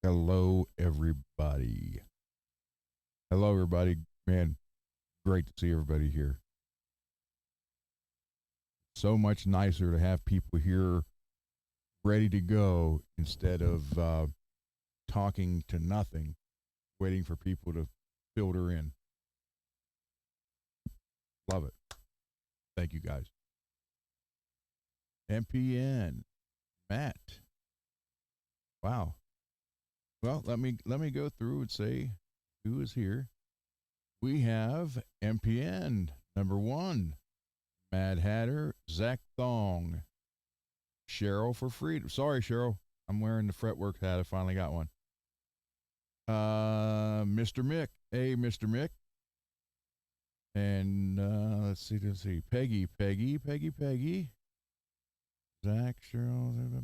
Hello, everybody. Hello, everybody. Man, great to see everybody here. So much nicer to have people here ready to go instead of talking to nothing, waiting for people to filter in. Love it. Thank you, guys. MPN, Matt. Wow. Well, let me go through and say who is here. We have MPN number one, Mad Hatter, Zach Thong, Cheryl for freedom. Sorry, Cheryl, I'm wearing the Fretworks hat. I finally got one. Mr. Mick, hey, Mr. Mick, and let's see, Peggy, Zach, Cheryl.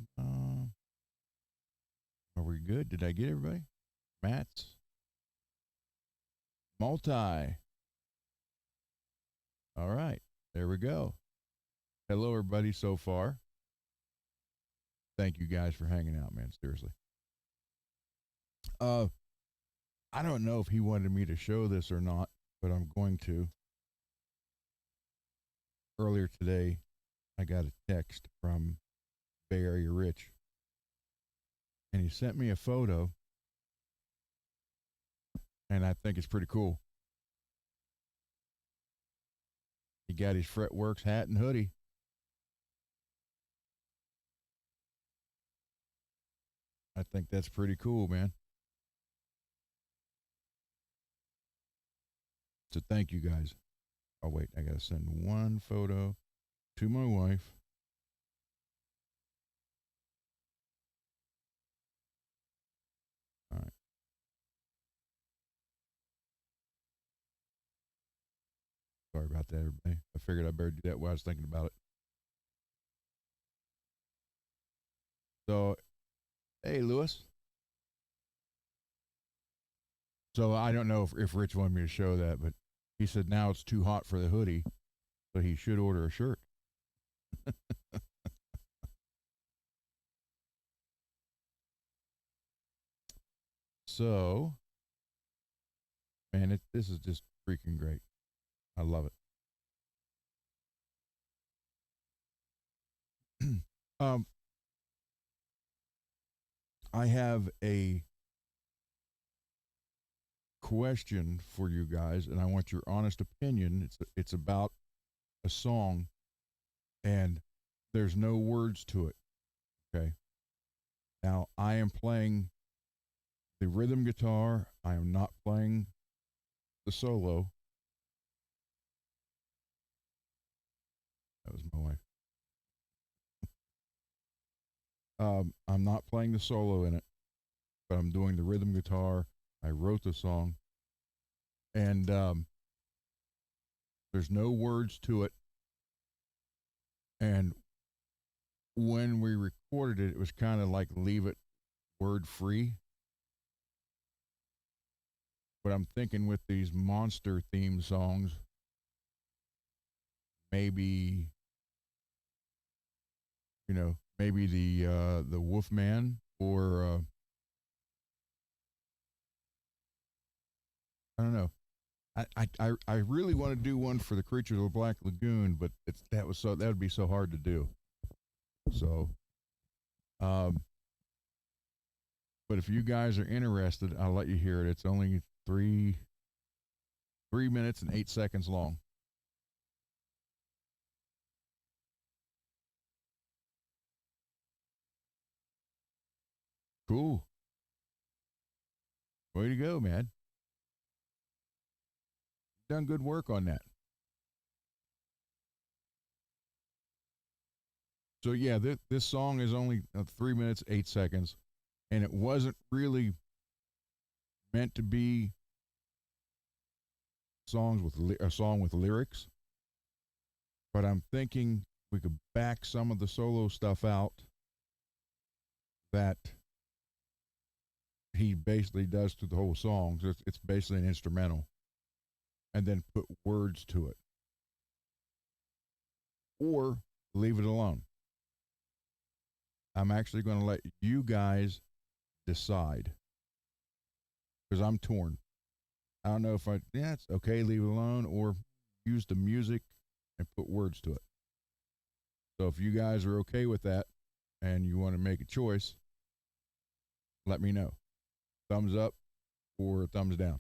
Are we good? Did I get everybody? Matt's multi. All right, there we go. Hello, everybody. So far, thank you guys for hanging out, man. Seriously. I don't know if he wanted me to show this or not, but I'm going to. Earlier today, I got a text from Bay Area Rich, and he sent me a photo, and I think it's pretty cool. He got his Fretworks hat and hoodie. I think that's pretty cool, man. So thank you guys. Oh wait, I gotta send one photo to my wife. All right. Sorry about that, everybody. I figured I better do that while I was thinking about it. So, hey, Lewis. So I don't know if Rich wanted me to show that, but he said now it's too hot for the hoodie, so he should order a shirt. So, man, this is just freaking great. I love it. I have a question for you guys, and I want your honest opinion. It's about a song, and there's no words to it. Okay. Now I am playing the rhythm guitar. I am not playing the solo. That was my wife. I'm not playing the solo in it, but I'm doing the rhythm guitar. I wrote the song, and there's no words to it. And when we recorded it, it was kind of like leave it word free. But I'm thinking with these monster theme songs, maybe maybe the Wolfman or I don't know. I really want to do one for the Creatures of the Black Lagoon, but that would be so hard to do. So, but if you guys are interested, I'll let you hear it. It's only 3 minutes and 8 seconds long. Cool. Way to go, man. Done good work on that. So yeah, this song is only 3 minutes 8 seconds, and it wasn't really meant to be a song with lyrics. But I'm thinking we could back some of the solo stuff out that he basically does through the whole song. So it's basically an instrumental, and then put words to it, or leave it alone. I'm actually going to let you guys decide. because I'm torn. I don't know if yeah, it's okay, leave it alone, or use the music and put words to it. So if you guys are okay with that and you want to make a choice, let me know. Thumbs up or thumbs down.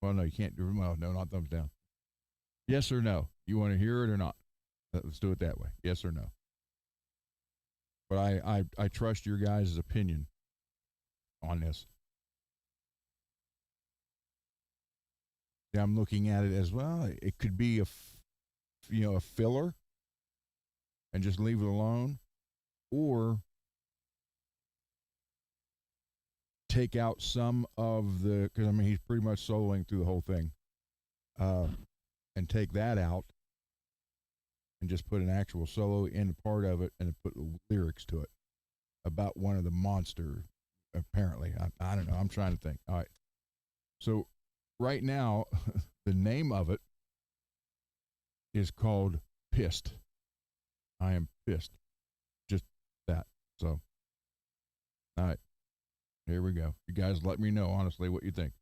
Well, no, you can't do, well, no, not thumbs down. Yes or no? You want to hear it or not? Let's do it that way. Yes or no? But I trust your guys' opinion on this. Yeah, I'm looking at it as well. It could be a filler and just leave it alone, or take out some of the, because I mean he's pretty much soloing through the whole thing, uh, and take that out and just put an actual solo in part of it and put lyrics to it about one of the monster. Apparently, I don't know. I'm trying to think. All right. So right now, the name of it is called Pissed. I am pissed. Just that. So, all right. Here we go. You guys let me know, honestly, what you think.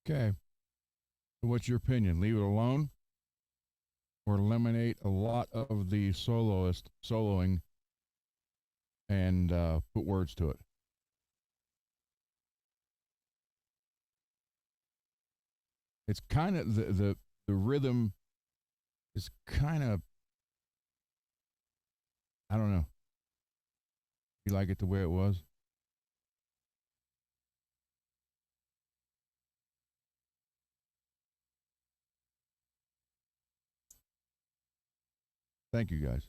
Okay. So what's your opinion? Leave it alone or eliminate a lot of the soloist soloing and put words to it? It's kind of the rhythm is kind of, I don't know. You like it the way it was? Thank you guys.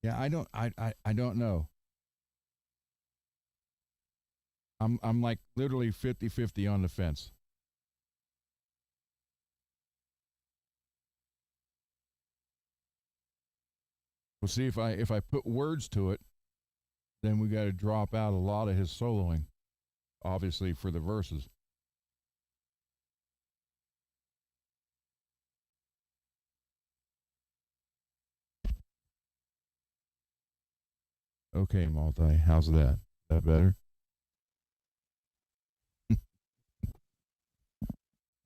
Yeah, I don't know. I'm like literally 50-50 on the fence. We'll see if I put words to it, then we got to drop out a lot of his soloing, obviously for the verses. Okay, multi. How's that? That better?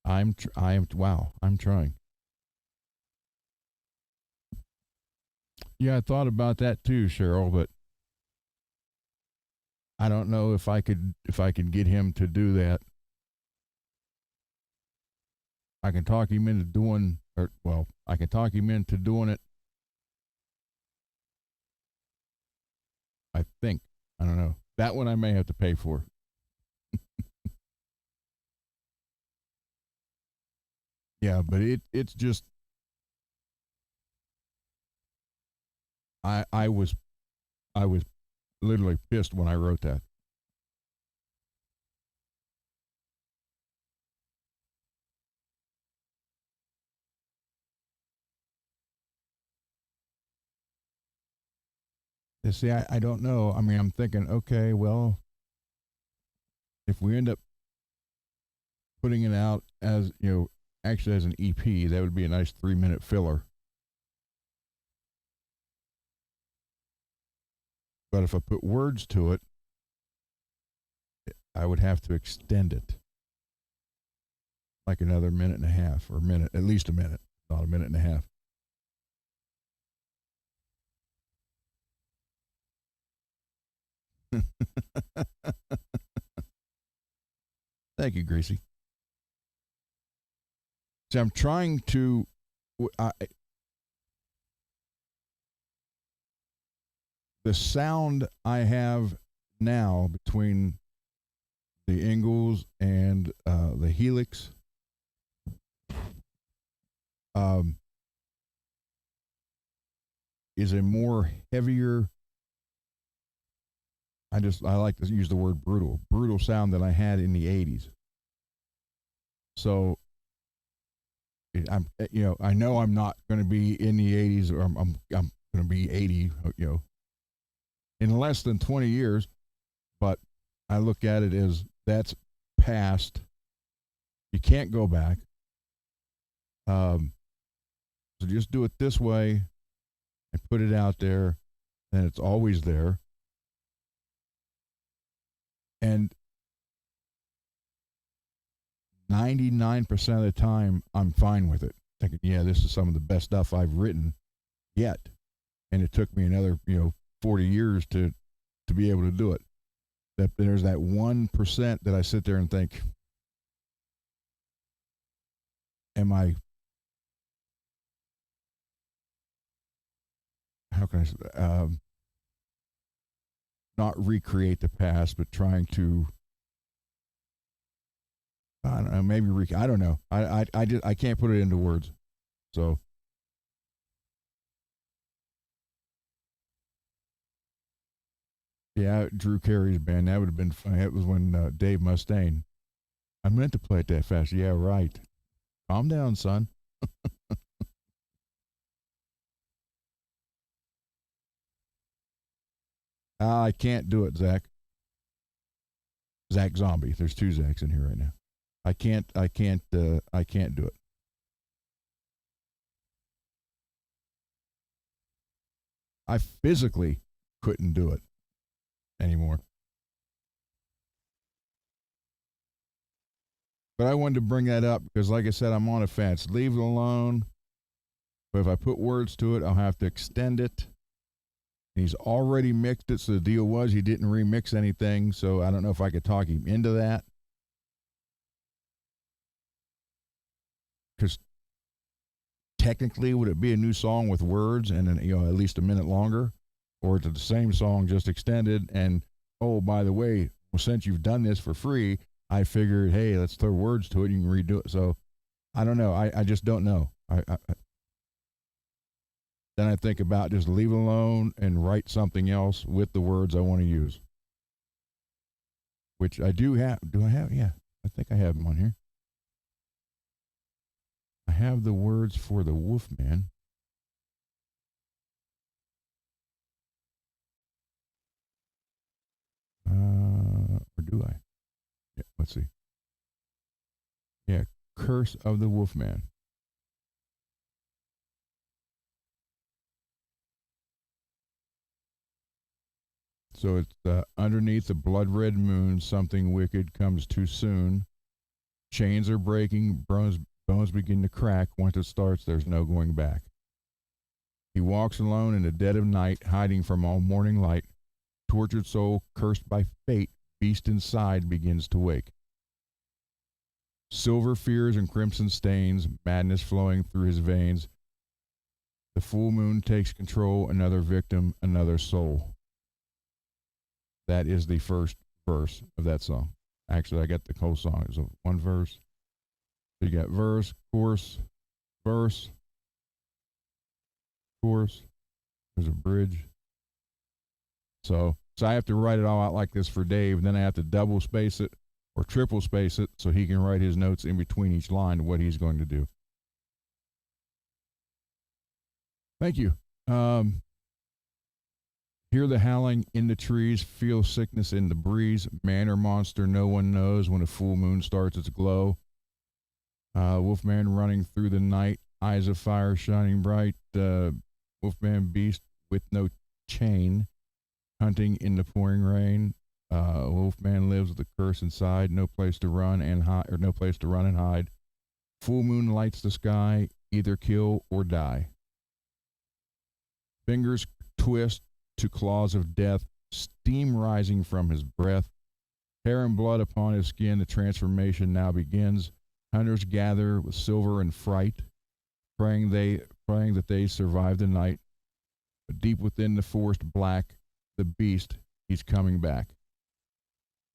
I am. Wow, I'm trying. Yeah, I thought about that too, Cheryl, but I don't know if I could get him to do that. I can talk him into doing, or well, I can talk him into doing it. I think. I don't know. That one I may have to pay for. Yeah, but it's just I was literally pissed when I wrote that. You see, I don't know. I mean, I'm thinking, okay, well, if we end up putting it out as actually as an EP, that would be a nice 3 minute filler. But if I put words to it, I would have to extend it like another minute and a half, or a minute, at least a minute, not a minute and a half. Thank you, Gracie. So I'm trying to. The sound I have now between the Ingalls and the Helix um, is a more heavier. I like to use the word brutal sound that I had in the '80s. So I know I'm not going to be in the '80s, or I'm going to be 80, in less than 20 years. But I look at it as that's past. You can't go back. So just do it this way and put it out there, and it's always there. And 99% of the time, I'm fine with it. Thinking, yeah, this is some of the best stuff I've written yet. And it took me another, 40 years to be able to do it. That there's that 1% that I sit there and think, am I, how can not recreate the past, but trying to, I don't know, maybe I don't know. I can't put it into words. So yeah, Drew Carey's band, that would have been fun. It was when Dave Mustaine. I meant to play it that fast. Yeah, right. Calm down, son. I can't do it, Zach. Zach Zombie. There's two Zachs in here right now. I can't do it. I physically couldn't do it anymore. But I wanted to bring that up because, like I said, I'm on a fence. Leave it alone. But if I put words to it, I'll have to extend it. He's already mixed it, so the deal was he didn't remix anything. So I don't know if I could talk him into that. Because technically, would it be a new song with words and then, at least a minute longer, or is it the same song just extended? And oh, by the way, well, since you've done this for free, I figured, hey, let's throw words to it. You can redo it. So I don't know. I just don't know. then I think about just leave it alone and write something else with the words I want to use, which I do have. Do I have? Yeah, I think I have them on here. I have the words for the Wolfman. Or do I? Yeah, let's see. Yeah, Curse of the Wolfman. So it's underneath the blood red moon, something wicked comes too soon. Chains are breaking, bones begin to crack. Once it starts, there's no going back. He walks alone in the dead of night, hiding from all morning light. Tortured soul, cursed by fate, beast inside begins to wake. Silver fears and crimson stains, madness flowing through his veins. The full moon takes control, another victim, another soul. That is the first verse of that song. Actually, I got the whole song. It's one verse. So you got verse, chorus, verse, chorus. There's a bridge. So I have to write it all out like this for Dave. Then I have to double space it or triple space it so he can write his notes in between each line of what he's going to do. Thank you. Hear the howling in the trees, feel sickness in the breeze. Man or monster, no one knows when a full moon starts its glow. Wolfman running through the night, eyes of fire shining bright. Wolfman beast with no chain, hunting in the pouring rain. Wolfman lives with a curse inside, no place to run and hide, or no place to run and hide. Full moon lights the sky, either kill or die. Fingers twist to claws of death, steam rising from his breath. Hair and blood upon his skin, the transformation now begins. Hunters gather with silver and fright, praying that they survive the night. But deep within the forest black, the beast, he's coming back.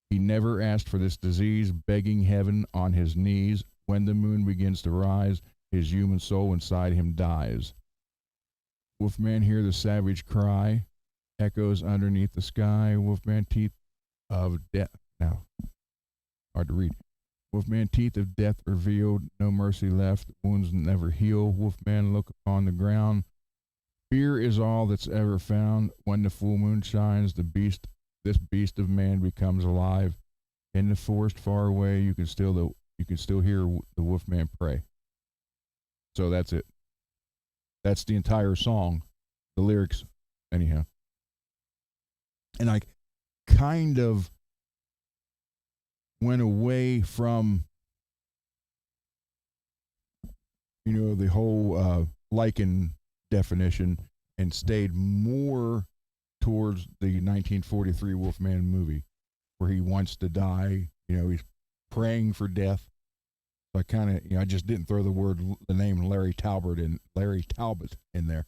He never asked for this disease, begging heaven on his knees. When the moon begins to rise, his human soul inside him dies. Wolfman hear the savage cry, echoes underneath the sky. Wolfman teeth of death. Now, hard to read. Wolfman teeth of death revealed, no mercy left, wounds never heal. Wolfman look upon the ground. Fear is all that's ever found. When the full moon shines, this beast of man becomes alive. In the forest far away, you can still hear the Wolfman pray. So that's it. That's the entire song, the lyrics, anyhow. And I kind of went away from, the whole lichen definition and stayed more towards the 1943 Wolfman movie where he wants to die. He's praying for death. So I kind of, I just didn't throw the name Larry Talbot in there.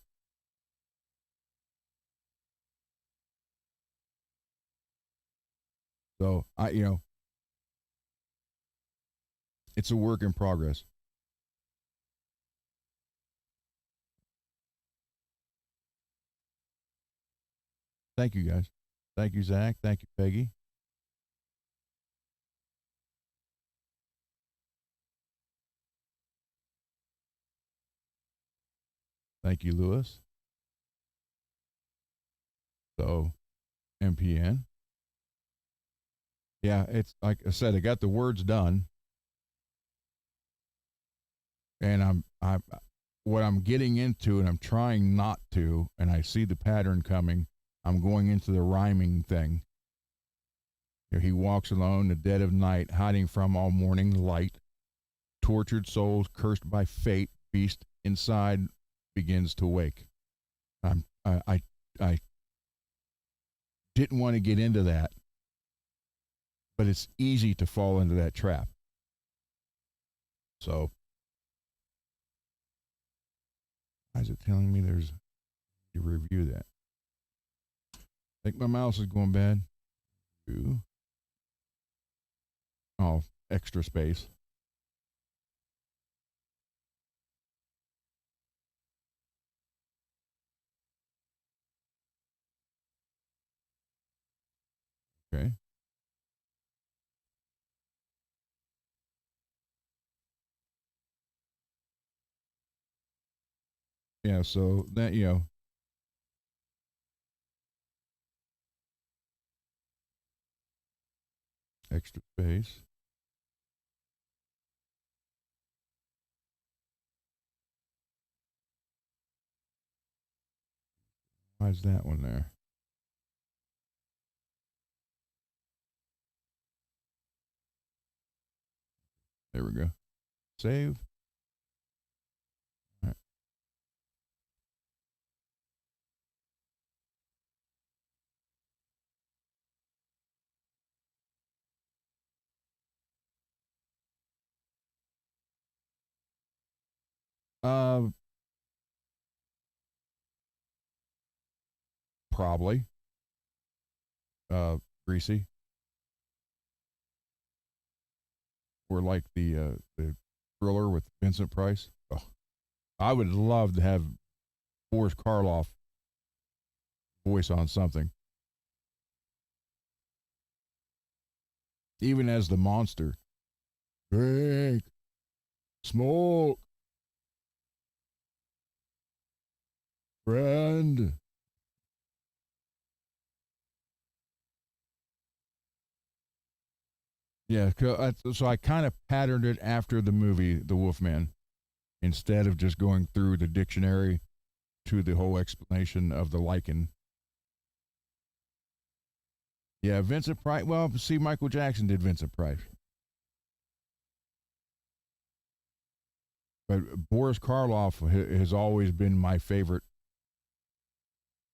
So it's a work in progress. Thank you guys. Thank you, Zach. Thank you, Peggy. Thank you, Lewis. So, MPN. Yeah, it's like I said, I got the words done, and I'm what I'm getting into, and I'm trying not to, and I see the pattern coming. I'm going into the rhyming thing. He walks alone, the dead of night, hiding from all morning light. Tortured souls, cursed by fate, beast inside begins to wake. I didn't want to get into that, but it's easy to fall into that trap. So, why is it telling me there's to review that? I think my mouse is going bad. Ooh. Oh, extra space. Okay. Yeah, so that, extra space. Why is that one there? There we go. Save. All right. Probably. Greasy. Or like the thriller with Vincent Price. Oh, I would love to have Boris Karloff voice on something, even as the monster. Drink, smoke, friend. Yeah, so I kind of patterned it after the movie The Wolfman, instead of just going through the dictionary to the whole explanation of the lichen. Yeah, Vincent Price. Well, see, Michael Jackson did Vincent Price, but Boris Karloff has always been my favorite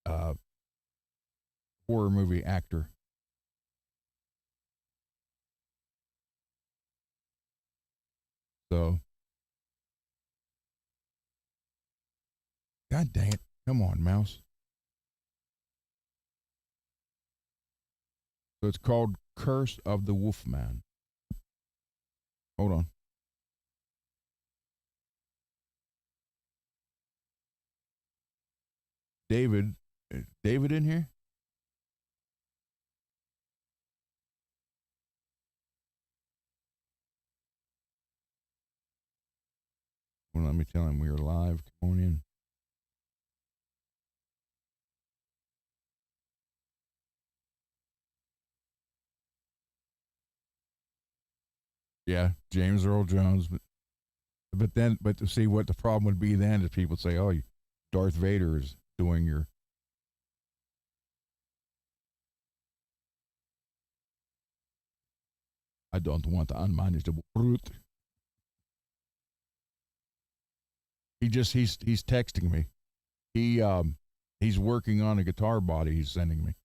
uh, horror movie actor. So, God dang it. Come on, mouse. So it's called Curse of the Wolfman. Hold on. David. David in here? Well, let me tell him we are live. Come on in. Yeah, James Earl Jones. But to see what the problem would be then is people say, "Oh, Darth Vader is doing your." I don't want the unmanageable brute. He's texting me. He's working on a guitar body. He's sending me.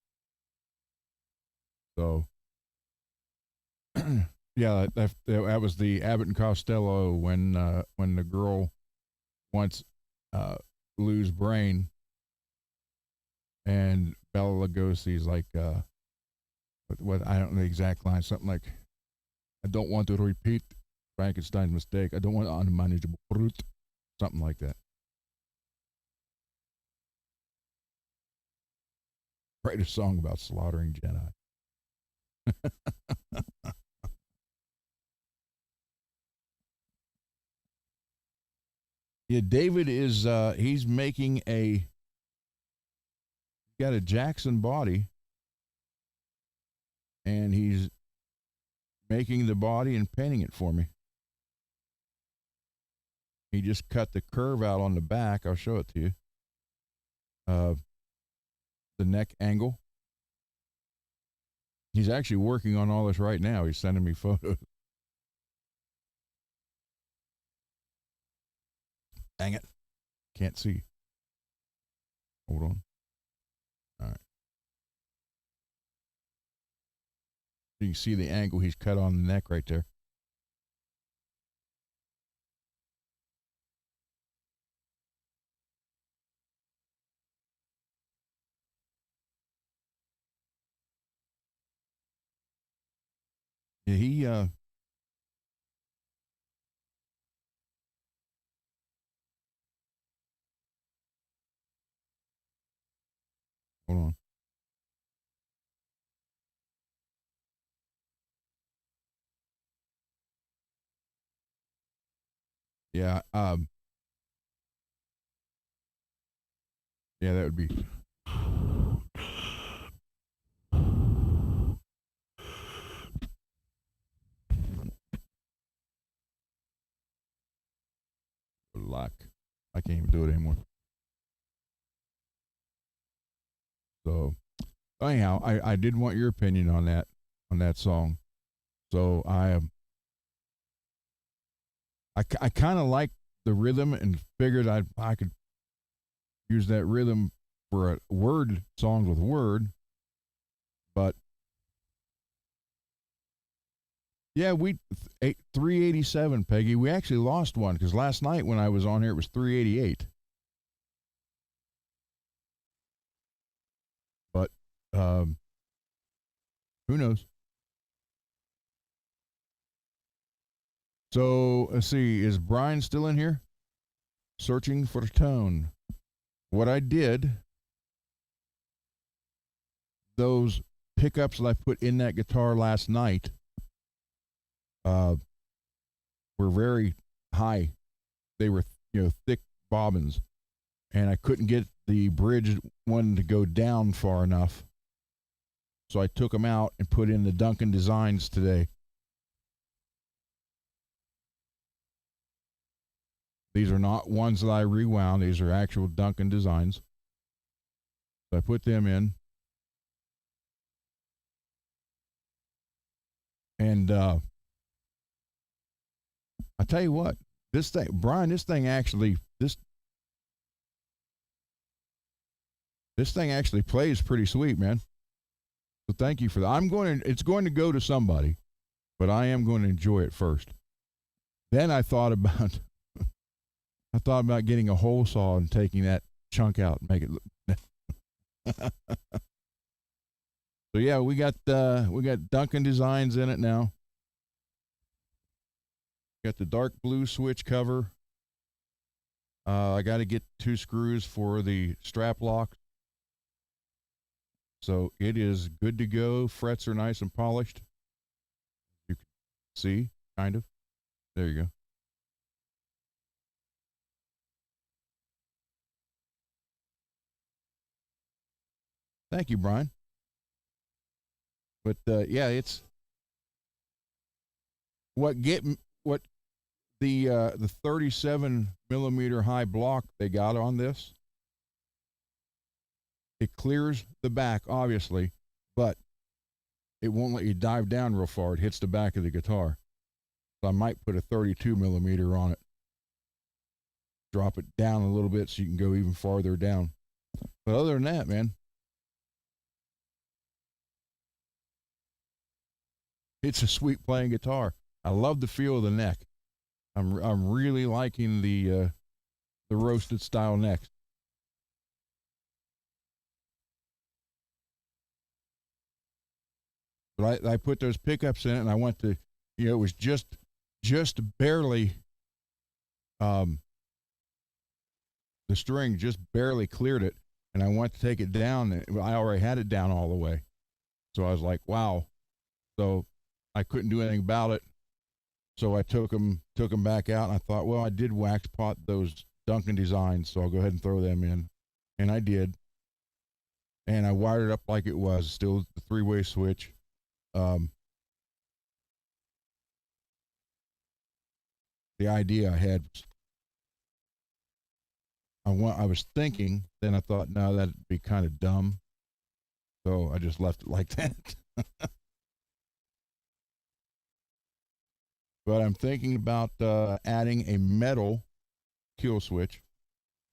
So yeah, that was the Abbott and Costello when the girl wants uh, Lou's brain, and Bela Lugosi's like, what I don't know the exact line, something like, "I don't want to repeat Frankenstein's mistake. I don't want an unmanageable brute," something like that. Write a song about slaughtering Jedi. Yeah, David is he's making a got a Jackson body, and he's making the body and painting it for me. He just cut the curve out on the back. I'll show it to you. Uh, the neck angle. He's actually working on all this right now. He's sending me photos. Dang it. Can't see. Hold on. All right. You can see the angle he's cut on the neck right there. Yeah, hold on. Yeah. Yeah, that would be luck. I can't even do it anymore. So anyhow, I did want your opinion on that song. So I kind of like the rhythm and figured I could use that rhythm for a word songs with word, but yeah, 387, Peggy. We actually lost one because last night when I was on here it was 388. But um, who knows? So let's see. Is Brian still in here? Searching for tone. What I did, those pickups that I put in that guitar last night, uh, were very high. They were thick bobbins, and I couldn't get the bridge one to go down far enough. So I took them out and put in the Duncan Designs today. These are not ones that I rewound. These are actual Duncan Designs. So I put them in. And I tell you what, this thing, Brian, this thing actually plays pretty sweet, man. So thank you for that. It's going to go to somebody, but I am going to enjoy it first. Then I thought about getting a hole saw and taking that chunk out and make it look. So yeah, we got Duncan Designs in it now. Got the dark blue switch cover. I got to get 2 screws for the strap lock. So it is good to go. Frets are nice and polished. You can see, kind of. There you go. Thank you, Brian. But yeah, it's what get what the 37 millimeter high block they got on this. It clears the back, obviously, but it won't let you dive down real far. It hits the back of the guitar. So I might put a 32 millimeter on it. Drop it down a little bit so you can go even farther down. But other than that, man, it's a sweet playing guitar. I love the feel of the neck. I'm really liking the roasted style necks. But I put those pickups in it, and I went to, it was just barely, um, the string just barely cleared it, and I went to take it down. And I already had it down all the way, so I was like, wow. So I couldn't do anything about it. So I took them back out, and I thought, well, I did wax pot those Duncan Designs, so I'll go ahead and throw them in, and I did, and I wired it up like it was, still the 3-way switch. Um, the idea I had, I was thinking, then I thought, no, that'd be kind of dumb, so I just left it like that. But I'm thinking about adding a metal kill switch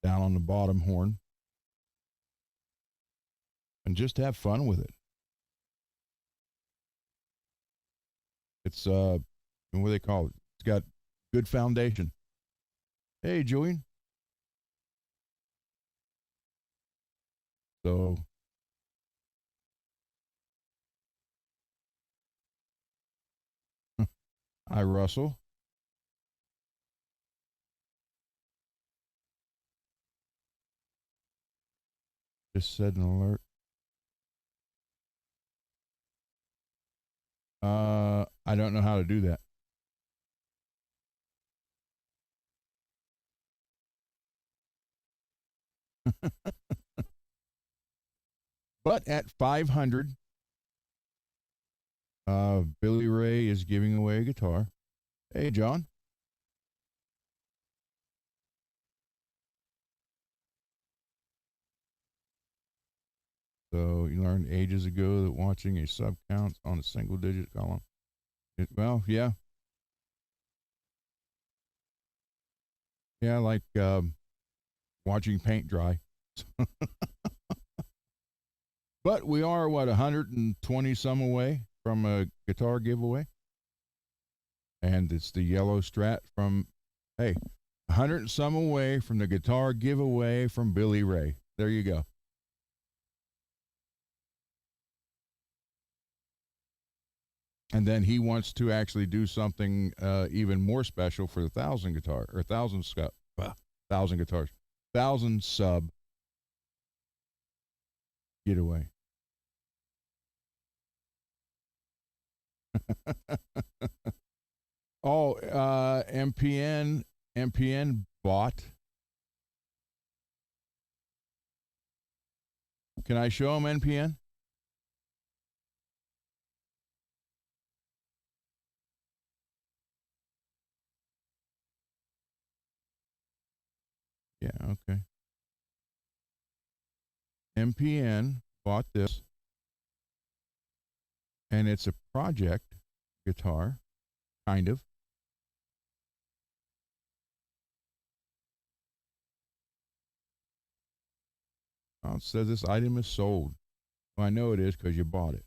down on the bottom horn and just have fun with it. It's what do they call it? It's got good foundation. Hey, Julian. So hi, Russell. Just said an alert. I don't know how to do that. But at 500, Billy Ray is giving away a guitar. Hey, John. So you learned ages ago that watching a sub count on a single digit column. Well, yeah. Yeah, like watching paint dry. But we are, what, 120 some away from a guitar giveaway? And it's the yellow Strat from, hey, 100 and some away from the guitar giveaway from Billy Ray. There you go. And then he wants to actually do something even more special for the 1,000 guitar or 1,000 guitars, 1,000 sub getaway. Oh, MPN bought. Can I show him NPN? Yeah, okay. MPN bought this, and it's a project guitar, kind of. Oh, it says this item is sold. Well, I know it is because you bought it.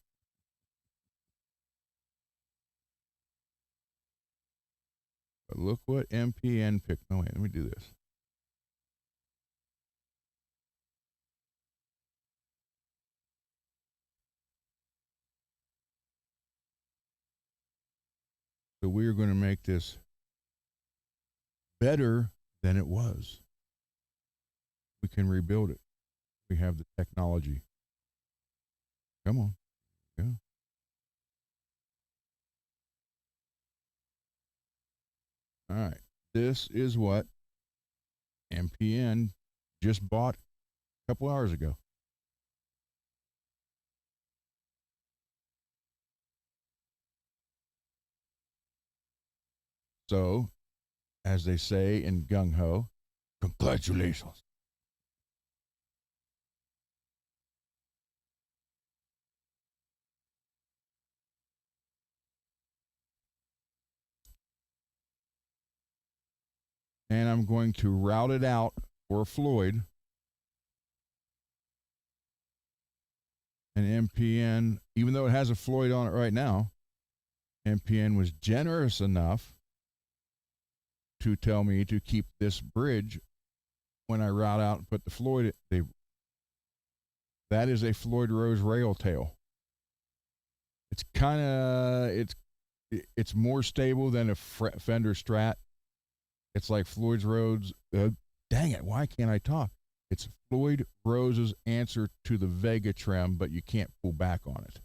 But look what MPN picked. No, wait, let me do this. So we are going to make this better than it was. We can rebuild it. We have the technology. Come on. Yeah. All right. This is what MPN just bought a couple hours ago. So, as they say in Gung Ho, congratulations. And I'm going to route it out for Floyd. And MPN, even though it has a Floyd on it right now, MPN was generous enough to tell me to keep this bridge when I route out and put the Floyd. That is a Floyd Rose rail tail. It's kind of it's more stable than a Fender Strat. It's like Floyd's Rose. Dang it! Why can't I talk? It's Floyd Rose's answer to the Vega trem, but you can't pull back on it.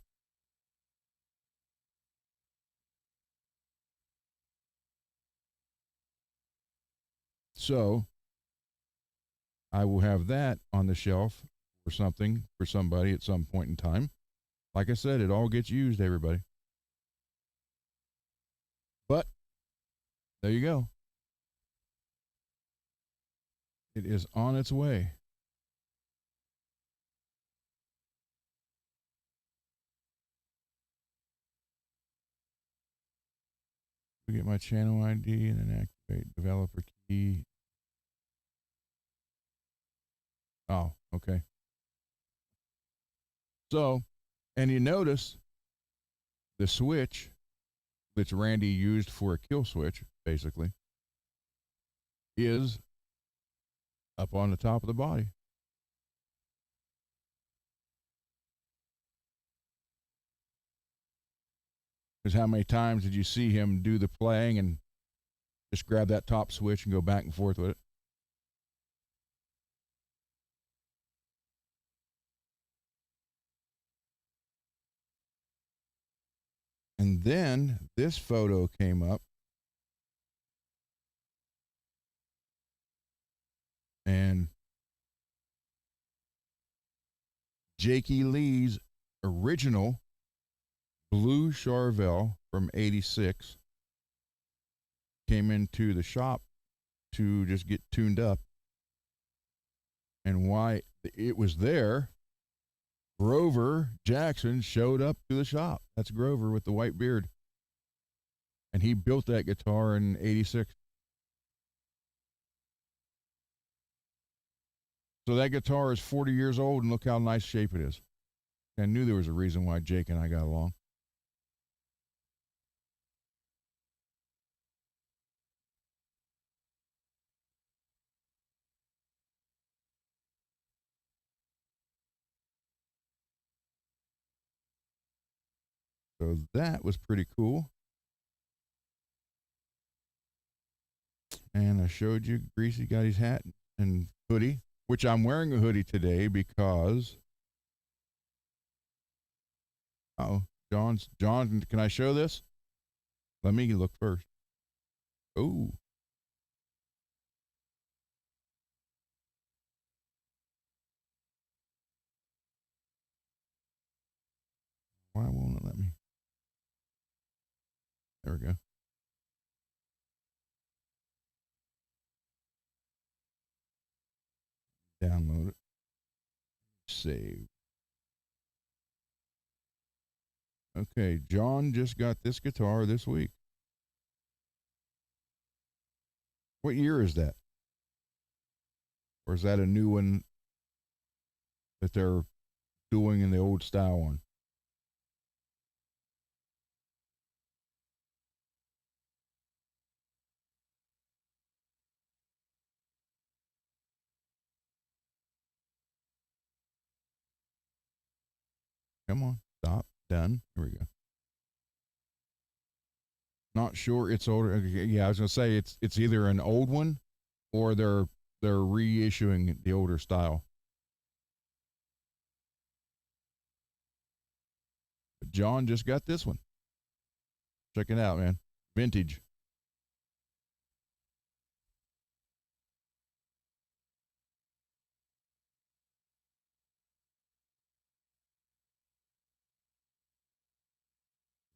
So I will have that on the shelf for something for somebody at some point in time. Like I said, it all gets used, everybody. But there you go. It is on its way. We get my channel ID and then activate developer key. Oh, okay. So, and you notice the switch that Randy used for a kill switch, basically, is up on the top of the body. Because how many times did you see him do the playing and just grab that top switch and go back and forth with it? And then this photo came up, and Jakey Lee's original blue Charvel from '86. Came into the shop to just get tuned up. And why it was there, Grover Jackson showed up to the shop. That's Grover with the white beard. And he built that guitar in '86. So that guitar is 40 years old, and look how nice shape it is. I knew there was a reason why Jake and I got along. So that was pretty cool. And I showed you Greasy got his hat and hoodie, which I'm wearing a hoodie today because John, can I show this? Let me look first. Oh. Why won't it let me? There we go. Download it. Save. Okay, John just got this guitar this week. What year is that? Or is that a new one that they're doing in the old style one? Come on, stop, done. Here we go. Not sure it's older. Yeah, I was gonna say it's either an old one or they're reissuing the older style. But John just got this one. Check it out, man. Vintage.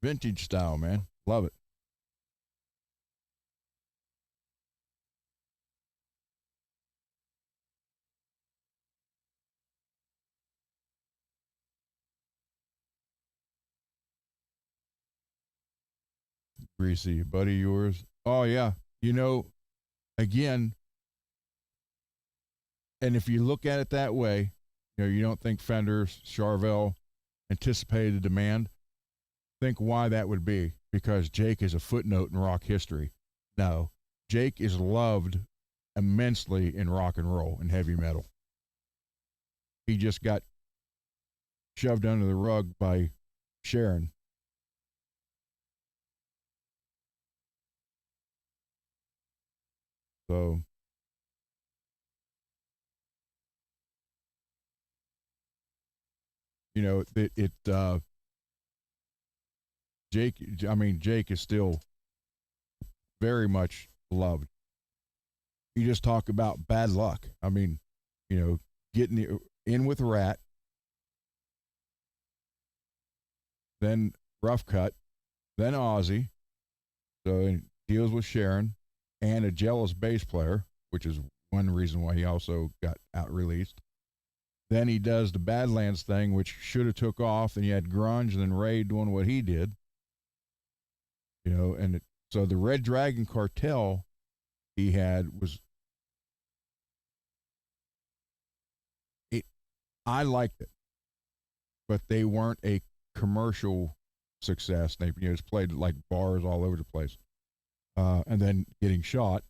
Vintage style, man. Love it. Greasy, buddy yours. Oh yeah. You know, again, and if you look at it that way, you don't think Fender, Charvel anticipated the demand. Think why that would be. Because Jake is a footnote in rock history. No, Jake is loved immensely in rock and roll and heavy metal. He just got shoved under the rug by Sharon. So, Jake, I mean, Jake is still very much loved. You just talk about bad luck. I mean, getting in with Rat, then Rough Cut, then Ozzy. So he deals with Sharon and a jealous bass player, which is one reason why he also got out released. Then he does the Badlands thing, which should have took off. And you had grunge, and then Ray doing what he did. So the Red Dragon Cartel he had was it. I liked it, but they weren't a commercial success. They just played like bars all over the place, and then getting shot.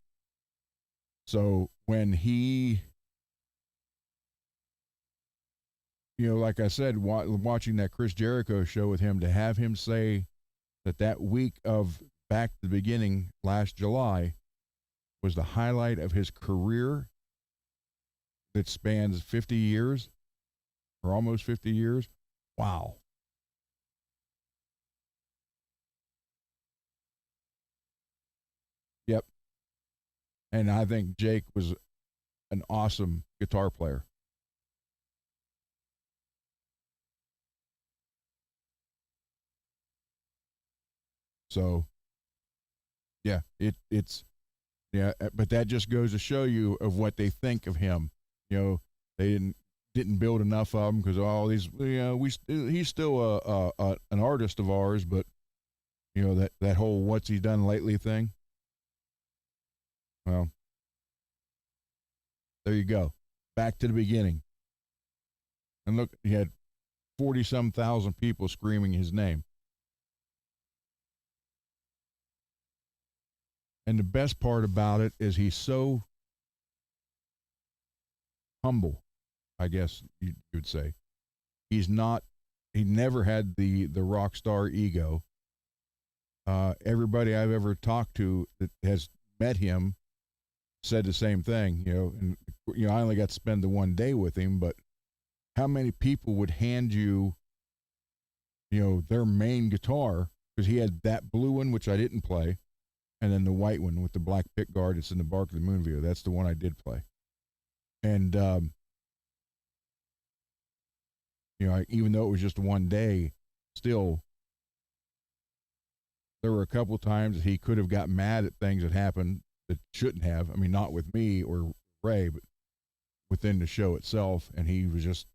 So when he, like I said, watching that Chris Jericho show with him, to have him say that week of back to the beginning last July was the highlight of his career that spans 50 years or almost 50 years. Wow. Yep. And I think Jake was an awesome guitar player. So yeah, it's yeah, but that just goes to show you of what they think of him. You know, they didn't build enough of him because all these, you know, he's still an artist of ours, but you know that whole what's he done lately thing. Well, there you go. Back to the beginning, and look, he had 40 some thousand people screaming his name. And the best part about it is he's so humble, I guess you would say. He's not, he never had the rock star ego. Everybody I've ever talked to that has met him said the same thing, you know, and you know, I only got to spend the one day with him, but how many people would hand you, you know, their main guitar because he had that blue one which I didn't play, and then the white one with the black pickguard. It's in the Bark of the Moon video. That's the one I did play, and you know, even though it was just one day, still there were a couple times that he could have got mad at things that happened that shouldn't have. I mean, not with me or Ray, but within the show itself. And he was just,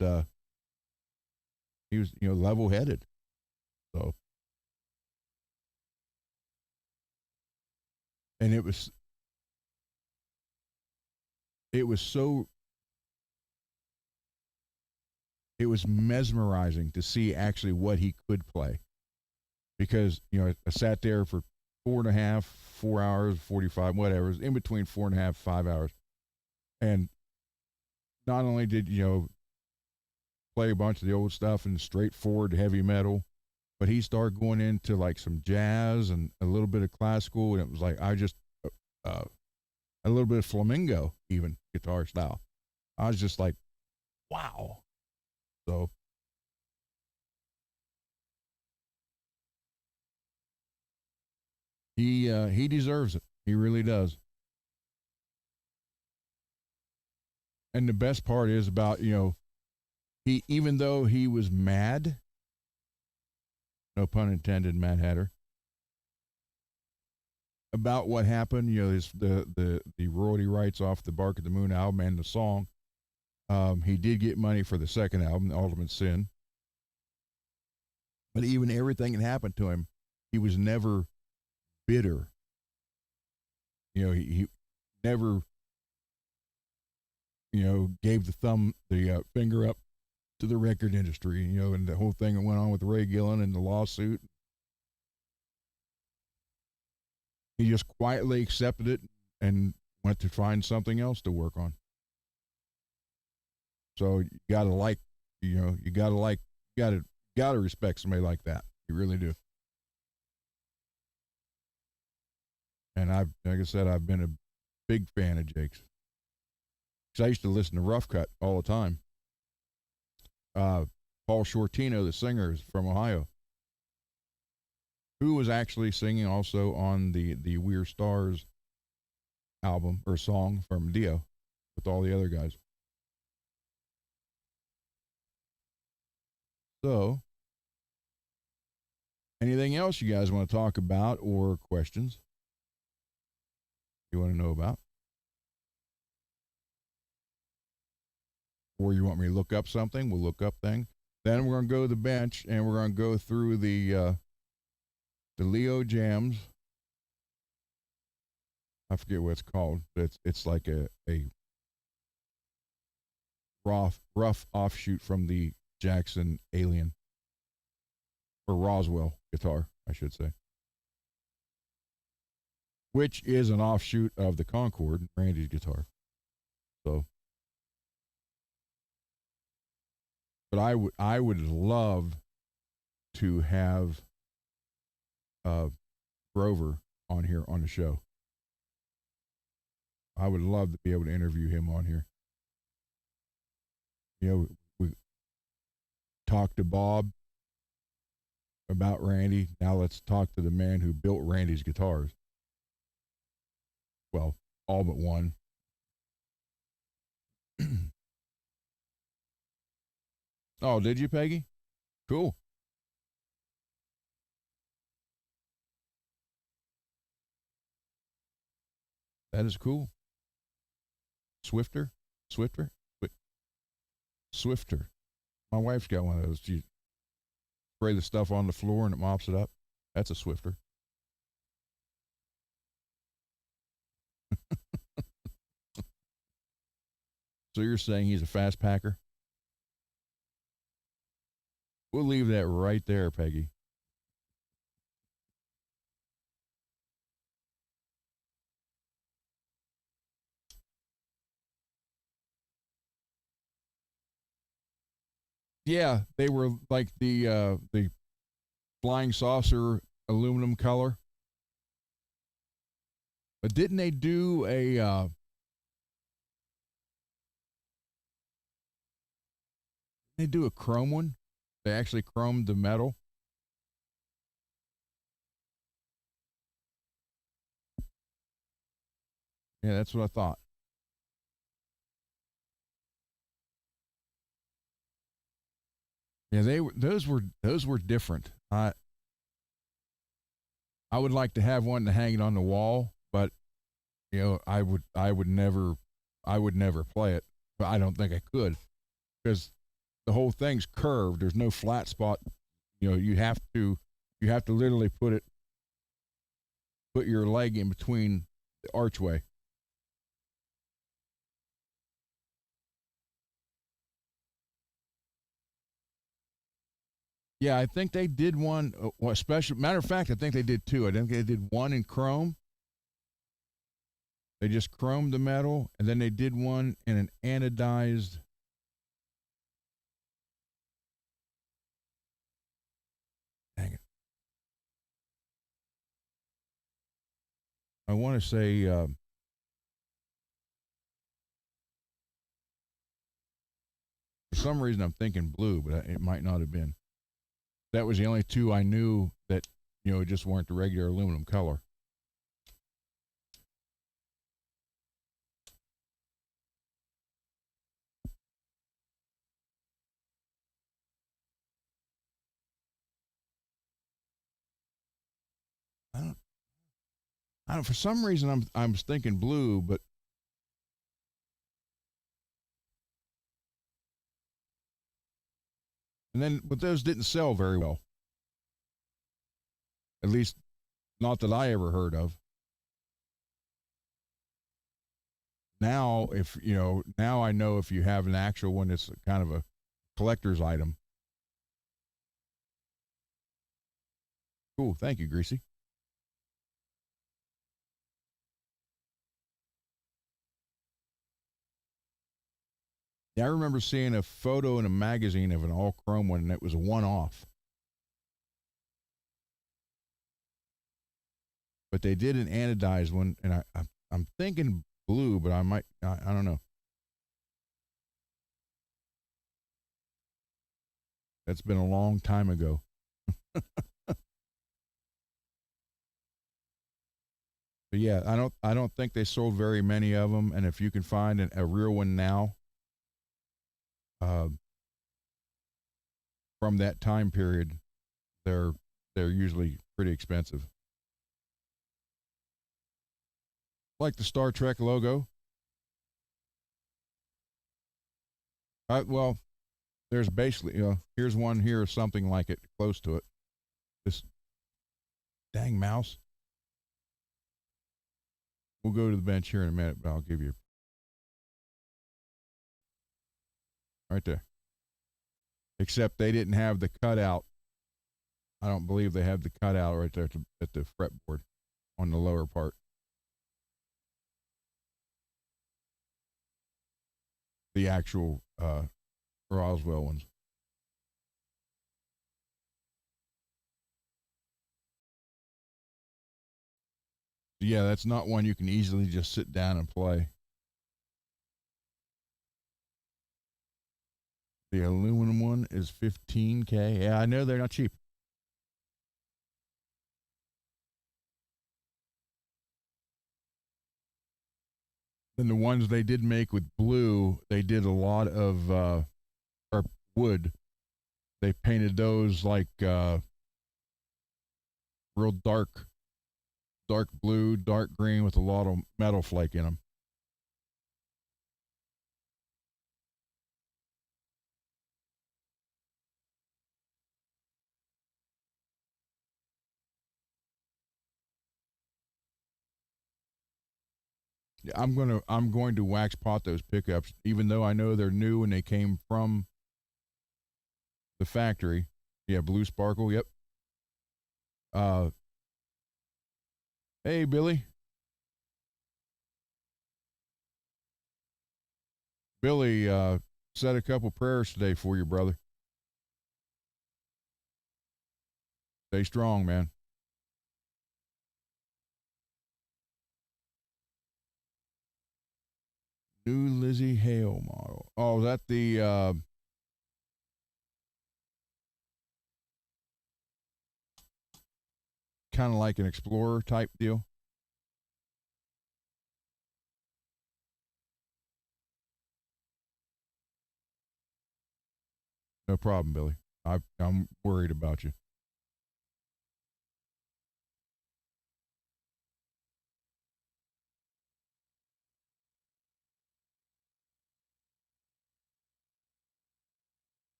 he was, you know, level headed. So, and it was so, it was mesmerizing to see actually what he could play because, you know, I sat there for 4.5, 4 hours, 45, whatever, in between 4.5, 5 hours. And not only did, you know, play a bunch of the old stuff and straightforward heavy metal, but he started going into like some jazz and a little bit of classical. And it was like, I just, uh, a little bit of flamenco, even guitar style. I was just like, wow. So, he deserves it. He really does. And the best part is about, you know, he, even though he was mad, no pun intended, Mad Hatter, about what happened, you know, the royalty rights off the Bark of the Moon album and the song. He did get money for the second album, The Ultimate Sin. But even everything that happened to him, he was never bitter. You know, he never, you know, gave the finger up to the record industry, you know, and the whole thing that went on with Ray Gillen and the lawsuit. He just quietly accepted it and went to find something else to work on. So you gotta like, you know, gotta respect somebody like that. You really do. And like I said, I've been a big fan of Jake's. Because I used to listen to Rough Cut all the time. Paul Shortino, the singer, is from Ohio, who was actually singing also on the Weird Stars album or song from Dio with all the other guys. So, anything else you guys want to talk about or questions you want to know about? Or you want me to look up something? We'll look up things. Then we're going to go to the bench and we're going to go through the Leo jams. I forget what it's called, but it's like a rough offshoot from the Jackson Alien or Roswell guitar, I should say, which is an offshoot of the Concorde, Randy's guitar. So, but I would love to have Grover on here on the show. I would love to be able to interview him on here. You know, we talked to Bob about Randy. Now let's talk to the man who built Randy's guitars. Well, all but one. Oh, did you, Peggy? Cool. That is cool. Swifter, Swifter, Swifter. My wife's got one of those. She spray the stuff on the floor and it mops it up. That's a Swifter. So you're saying he's a fast packer? We'll leave that right there, Peggy. Yeah, they were like the flying saucer aluminum color. But didn't they do a they do a chrome one? They actually chromed the metal. Yeah, that's what I thought. Yeah, those were different. I would like to have one to hang it on the wall, but I would never play it. But I don't think I could because the whole thing's curved. There's no flat spot. You have to literally put your leg in between the archway. Yeah, I think they did one. Well, special matter of fact, I think they did two. I think they did one in chrome. They just chromed the metal, and then they did one in an anodized. Dang it! I want to say for some reason I'm thinking blue, but it might not have been. That was the only two I knew that just weren't the regular aluminum color. I don't. I don't. For some reason I'm thinking blue, but those didn't sell very well. At least not that I ever heard of. Now, now I know if you have an actual one that's kind of a collector's item. Cool. Thank you, Greasy. Yeah, I remember seeing a photo in a magazine of an all chrome one, and it was a one off. But they did an anodized one, and I'm thinking blue, but I don't know. That's been a long time ago. But yeah, I don't think they sold very many of them, and if you can find a real one now, uh, from that time period, they're they're usually pretty expensive. Like the Star Trek logo. Well, there's basically here's one here, something like it, close to it. This dang mouse. We'll go to the bench here in a minute, but I'll give you right there. Except they didn't have the cutout. I don't believe they have the cutout right there at the fretboard on the lower part. The actual Roswell ones. Yeah, that's not one you can easily just sit down and play. The aluminum one is 15K. Yeah, I know they're not cheap. Then the ones they did make with blue, they did a lot of or wood. They painted those like real dark blue, dark green with a lot of metal flake in them. Yeah, I'm going to wax pot those pickups, even though I know they're new and they came from the factory. Yeah, blue sparkle. Yep. Uh, hey Billy. Billy, said a couple prayers today for you, brother. Stay strong, man. New Lizzie Hale model. Oh, is that the kind of like an Explorer type deal? No problem, Billy. I'm worried about you.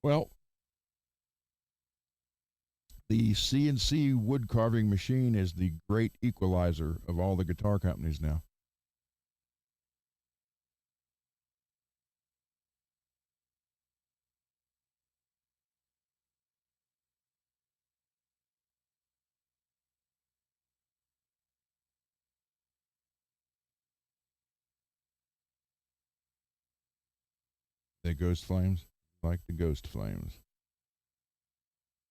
Well, the CNC wood carving machine is the great equalizer of all the guitar companies now. The ghost flames, like the ghost flames.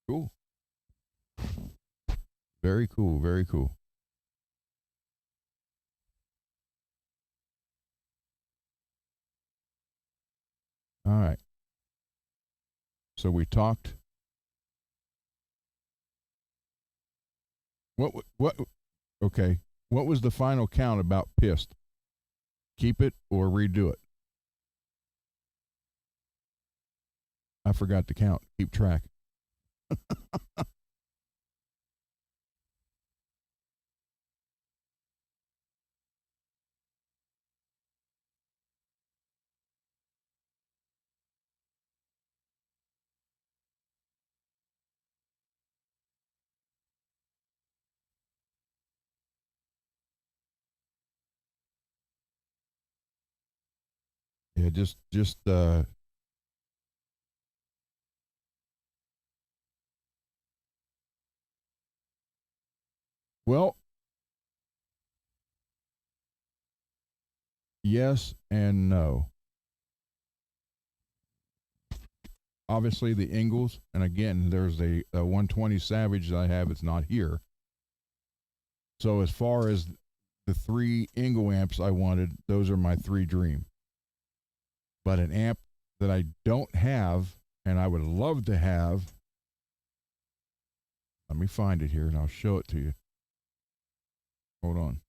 Cool. Very cool. Very cool. All right. So we talked. What? Okay. What was the final count about pissed? Keep it or redo it? I forgot to count. Keep track. Yeah, just well, yes and no. Obviously the Ingles, and again, there's a 120 Savage that I have. It's not here. So as far as the three Ingle amps I wanted, those are my three dream. But an amp that I don't have and I would love to have, let me find it here and I'll show it to you. Hold on.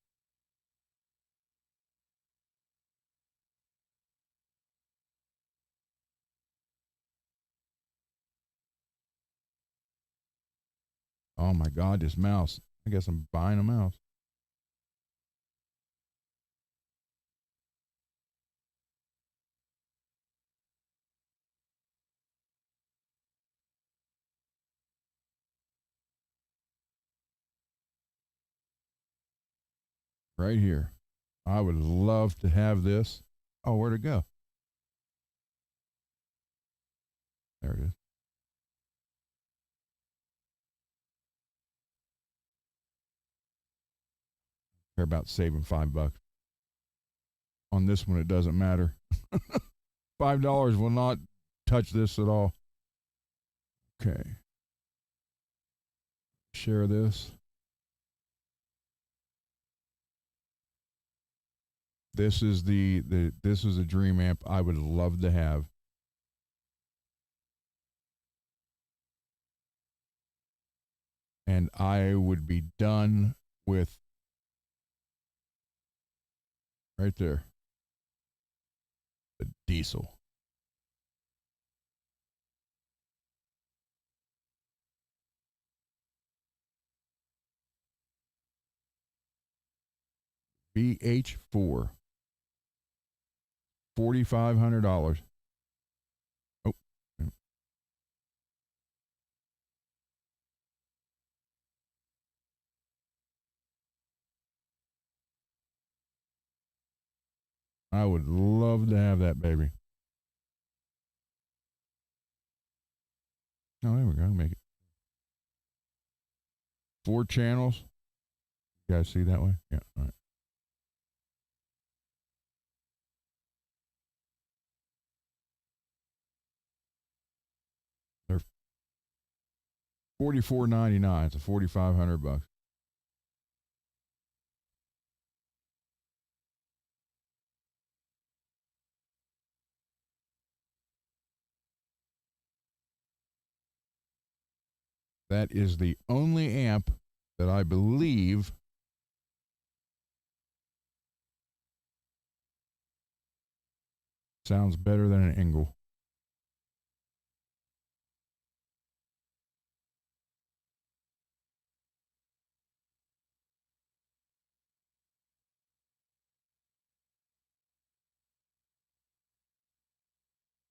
Oh my God, this mouse. I guess I'm buying a mouse. Right here. I would love to have this. Oh, where'd it go? There it is. Care about saving $5. On this one, it doesn't matter. $5 will not touch this at all. Okay. Share this. This is this is a dream amp I would love to have. And I would be done with right there. The diesel. VH4. $4,500. Oh. I would love to have that baby. Oh, there we go. Make it 4 channels. You guys see that way? Yeah. All right. They're $44.99. So $4,500. That is the only amp that I believe sounds better than an Engel.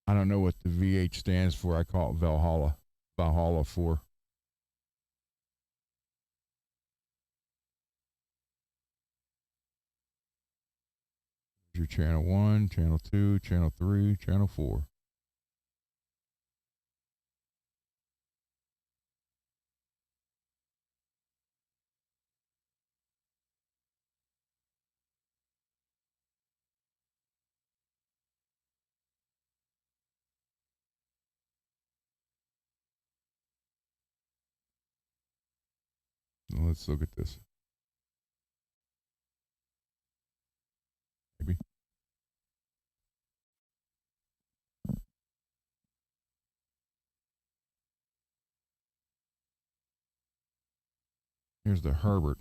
I don't know what the VH stands for. I call it Valhalla. Valhalla 4. Your channel 1, channel 2, channel 3, channel 4. Now let's look at this. Maybe. Here's the Herbert.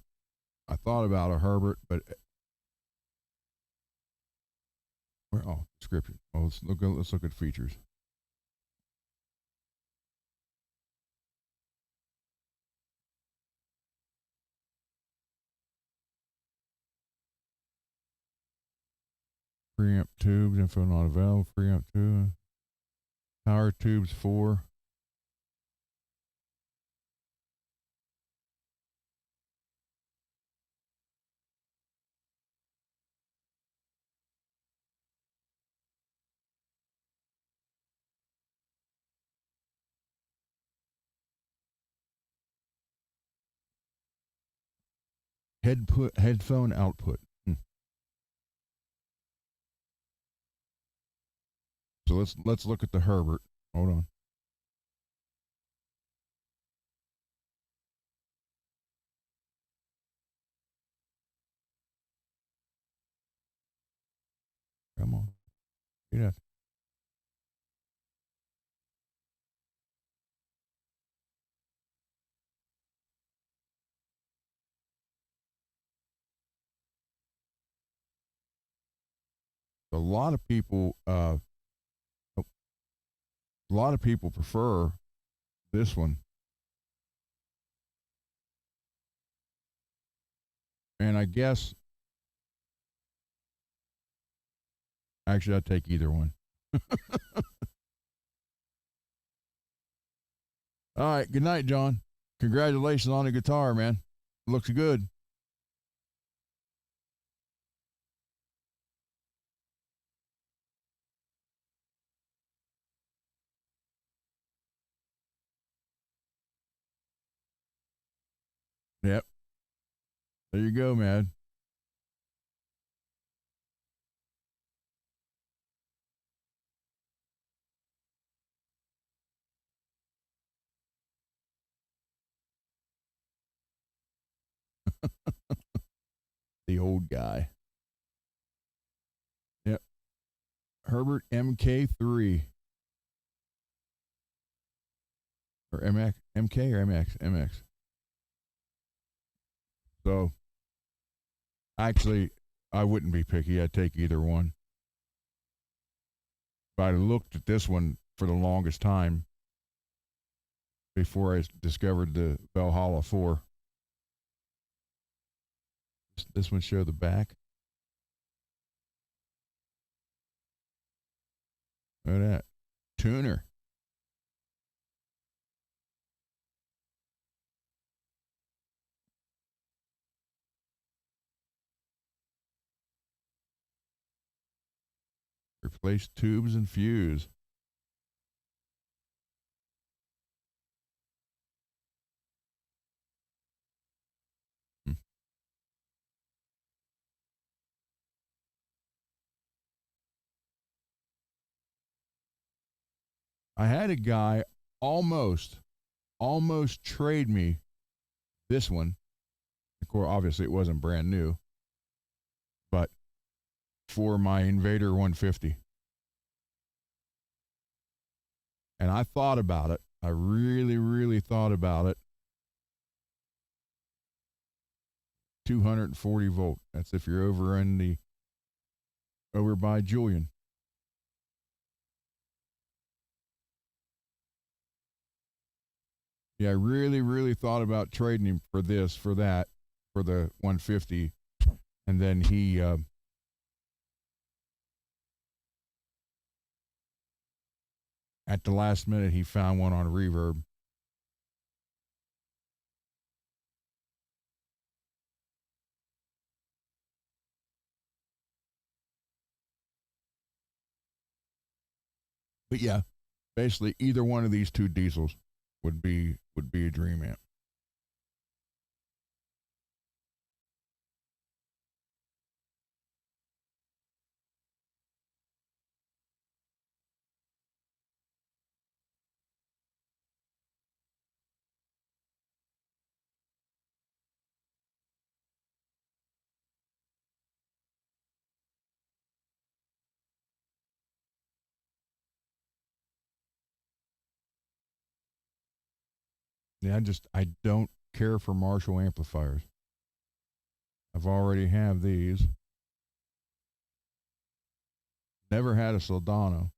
I thought about a Herbert, but where? Oh, description. Well, let's look at features. Preamp tubes, info not available. Preamp 2. Power tubes 4. Headphone output. So let's look at the Herbert. Hold on. Come on. Get up. A lot of people prefer this one. And I guess actually I'd take either one. All right, good night, John. Congratulations on the guitar, man. Looks good. Yep. There you go, man. The old guy. Yep. Herbert MK3. Or MX, MK or MX? MX. So, actually, I wouldn't be picky. I'd take either one. But I looked at this one for the longest time before I discovered the Valhalla 4. This one show the back. Look at that. Tuner. Replace tubes and fuse. Hmm. I had a guy almost trade me this one. Of course, obviously it wasn't brand new, but for my Invader 150. And I thought about it. I really, really thought about it. 240 volt. That's if you're over by Julian. Yeah, I really, really thought about trading him for this, for that, for the 150, and then he at the last minute he found one on Reverb. But yeah, basically either one of these two diesels would be a dream amp. Yeah, I don't care for Marshall amplifiers. I've already have these. Never had a Soldano.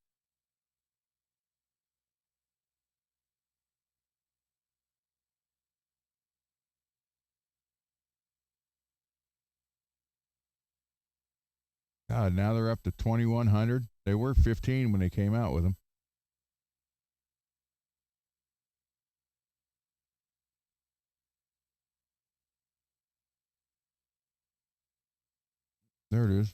God, now they're up to 2100. They were 15 when they came out with them. There it is.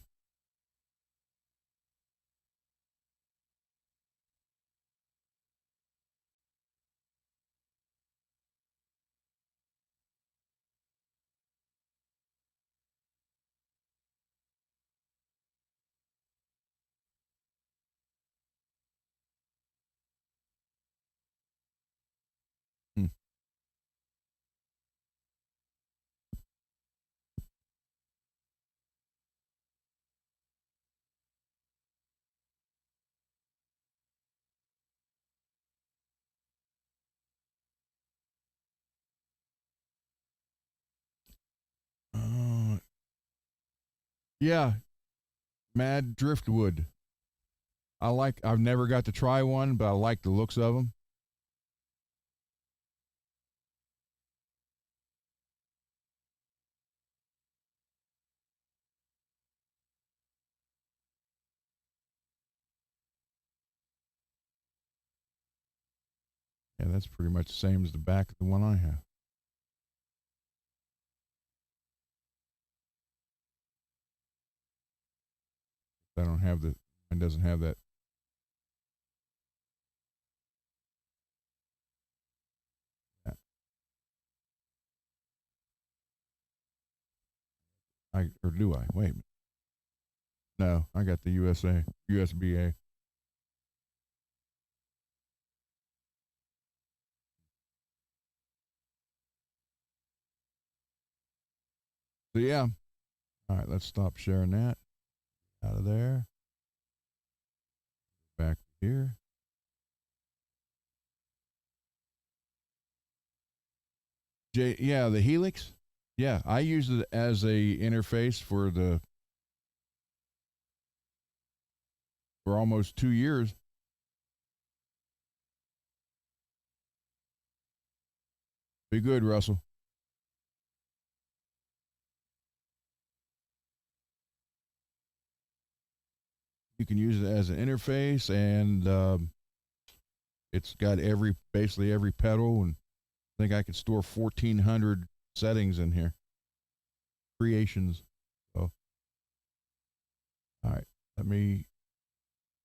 Hmm. Uh, yeah, Mad Driftwood. I've never got to try one, but I like the looks of them. Yeah, that's pretty much the same as the back of the one I have. I don't have the, it doesn't have that. Or do I? Wait. No, I got the USB-A. So yeah. All right, let's stop sharing that. Out of there. Back here. Yeah, the Helix. Yeah, I used it as a interface for almost 2 years. Be good, Russell. You can use it as an interface, and it's got basically every pedal, and I think I could store 1,400 settings in here, creations. So, all right, let me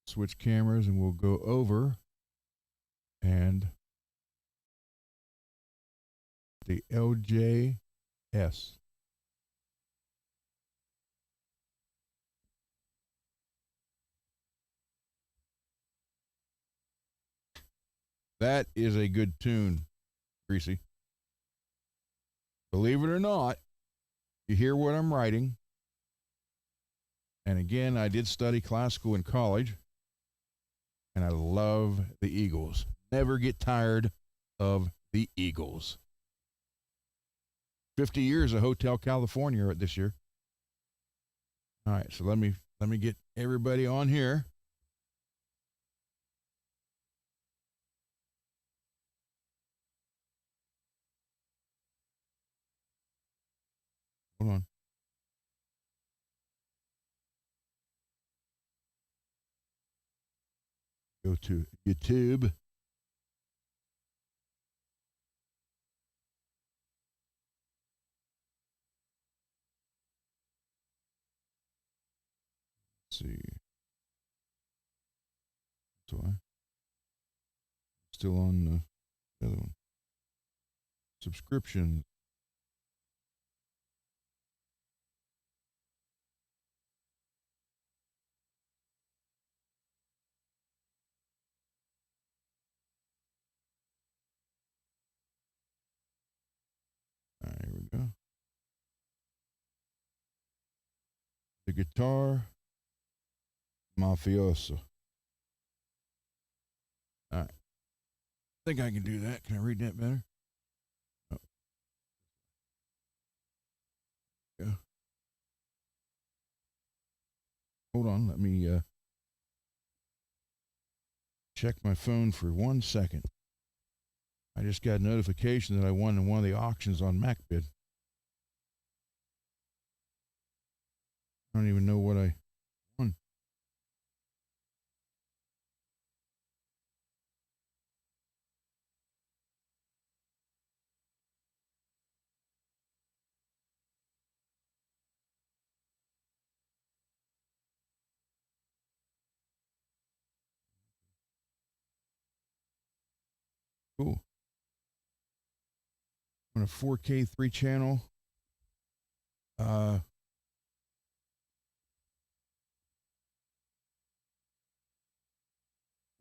switch cameras, and we'll go over and the LJS. That is a good tune, Greasy. Believe it or not, you hear what I'm writing. And again, I did study classical in college, and I love the Eagles. Never get tired of the Eagles. 50 years of Hotel California this year. All right, so let me get everybody on here. Hold on. Go to YouTube. Let's see. So I still on the other one. Subscriptions. All right, here we go. The Guitar Mafioso. All right. I think I can do that. Can I read that better? Oh. Yeah. Hold on. Let me check my phone for 1 second. I just got a notification that I won in one of the auctions on MacBid. I don't even know what I won. Cool. On a 4K 3-channel.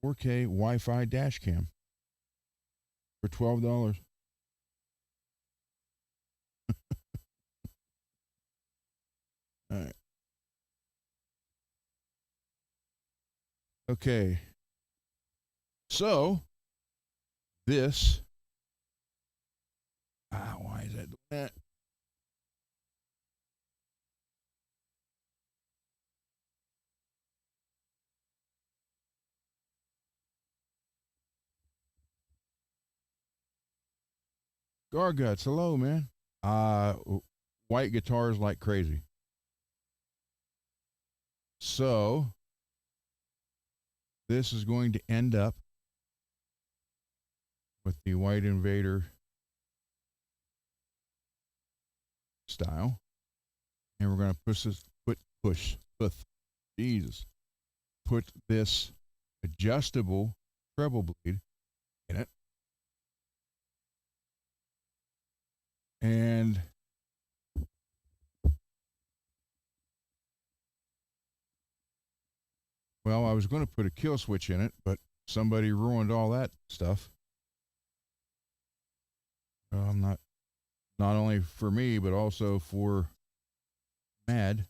4K Wi-Fi dash cam for $12. All right. Okay. So this. Why is that doing that? Garguts, hello, man. White guitars like crazy. So this is going to end up with the White Invader style, and we're going to put this adjustable treble bleed in it, and well, I was going to put a kill switch in it, but somebody ruined all that stuff. I'm not only for me, but also for Mad.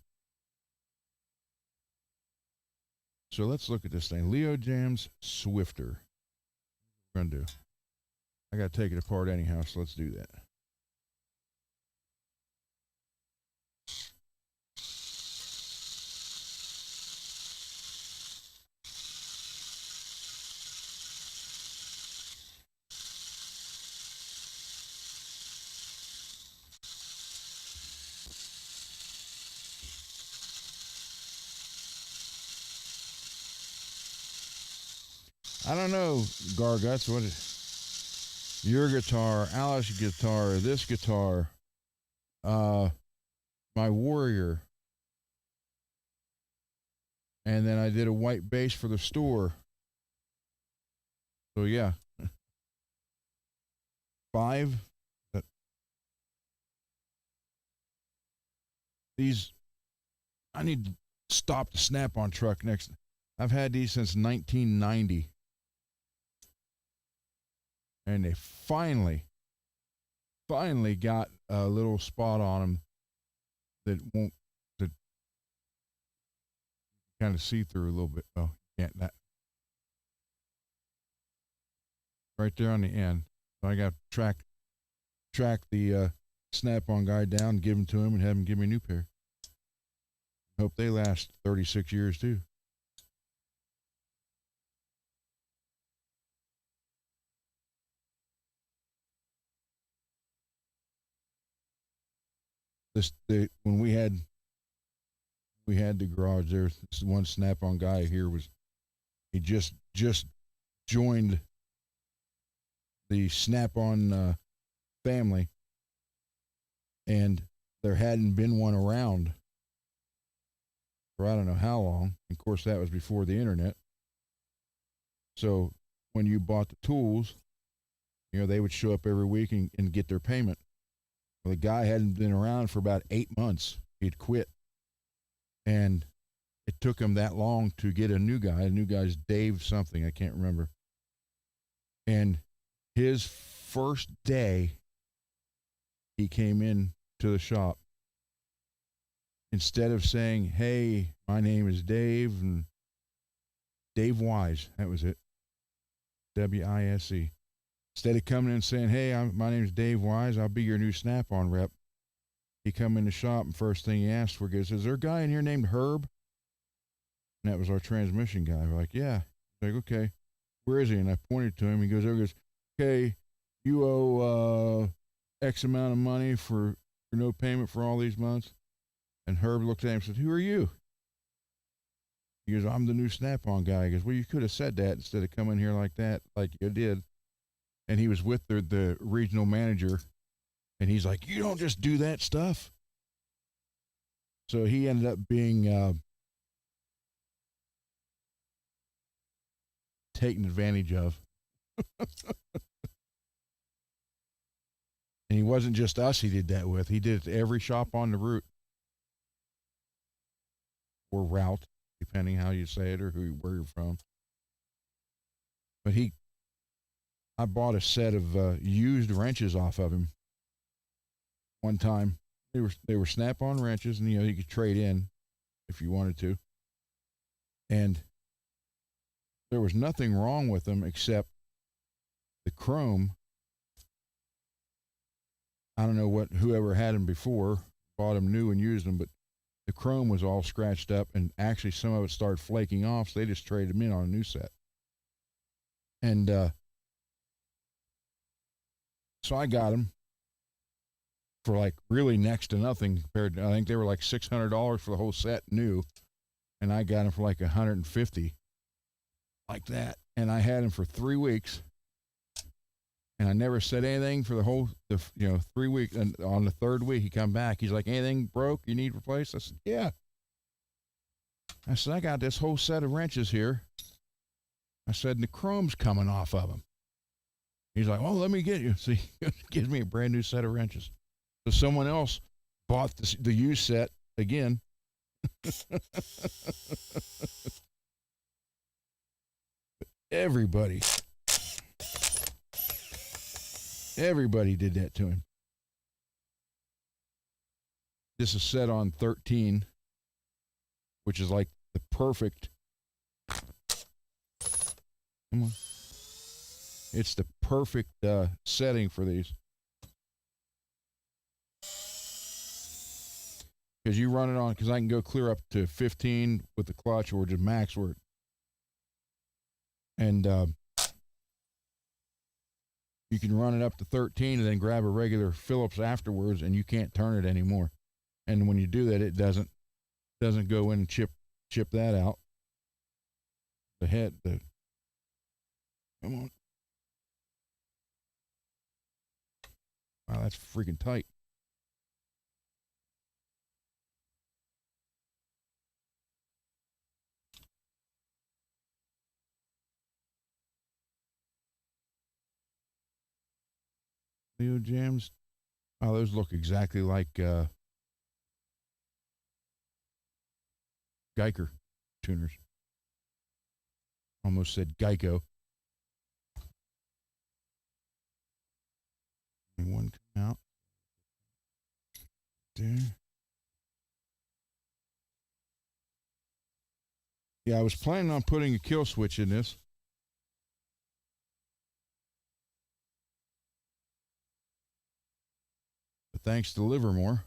So let's look at this thing. Leo Jams Swifter. What we're going to do. I got to take it apart anyhow, so let's do that. I don't know, Garguts, what your guitar, Alex's guitar, this guitar, uh, my Warrior, and then I did a white bass for the store. So yeah, 5. These I need to stop the Snap-on truck next. I've had these since 1990, and they finally got a little spot on them that won't that kind of see through a little bit. Oh, you can't that right there on the end. So I got to track the Snap-on guy down, give them to him, and have him give me a new pair. Hope they last 36 years too. When we had the garage there, this one Snap-on guy here he just joined the Snap-on family, and there hadn't been one around for I don't know how long. Of course, that was before the internet. So when you bought the tools, they would show up every week and get their payment. Well, the guy hadn't been around for about 8 months. He'd quit. And it took him that long to get a new guy. The new guy's Dave something, I can't remember. And his first day, he came in to the shop. Instead of saying, "Hey, my name is Dave," and Dave Wise, that was it, Wise. Instead of coming in and saying, "Hey, my name is Dave Wise, I'll be your new Snap-on rep," he come in the shop, and first thing he asked for is, "Is there a guy in here named Herb?" And that was our transmission guy. We're like, "Yeah." He's like, "Okay, where is he?" And I pointed to him. He goes, "There." He goes, "Okay, you owe X amount of money for no payment for all these months." And Herb looked at him and said, "Who are you?" He goes, "I'm the new Snap-on guy." He goes, "Well, you could have said that instead of coming here like that, like you did." And he was with the regional manager, and he's like, "You don't just do that stuff." So he ended up being taken advantage of. And he wasn't just us he did that with. He did it to every shop on the route. Or route, depending how you say it or where you're from. But I bought a set of used wrenches off of him one time. They were Snap-on wrenches, and you could trade in if you wanted to. And there was nothing wrong with them except the chrome. I don't know whoever had them before bought them new and used them, but the chrome was all scratched up, and actually some of it started flaking off, so they just traded them in on a new set. And so I got them for like really next to nothing compared to, I think they were like $600 for the whole set new, and I got them for like $150, like that. And I had them for 3 weeks, and I never said anything for the whole 3 weeks. And on the third week, he come back. He's like, "Anything broke? You need replaced?" I said, "Yeah." I said, "I got this whole set of wrenches here." I said, "And the chrome's coming off of them." He's like, "Well, let me get you." So he gives me a brand new set of wrenches. So someone else bought the used set again. Everybody did that to him. This is set on 13, which is like the perfect. Come on. It's the perfect setting for these. Because you run it on, because I can go clear up to 15 with the clutch, or just max work. And you can run it up to 13 and then grab a regular Phillips afterwards, and you can't turn it anymore. And when you do that, it doesn't go in and chip that out. The Come on. Wow, that's freaking tight. Leo jams. Oh, those look exactly like Geiger tuners. Almost said Geico. And one come out. There. Yeah, I was planning on putting a kill switch in this. But thanks to Livermore,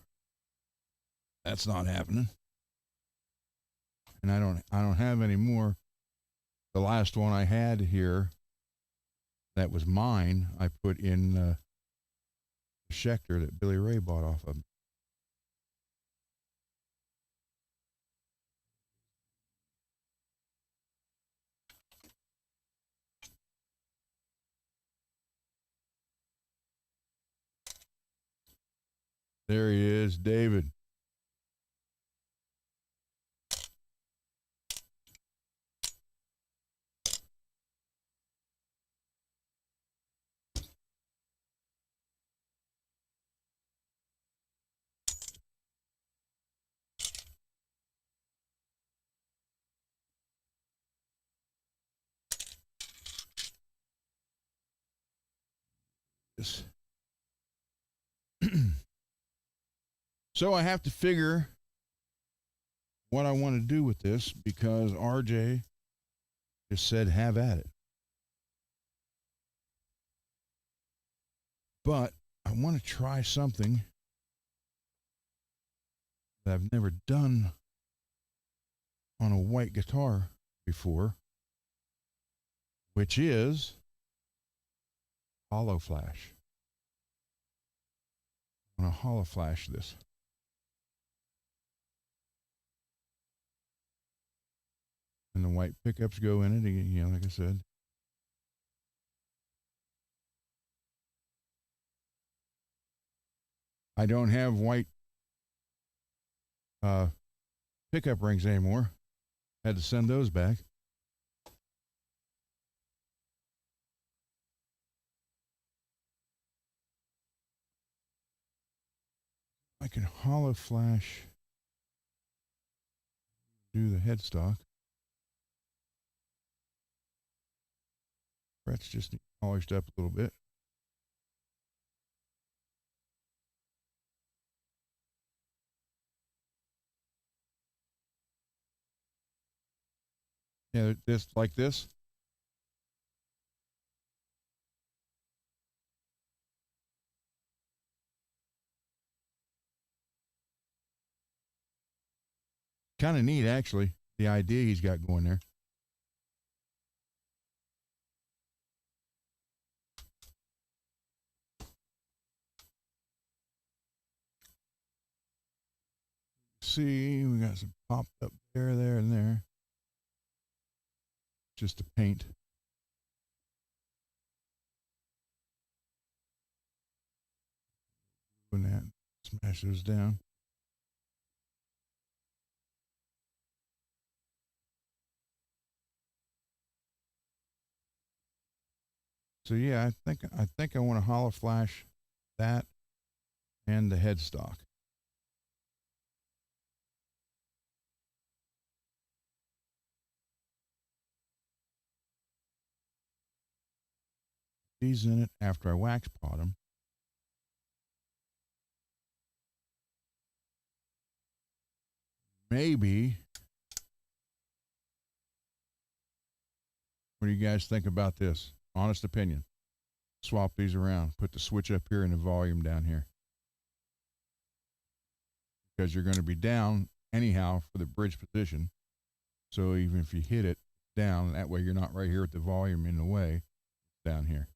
that's not happening. And I don't have any more. The last one I had here that was mine, I put in the Schecter that Billy Ray bought off of me. There he is, David. Yes. So I have to figure what I want to do with this because RJ just said have at it. But I want to try something that I've never done on a white guitar before, which is hollow flash. I'm going to hollow flash this. And the white pickups go in it, you know, like I said. I don't have white pickup rings anymore. Had to send those back. I can hollow flash, do the headstock. Frets just polished up a little bit. Yeah, this like this. Kind of neat, actually, the idea he's got going there. See, we got some popped up there, and there. Just to paint. Doing that, smash those down. So yeah, I think I want to hollow flash that and the headstock. These in it after I wax pot them. Maybe. What do you guys think about this? Honest opinion. Swap these around. Put the switch up here and the volume down here. Because you're going to be down anyhow for the bridge position. So even if you hit it down, that way you're not right here with the volume in the way. Down here.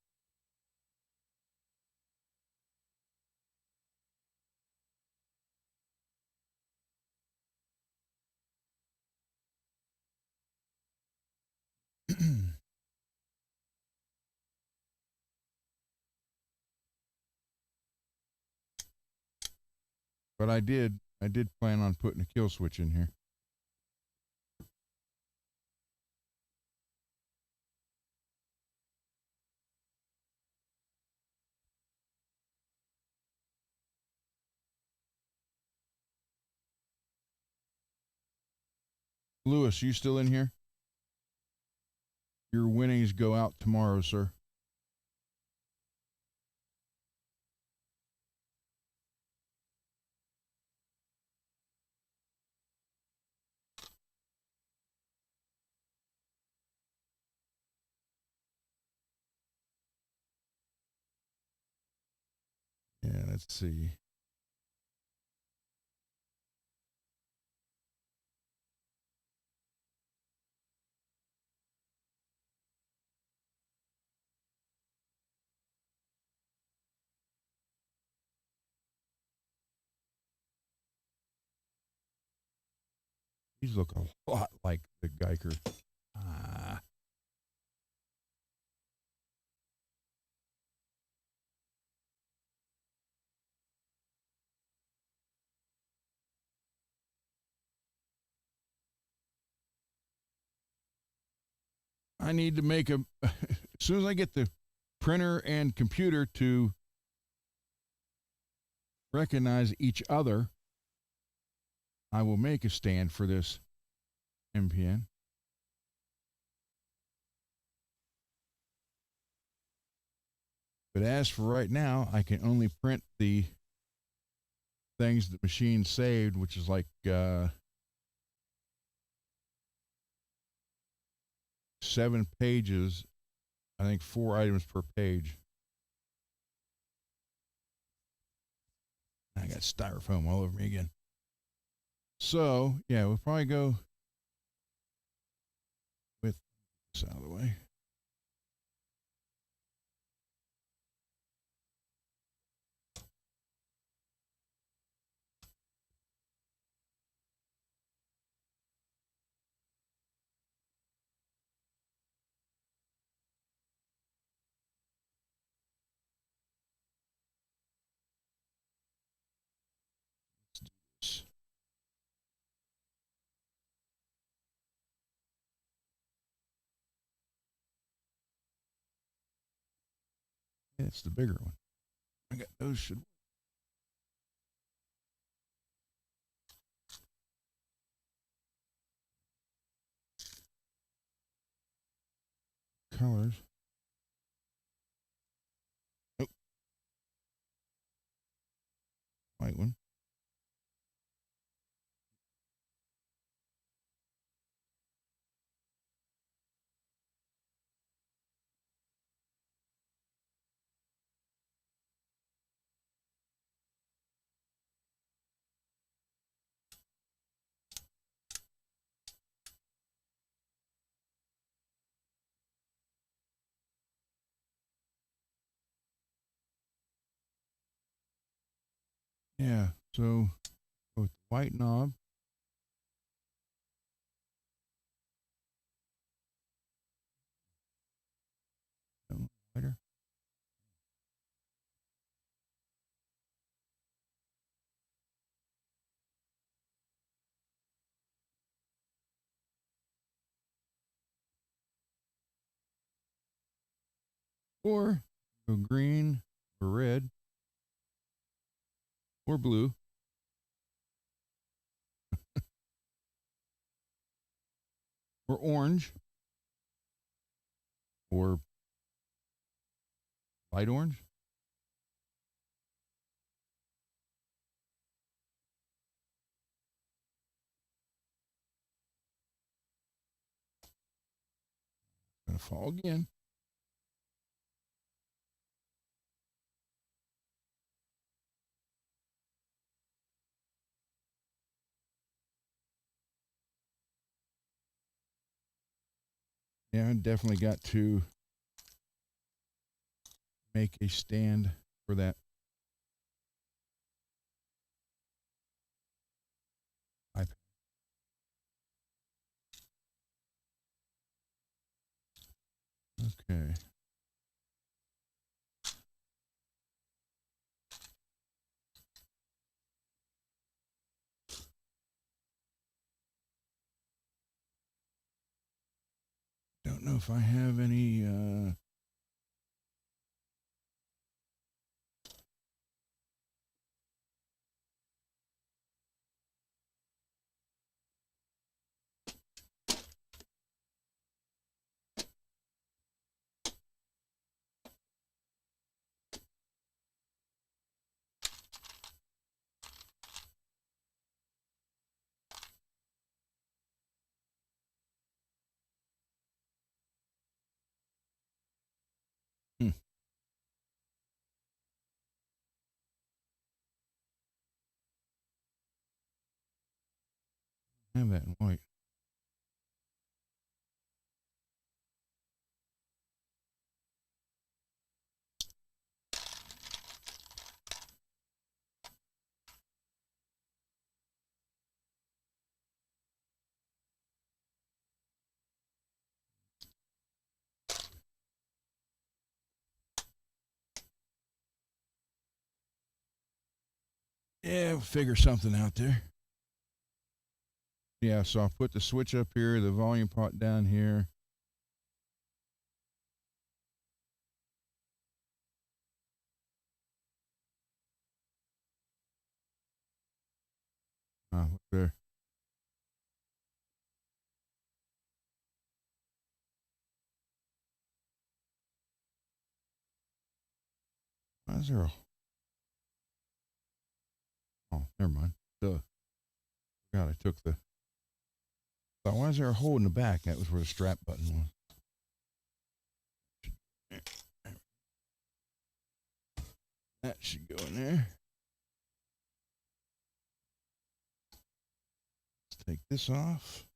But I did plan on putting a kill switch in here. Lewis, you still in here? Your winnings go out tomorrow, sir. Yeah, let's see. These look a lot like the Geiger. Ah. I need to make a. As soon as I get the printer and computer to recognize each other, I will make a stand for this MPN. But as for right now, I can only print the things the machine saved, which is like 7 pages. I think 4 items per page. I got styrofoam all over me again. So, yeah, we'll probably go with this out of the way. Let's do this. Yeah, it's the bigger one. I got those should colors. Oh, white one. Yeah, so with white knob. Lighter. Or go green or red or blue or orange or light orange. Gonna fall again. Yeah, I definitely got to make a stand for that iPad. Okay. if I have any. Hmm, I have that in white. Yeah, we'll figure something out there. Yeah, so I'll put the switch up here, the volume pot down here. Look there. Why is there a. Oh, never mind. Duh. God, I took the. Why is there a hole in the back? That was where the strap button was. That should go in there. Let's take this off.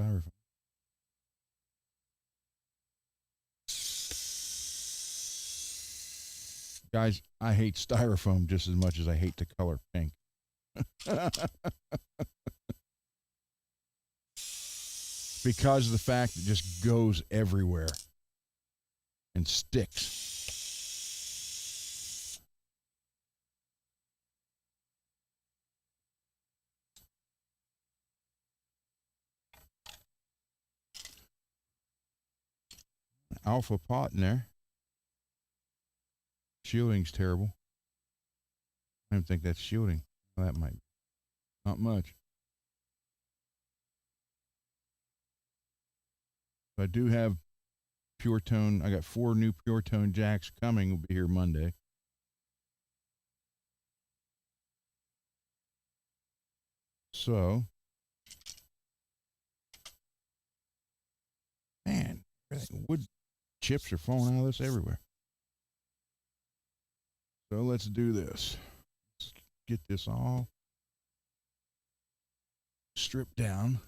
Styrofoam. Guys, I hate styrofoam just as much as I hate the color pink. Because of the fact it just goes everywhere and sticks. Alpha pot in there. Shielding's terrible. I don't think that's shielding. Well, that might be. Not much. But I do have pure tone. I got 4 new pure tone jacks coming. Will be here Monday. So, man, wood chips are falling out of this everywhere. So let's do this. Let's get this all stripped down.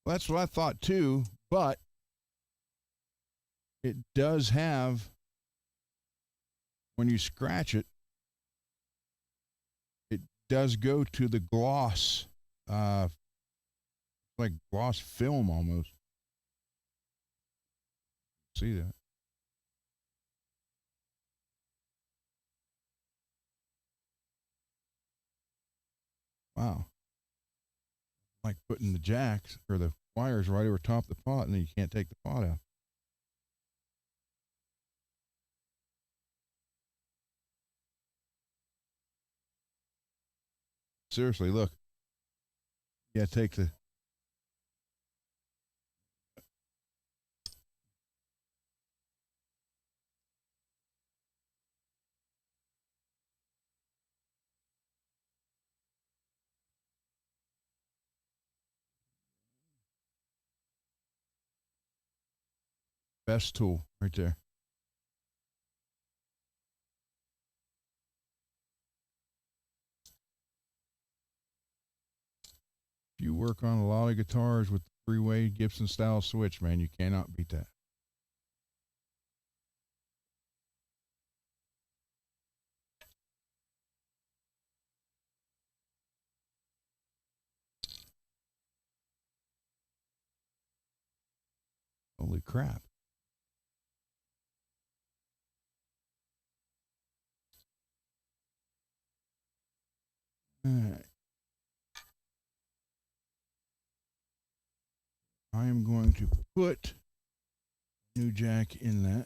Well, that's what I thought too, but it does have, when you scratch it, it does go to the gloss, like gloss film almost. See that? Wow. Like putting the jacks or the wires right over top of the pot, and then you can't take the pot out. Seriously, look. Yeah, take the. Best tool right there. If you work on a lot of guitars with the three-way Gibson style switch, man, you cannot beat that. Holy crap. All right. I am going to put new jack in that.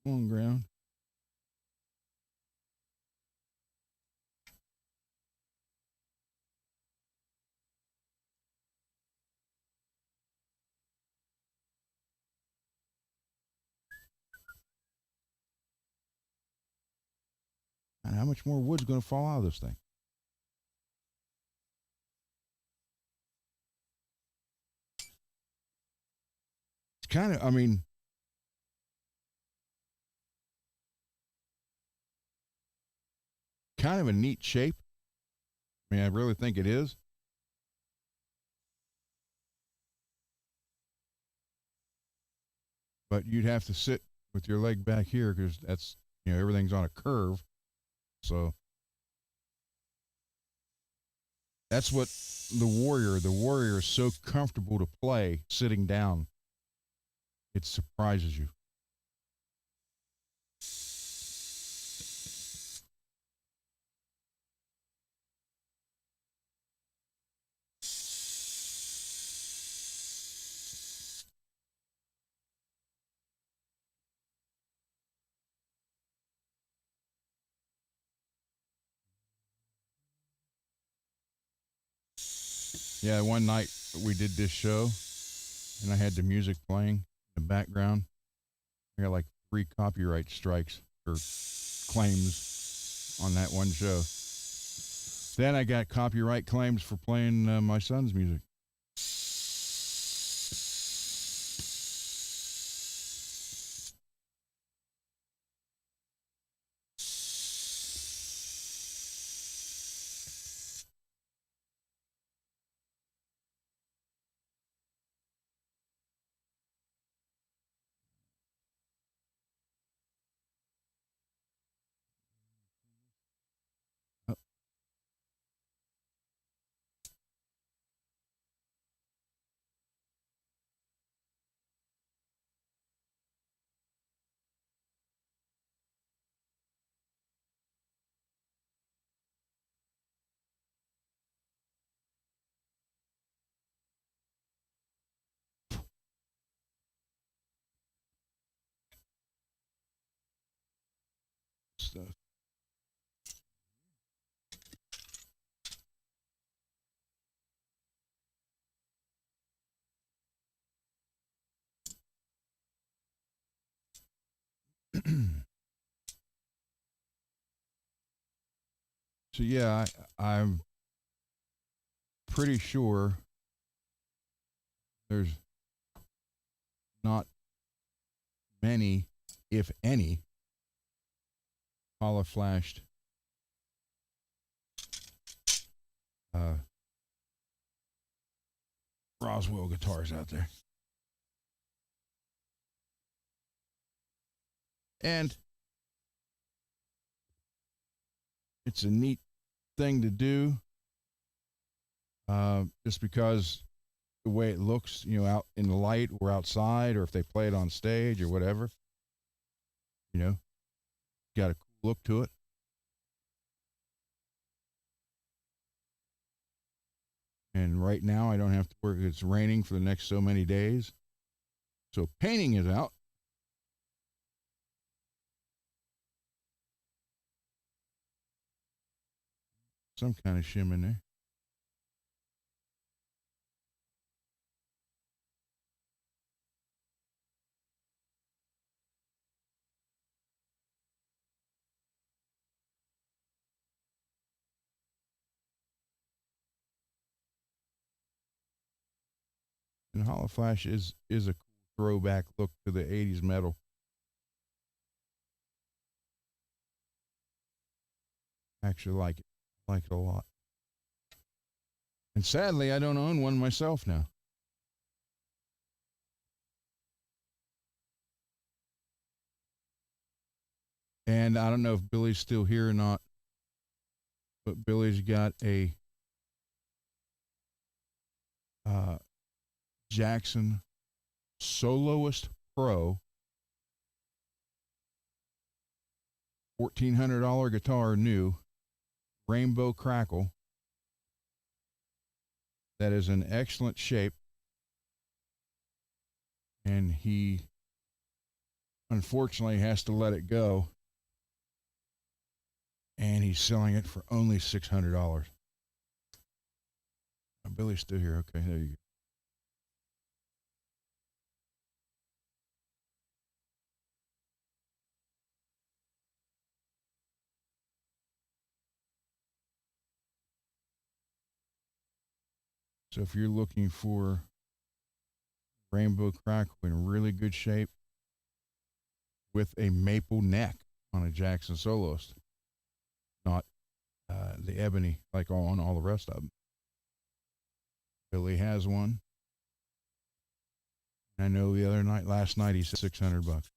Come on, ground. And how much more wood's going to fall out of this thing? It's kind of, I mean, kind of a neat shape. I mean, I really think it is. But you'd have to sit with your leg back here because that's, everything's on a curve. So that's what the warrior is so comfortable to play sitting down. It surprises you. Yeah, one night we did this show and I had the music playing in the background. I got like 3 copyright strikes or claims on that one show. Then I got copyright claims for playing my son's music. Oh. Stuff. So yeah, I'm pretty sure there's not many, if any, hollow flashed Roswell guitars out there. And it's a neat thing to do just because the way it looks, out in the light or outside, or if they play it on stage or whatever, got a cool look to it. And right now, I don't have to work. It's raining for the next so many days. So painting is out. some kind of shim in there. And Hollow Flash is a cool throwback look to the 80s metal. Actually like it. Like it a lot. And sadly, I don't own one myself now. And I don't know if Billy's still here or not, but Billy's got a uh, Jackson Soloist Pro $1,400 guitar, new Rainbow Crackle, that is in excellent shape. And he unfortunately has to let it go. And he's selling it for only $600. Oh, Billy's still here. Okay, there you go. So if you're looking for Rainbow Crackle in really good shape with a maple neck on a Jackson Soloist, not the ebony like on all the rest of them. Billy has one. I know last night he said $600.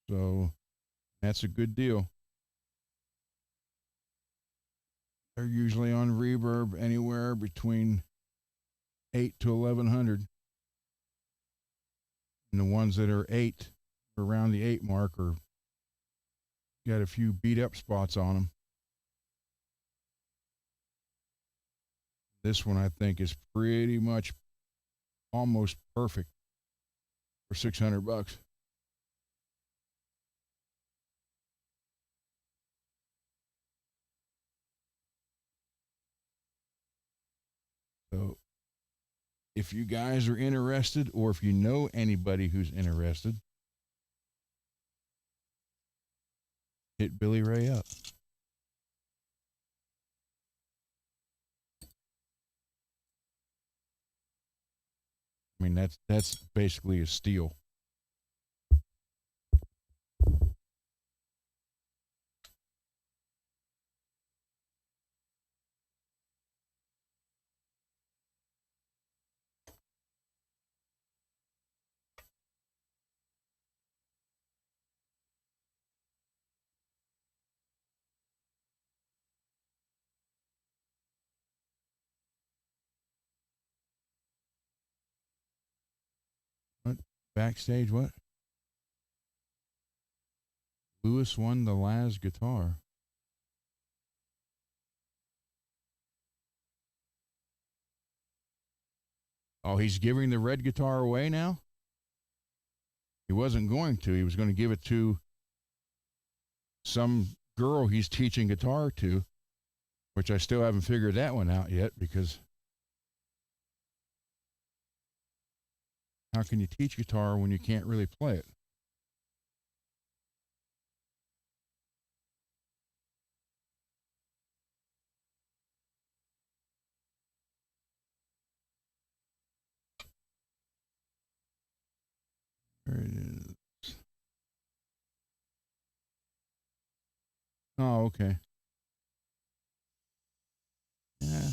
So that's a good deal. They're usually on Reverb anywhere between 8 to 1100. And the ones that are 8, around the 8 mark, are got a few beat up spots on them. This one I think is pretty much almost perfect for $600. So if you guys are interested, or if you know anybody who's interested, hit Billy Ray up. I mean, that's basically a steal. What? Backstage, what? Lewis won the last guitar. Oh, he's giving the red guitar away now? He wasn't going to. He was going to give it to some girl he's teaching guitar to, which I still haven't figured that one out yet, because how can you teach guitar when you can't really play it? There it is. Oh, okay. Yeah.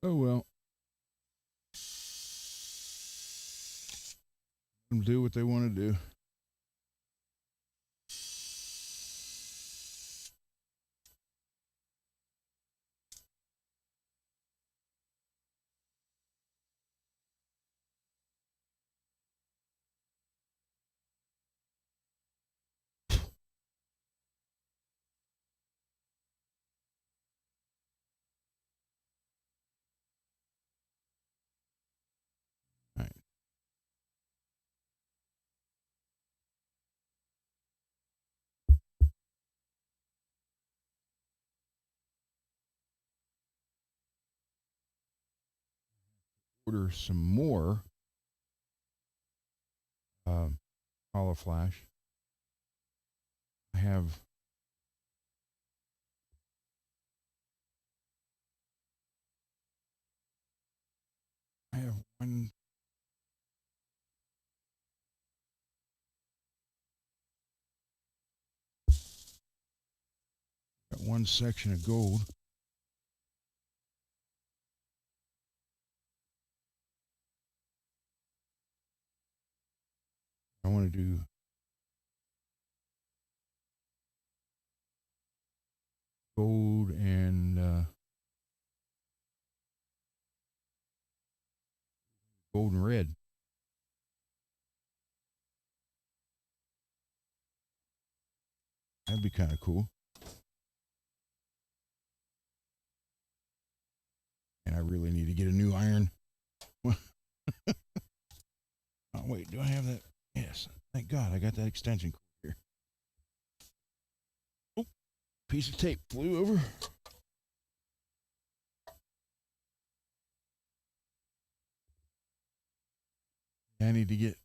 Oh well. Let them do what they want to do. All right. Order some more hollow flash. I have one. Got one section of gold. I want to do gold and gold and red. That'd be kind of cool. And I really need to get a new iron. Oh, wait, do I have that? Yes. Thank God I got that extension cord here. Oh, piece of tape flew over. I need to get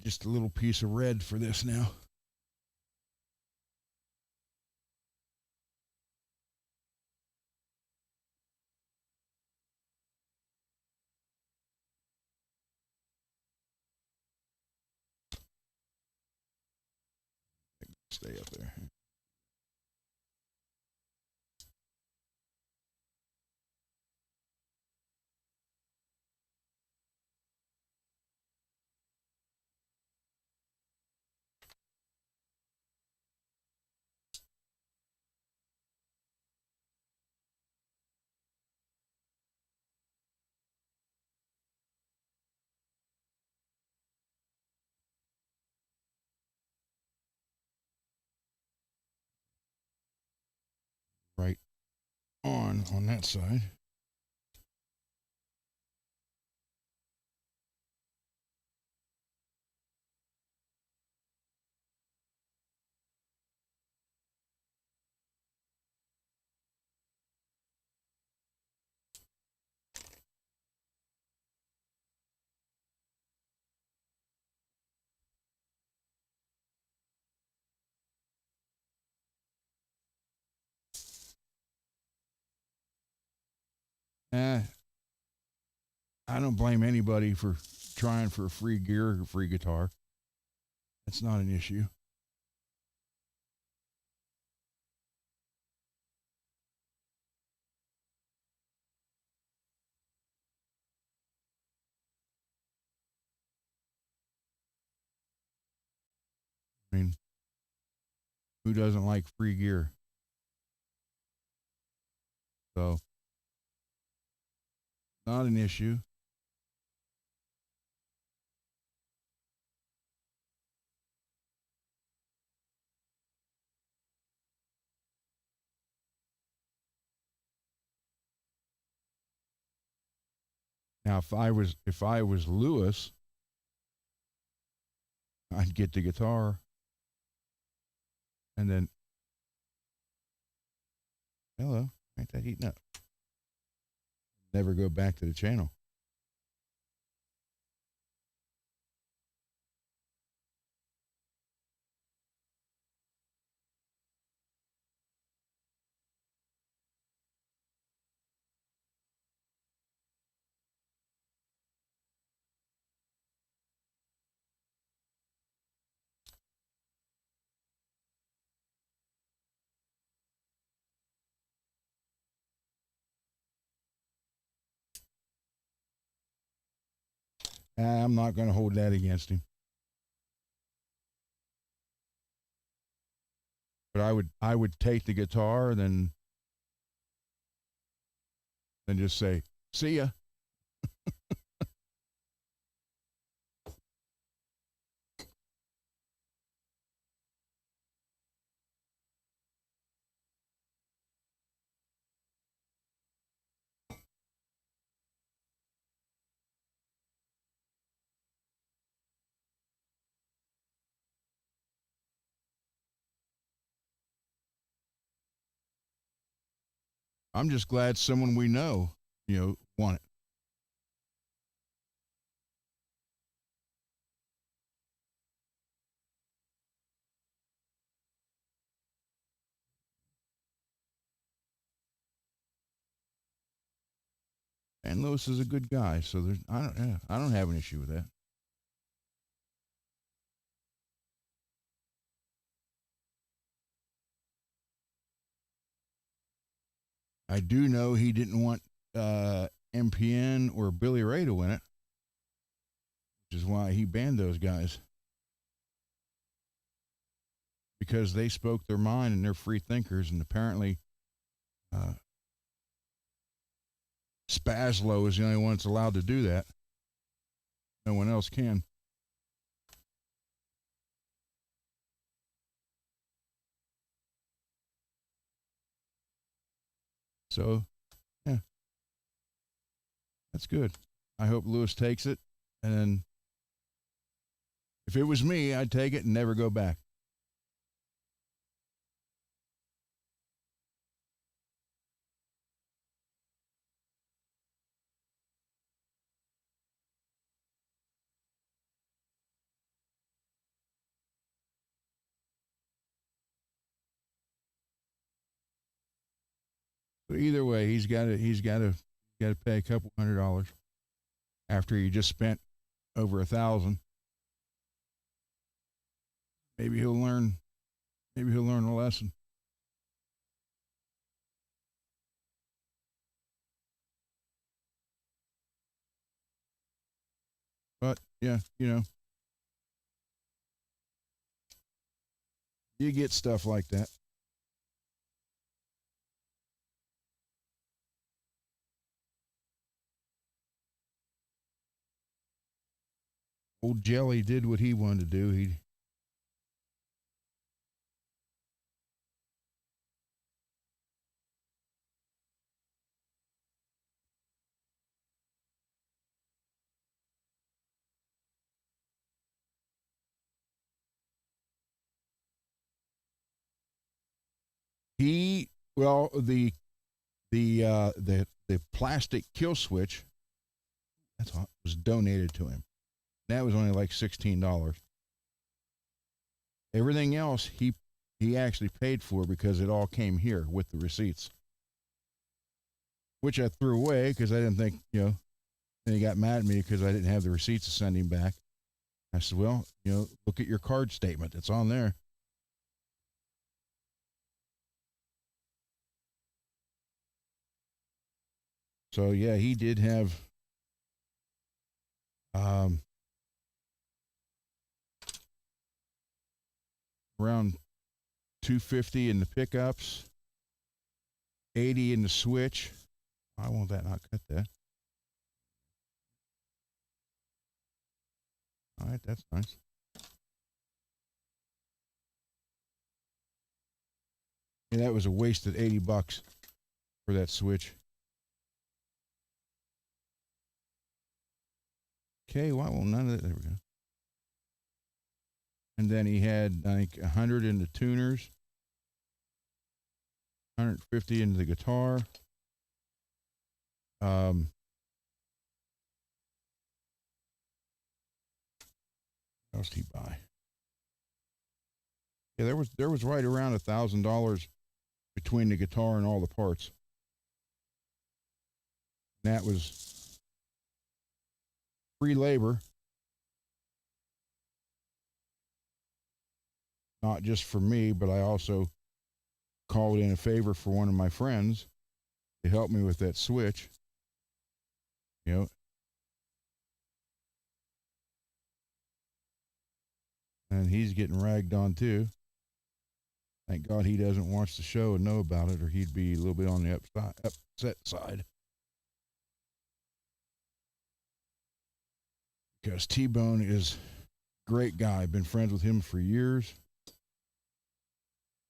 just a little piece of red for this now. Stay up there. Right on that side. I don't blame anybody for trying for free gear or free guitar. That's not an issue. I mean, who doesn't like free gear? So, not an issue. Now, if I was Lewis, I'd get the guitar and then hello, ain't that heating up? Never go back to the channel. I'm not going to hold that against him. But I would take the guitar, then just say, "See ya." I'm just glad someone we know, won it. And Lewis is a good guy, so I don't have an issue with that. I do know he didn't want MPN or Billy Ray to win it, which is why he banned those guys because they spoke their mind and they're free thinkers, and apparently uh, Spazlo is the only one that's allowed to do that. No one else can. So, yeah, that's good. I hope Lewis takes it, and then if it was me, I'd take it and never go back. But either way, he's got to pay a couple $100 after he just spent over 1,000. Maybe he'll learn. Maybe he'll learn a lesson. But yeah, you get stuff like that. Old Jelly did what he wanted to do. He well the plastic kill switch that's all, was donated to him. That was only like $16. Everything else he actually paid for because it all came here with the receipts, which I threw away because I didn't think And he got mad at me because I didn't have the receipts to send him back. I said, "Well, look at your card statement. It's on there." So yeah, he did have um, around 250 in the pickups, 80 in the switch. I want that not cut that. All right, that's nice. And that was a wasted $80 for that switch. Okay, well, none of that. There we go. And then he had, I think, 100 in the tuners, 150 in the guitar. Um, what else did he buy? Yeah, there was right around $1,000 between the guitar and all the parts. And that was free labor, not just for me, but I also called in a favor for one of my friends to help me with that switch. You know, and he's getting ragged on too. Thank God he doesn't watch the show and know about it, or he'd be a little bit on the upset side. Because T-Bone is a great guy. I've been friends with him for years.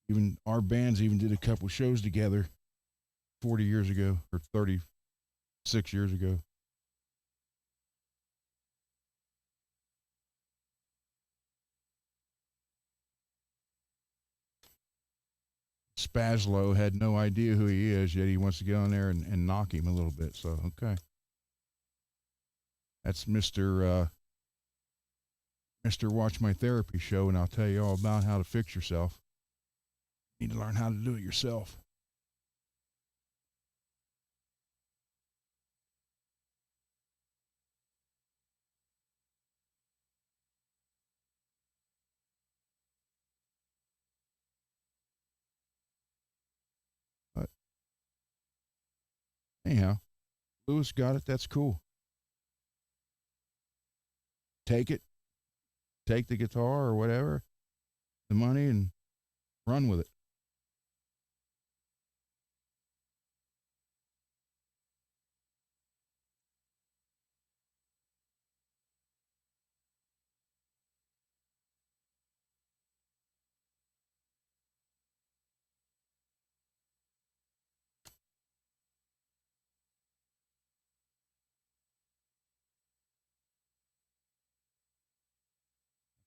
Even our bands even did a couple shows together 40 years ago, or 36 years ago. Spazlo had no idea who he is, yet he wants to get on there and knock him a little bit. So, okay. That's Mr. Watch My Therapy show, and I'll tell you all about how to fix yourself. You need to learn how to do it yourself. But anyhow, Lewis got it. That's cool. Take it. Take the guitar or whatever, the money, and run with it.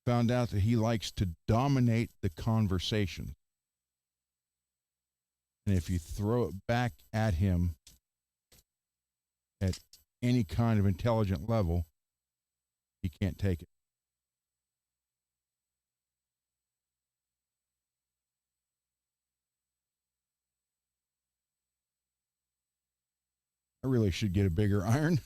Found out that he likes to dominate the conversation. And if you throw it back at him at any kind of intelligent level, he can't take it. I really should get a bigger iron.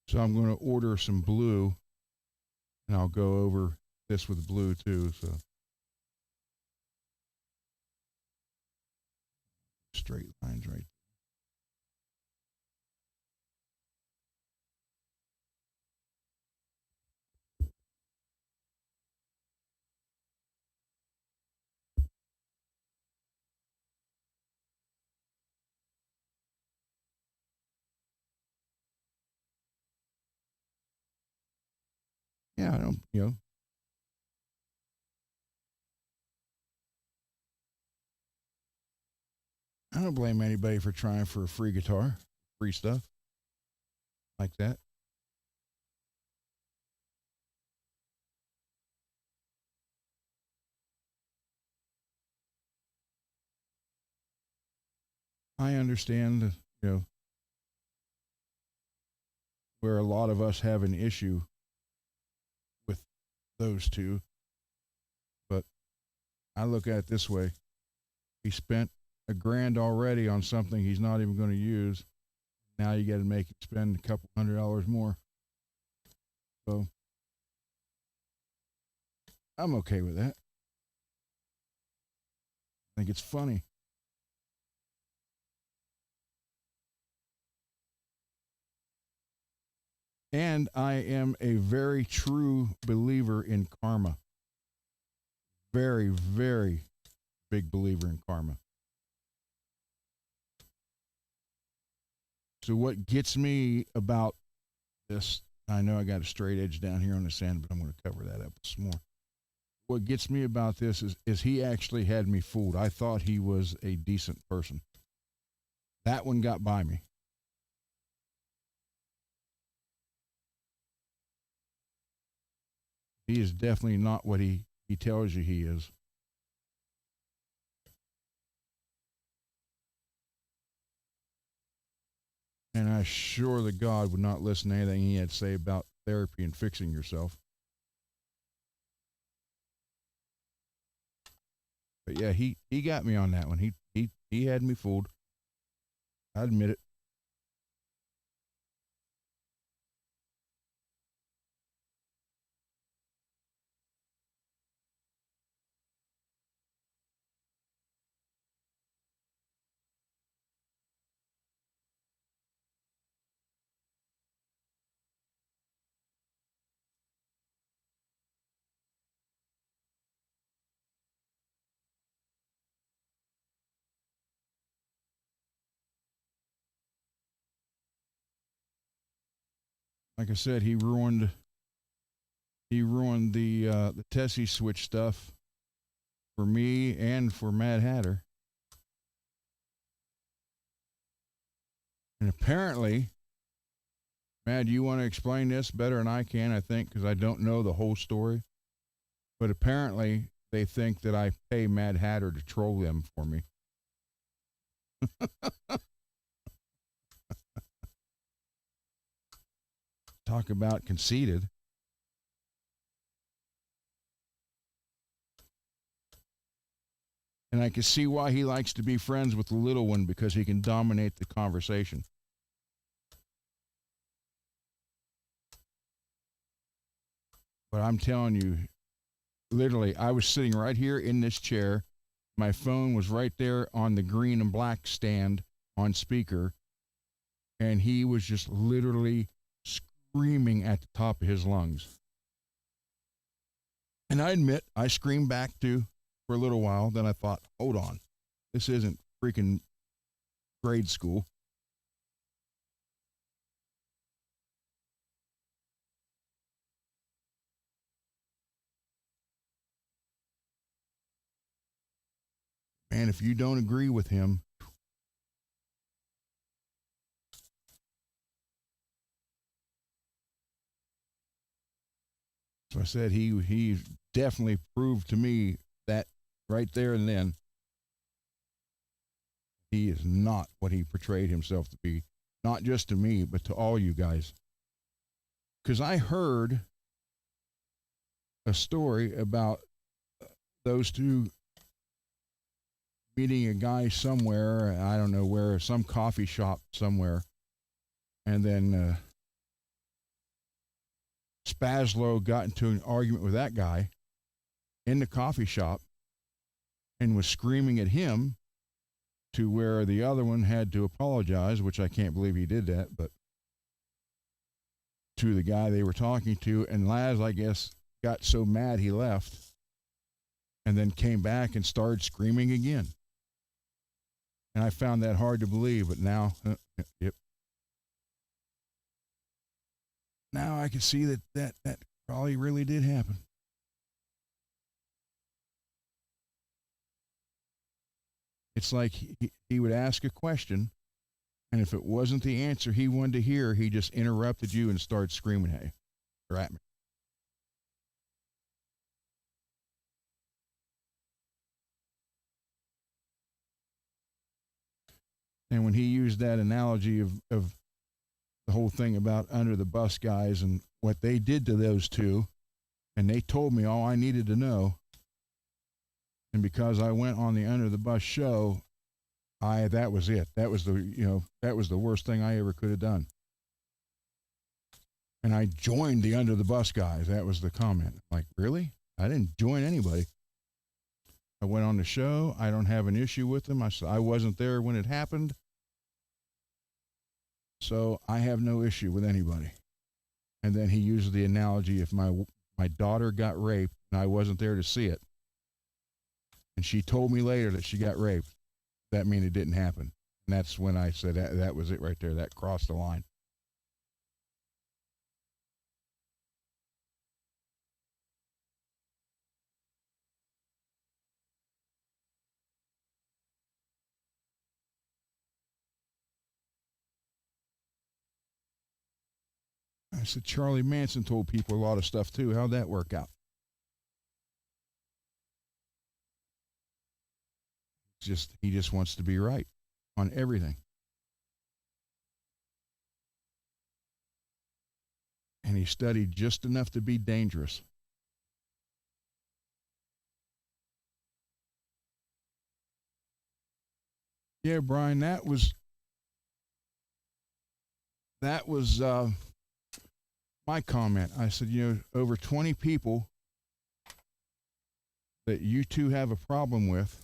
So I'm going to order some blue, and I'll go over this with blue too. So straight lines right. Yeah, I don't, I don't blame anybody for trying for a free guitar, free stuff like that. I understand, where a lot of us have an issue with those two, but I look at it this way. He spent $1,000 already on something he's not even going to use. Now you got to make him spend a couple $100 more. So I'm okay with that. I think it's funny. And I am a very true believer in karma. Very, very big believer in karma. So what gets me about this, I know I got a straight edge down here on the sand, but I'm going to cover that up some more. What gets me about this is he actually had me fooled. I thought he was a decent person. That one got by me. He is definitely not what he tells you he is. And I sure that God would not listen to anything he had to say about therapy and fixing yourself. But yeah, he got me on that one. He had me fooled. I admit it. like I said, he ruined the Tessie switch stuff for me and for Mad Hatter. And apparently, Mad, you want to explain this better than I can, I think, because I don't know the whole story. But apparently, they think that I pay Mad Hatter to troll them for me. Talk about conceited. And I can see why he likes to be friends with the little one, because he can dominate the conversation. But I'm telling you, literally, I was sitting right here in this chair. My phone was right there on the green and black stand on speaker. And he was just literally screaming at the top of his lungs. And I admit, I screamed back too for a little while. Then I thought, hold on, this isn't freaking grade school. And if you don't agree with him, so I said he definitely proved to me that right there and then he is not what he portrayed himself to be, not just to me, but to all you guys. Because I heard a story about those two meeting a guy somewhere, I don't know where, some coffee shop somewhere, and then Spazlo got into an argument with that guy in the coffee shop and was screaming at him to where the other one had to apologize, which I can't believe he did that, but to the guy they were talking to. And Laz, I guess, got so mad he left and then came back and started screaming again. And I found that hard to believe, but now, yep. Now I can see that probably really did happen. It's like he would ask a question, and if it wasn't the answer he wanted to hear, he just interrupted you and started screaming at you or at me. And when he used that analogy of the whole thing about under the bus guys and what they did to those two, and they told me all I needed to know, and because I went on the under the bus show, that was it. That was the worst thing I ever could have done. And I joined the under the bus guys. That was the comment. Like, really? I didn't join anybody. I went on the show. I don't have an issue with them. I wasn't there when it happened. So I have no issue with anybody. And then he used the analogy, if my daughter got raped and I wasn't there to see it, and she told me later that she got raped, that mean it didn't happen. And that's when I said that was it right there. That crossed the line. I said, Charlie Manson told people a lot of stuff too. How'd that work out? He just wants to be right on everything. And he studied just enough to be dangerous. Yeah, Brian, that was my comment. I said, over 20 people that you two have a problem with,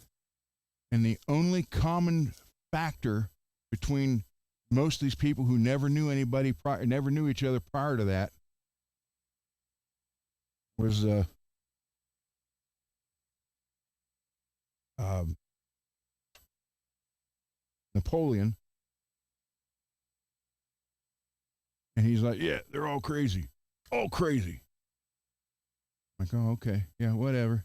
and the only common factor between most of these people who never knew anybody never knew each other prior to that was Napoleon. And He's like, yeah, they're all crazy. All crazy. I'm like, oh, okay. Yeah, whatever.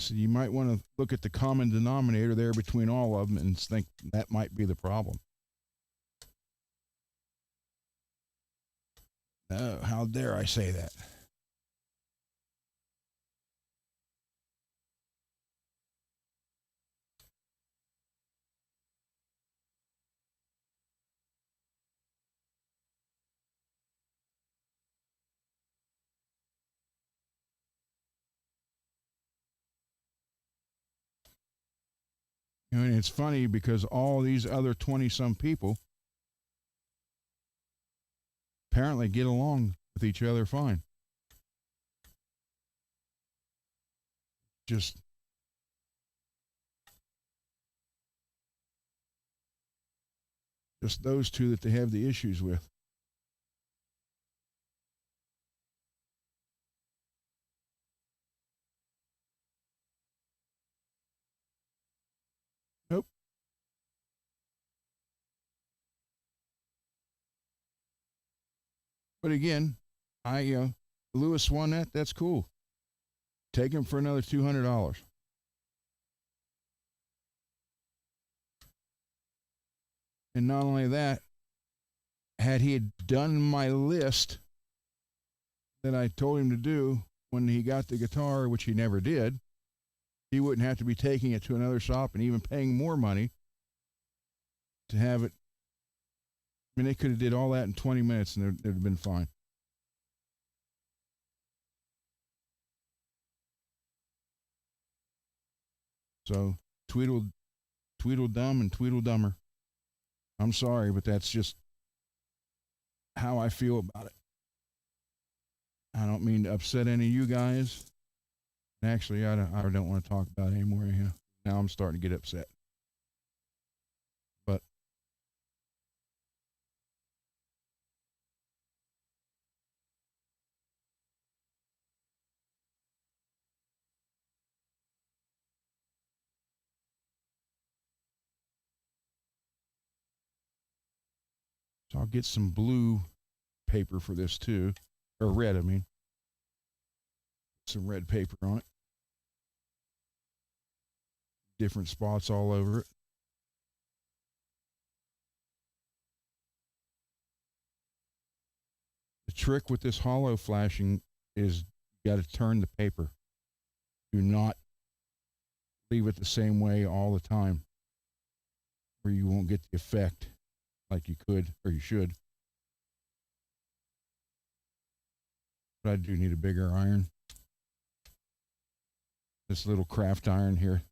So you might want to look at the common denominator there between all of them and think that might be the problem. Oh, how dare I say that? You know, and it's funny because all these other 20 some people apparently get along with each other fine. Just those two that they have the issues with. Nope. But again, Lewis won that. That's cool. Take him for another $200. And not only that, had he had done my list that I told him to do when he got the guitar, which he never did, he wouldn't have to be taking it to another shop and even paying more money to have it. I mean, they could have did all that in 20 minutes and it'd have been fine. So, Tweedledum and Tweedledummer. I'm sorry, but that's just how I feel about it. I don't mean to upset any of you guys. Actually, I don't want to talk about it anymore. Now I'm starting to get upset. But so I'll get some blue paper for this too, or red. I mean, some red paper on it. Different spots all over it. The trick with this hollow flashing is you got to turn the paper. Do not leave it the same way all the time, or you won't get the effect like you could or you should. But I do need a bigger iron. This little craft iron here,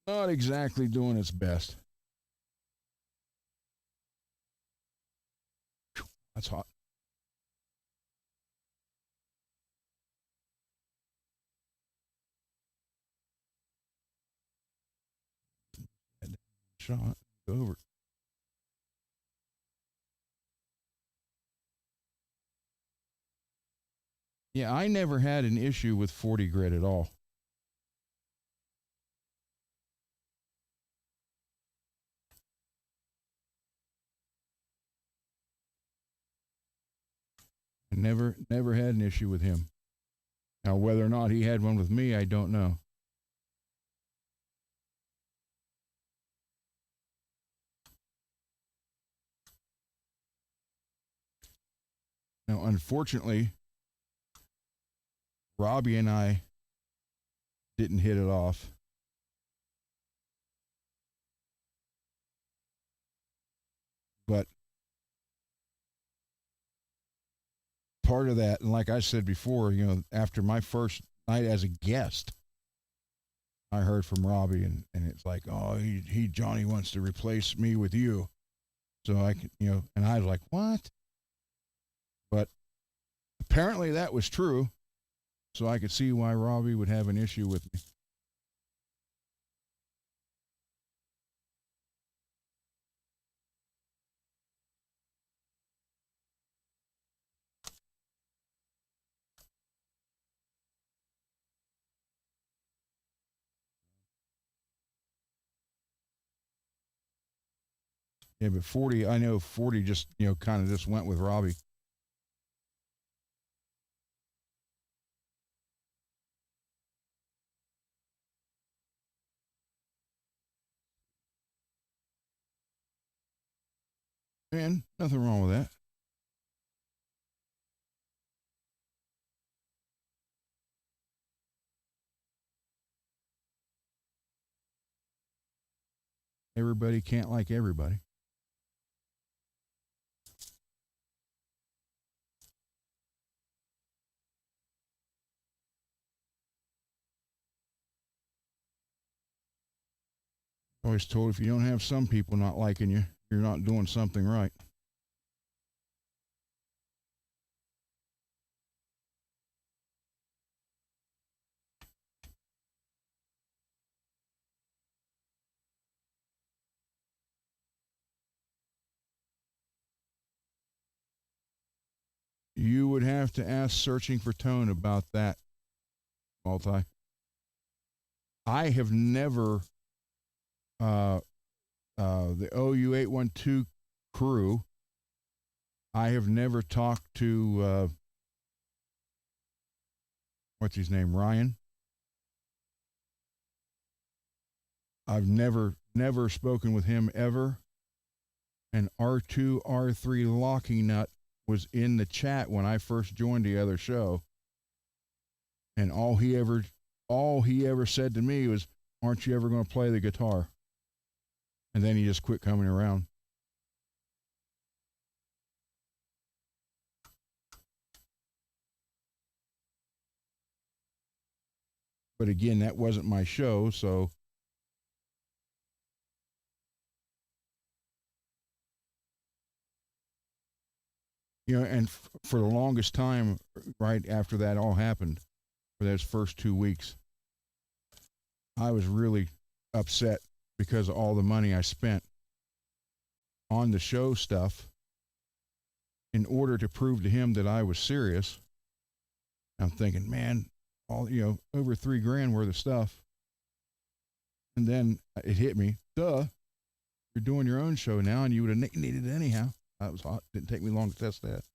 not exactly doing its best. That's hot. Shot. Go over. Yeah, I never had an issue with 40 grit at all. Never had an issue with him. Now, whether or not he had one with me, I don't know. Now, unfortunately, Robbie and I didn't hit it off. But part of that, and like I said before, after my first night as a guest, I heard from Robbie, and it's like, oh, Johnny wants to replace me with you. So I could, and I was like, what? But apparently that was true. So I could see why Robbie would have an issue with me. Yeah, but 40, I know 40 just, kind of just went with Robbie. And nothing wrong with that. Everybody can't like everybody. Always told if you don't have some people not liking you, you're not doing something right. You would have to ask Searching for Tone about that, Multi. I have never, uh, the OU812 crew, I have never talked to, what's his name, Ryan. I've never spoken with him ever. And R2, R3 Locking Nut was in the chat when I first joined the other show. And all he ever said to me was, "Aren't you ever going to play the guitar?" And then he just quit coming around. But again, that wasn't my show, so and for the longest time, right after that all happened, for those first 2 weeks, I was really upset because of all the money I spent on the show stuff in order to prove to him that I was serious. I'm thinking, man, all over $3,000 worth of stuff, and then it hit me. Duh, you're doing your own show now, and you would have needed it anyhow. That was hot. Didn't take me long to test that.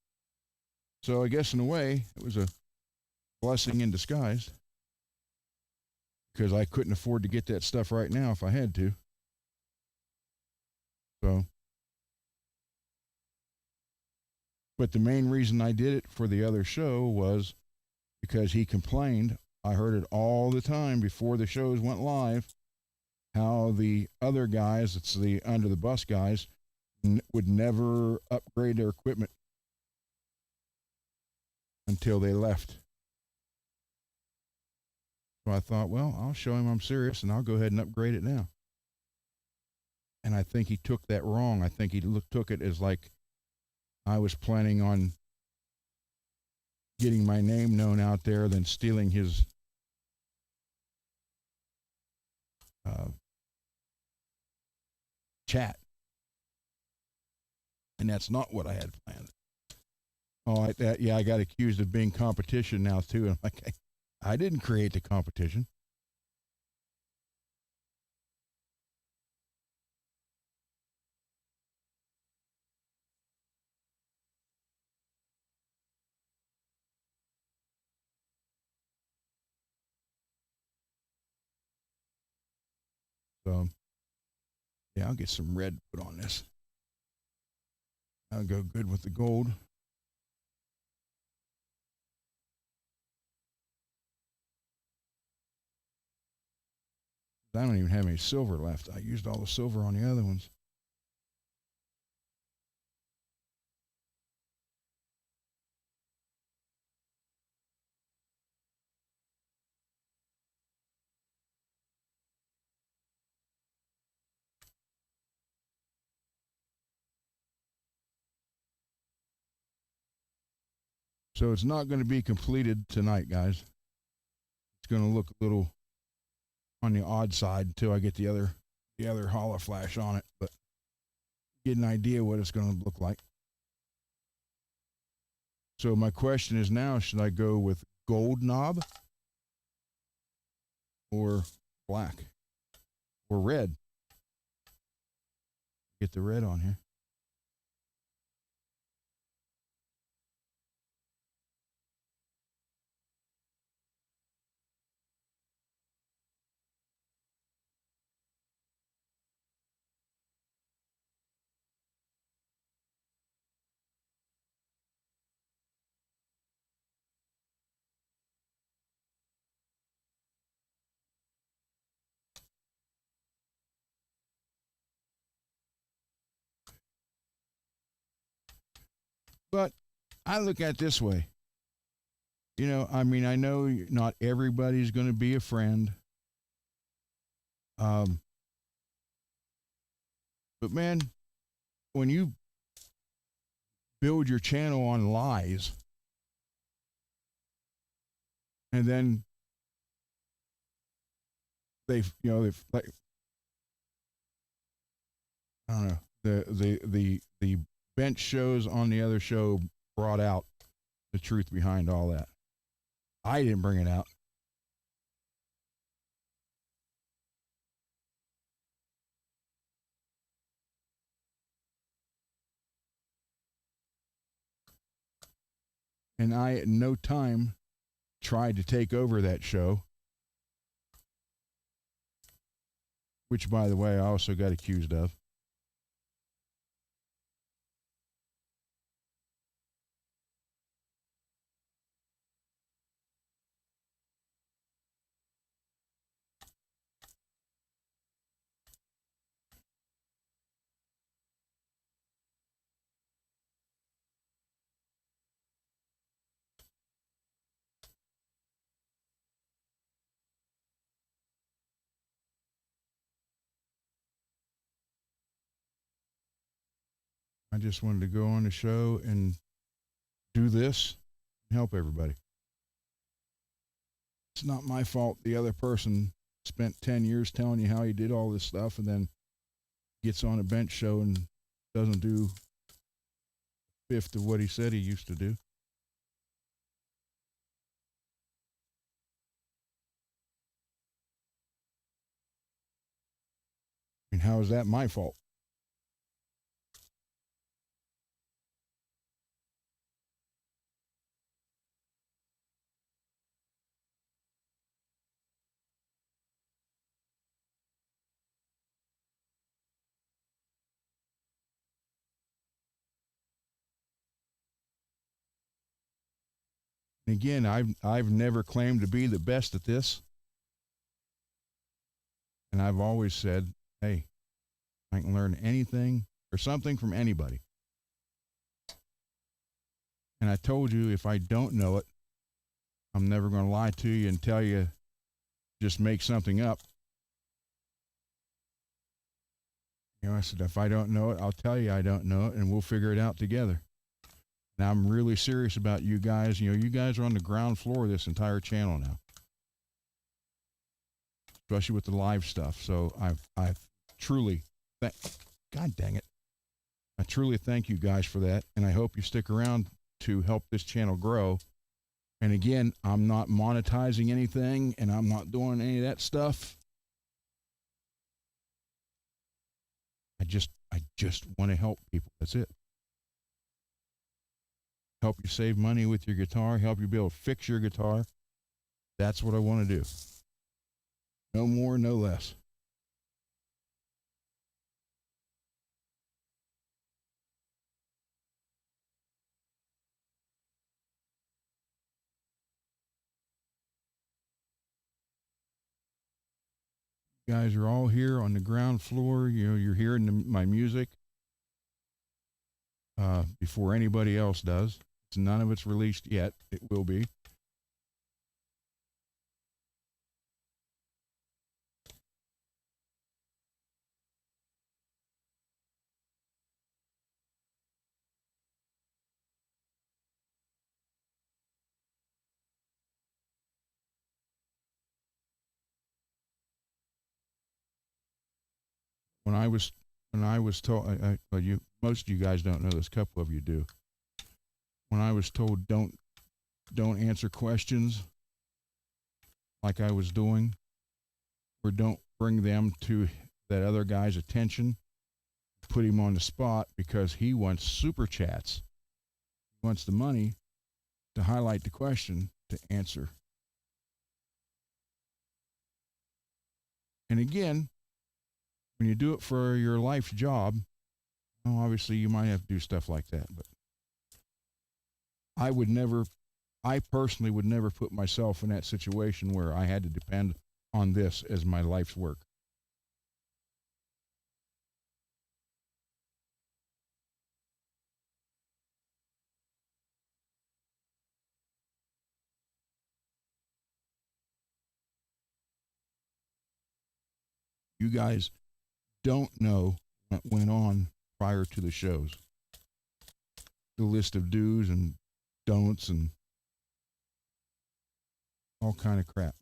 So I guess in a way, it was a blessing in disguise because I couldn't afford to get that stuff right now if I had to. So, but the main reason I did it for the other show was because he complained. I heard it all the time before the shows went live, how the other guys, it's the under the bus guys, would never upgrade their equipment until they left. So I thought, well, I'll show him I'm serious and I'll go ahead and upgrade it now. And I think he took that wrong. I think he took it as like I was planning on getting my name known out there than stealing his chat. And that's not what I had planned. Oh, I got accused of being competition now too. And I'm like, I didn't create the competition. So, yeah, I'll get some red put on this. That'll go good with the gold. I don't even have any silver left. I used all the silver on the other ones. So it's not going to be completed tonight, guys. It's going to look a little on the odd side until I get the other hollow flash on it, but get an idea what it's going to look like. So my question is now, should I go with gold knob or black or red? Get the red on here. But I look at it this way. You know, I mean, I know not everybody's going to be a friend. Um, but man, when you build your channel on lies and then they've like, I don't know, the bench shows on the other show brought out the truth behind all that. I didn't bring it out. And I at no time tried to take over that show, which, by the way, I also got accused of. I just wanted to go on the show and do this and help everybody. It's not my fault the other person spent 10 years telling you how he did all this stuff and then gets on a bench show and doesn't do a fifth of what he said he used to do. And how is that my fault? And again, I've never claimed to be the best at this. And I've always said, hey, I can learn anything or something from anybody. And I told you if I don't know it, I'm never going to lie to you and tell you just make something up. You know, I said, if I don't know it, I'll tell you I don't know it and we'll figure it out together. Now I'm really serious about you guys. You know, you guys are on the ground floor of this entire channel now, especially with the live stuff. So I truly, God dang it, I truly thank you guys for that, and I hope you stick around to help this channel grow. And again, I'm not monetizing anything, and I'm not doing any of that stuff. I just want to help people. That's it. Help you save money with your guitar, help you be able to fix your guitar. That's what I want to do. No more, no less. You guys are all here on the ground floor. You know, you're hearing my music before anybody else does. None of it's released yet. It will be. When I was told, well, most of you guys don't know this. A couple of you do. When I was told don't answer questions like I was doing, or don't bring them to that other guy's attention, put him on the spot because he wants super chats. He wants the money to highlight the question to answer. And again, when you do it for your life's job, well, obviously you might have to do stuff like that. But I would never, I personally would never put myself in that situation where I had to depend on this as my life's work. You guys don't know what went on prior to the shows. The list of do's and don'ts and all kind of crap.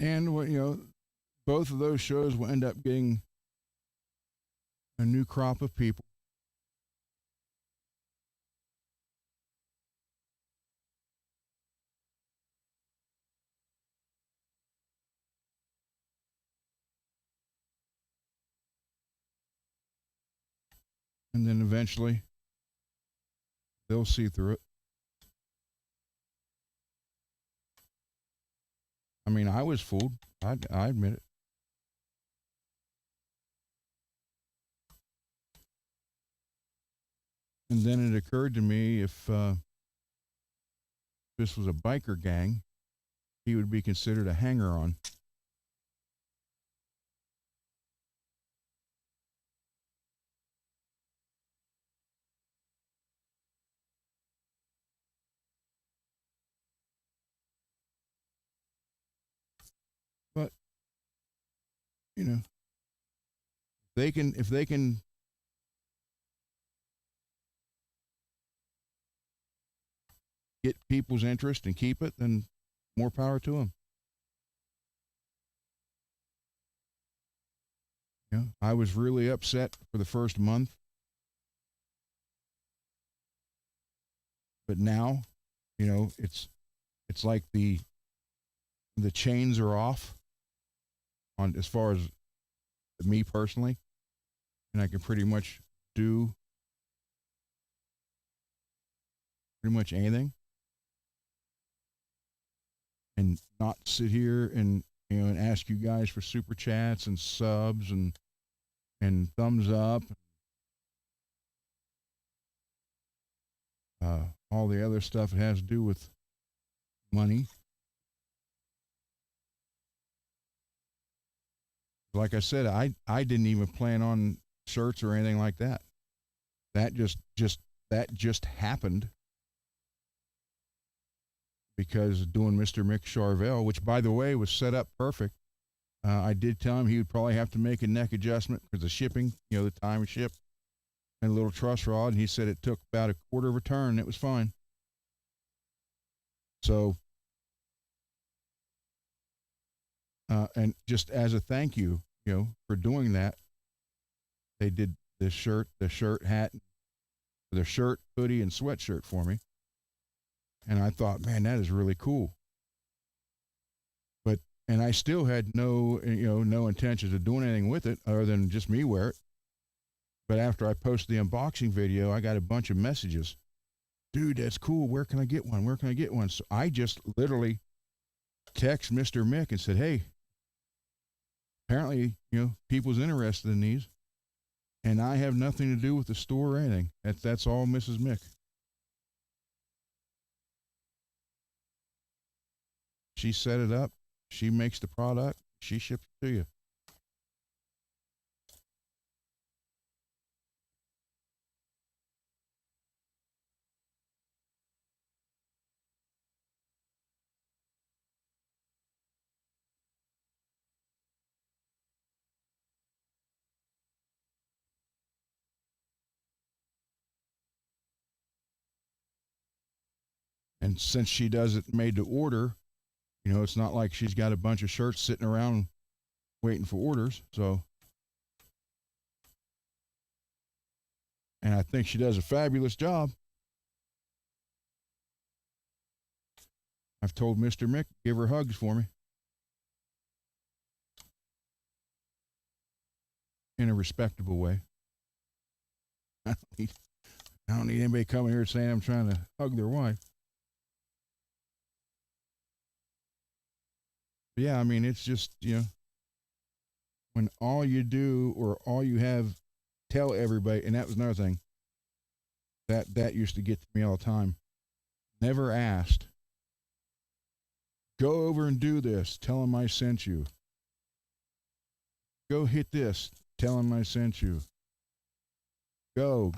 And what both of those shows will end up getting a new crop of people. And then eventually they'll see through it. I mean, I was fooled. I admit it. And then it occurred to me if this was a biker gang, he would be considered a hanger on. But, you know, if they can get people's interest and keep it, then more power to them. I was really upset for the first month, but now, it's like the chains are off on as far as me personally, and I can pretty much do pretty much anything and not sit here and and ask you guys for super chats and subs and thumbs up, all the other stuff that has to do with money. Like I said, I didn't even plan on shirts or anything like that. That just happened because doing Mr. Mick Charvel, which by the way was set up perfect. I did tell him he would probably have to make a neck adjustment because of shipping, the time of ship and a little truss rod. And he said it took about a quarter of a turn. And it was fine. So, and just as a thank you, for doing that, they did the shirt, hat, the shirt, hoodie, and sweatshirt for me. And I thought, man, that is really cool. But and I still had no intentions of doing anything with it other than just me wear it. But after I posted the unboxing video, I got a bunch of messages. Dude, that's cool. Where can I get one? Where can I get one? So I just literally text Mr. Mick and said, hey, apparently, people's interested in these. And I have nothing to do with the store or anything. That's all Mrs. Mick. She set it up. She makes the product. She ships it to you. And since she does it made to order, You know, it's not like she's got a bunch of shirts sitting around waiting for orders. So, and I think she does a fabulous job. I've told Mr. Mick, give her hugs for me in a respectable way. I don't need, I don't need anybody coming here saying I'm trying to hug their wife. But yeah, I mean, it's just, you know, when all you do or all you have tell everybody, and that was another thing that used to get to me all the time. Never asked. Go over and do this. Tell them I sent you. Go hit this. Tell them I sent you. Go.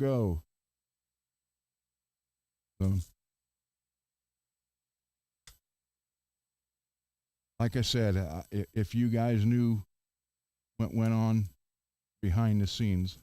So, like I said, if you guys knew what went on behind the scenes,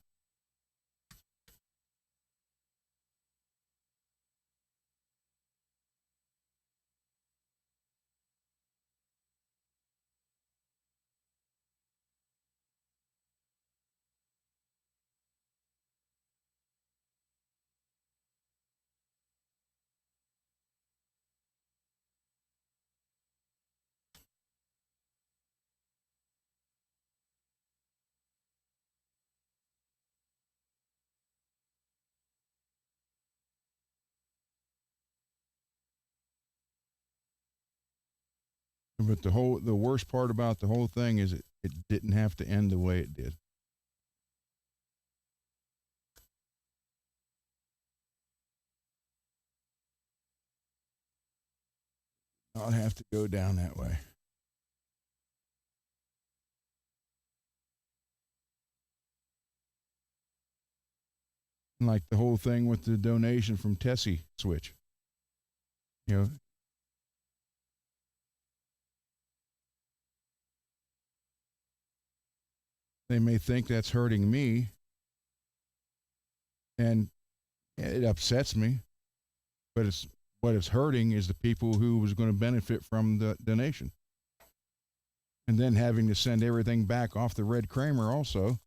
but the worst part about the whole thing is it didn't have to end the way it did. Not have to go down that way. Like the whole thing with the donation from Tessie Switch. You know, they may think that's hurting me, and it upsets me. But it's what it's hurting is the people who was going to benefit from the donation, and then having to send everything back off the Red Kramer also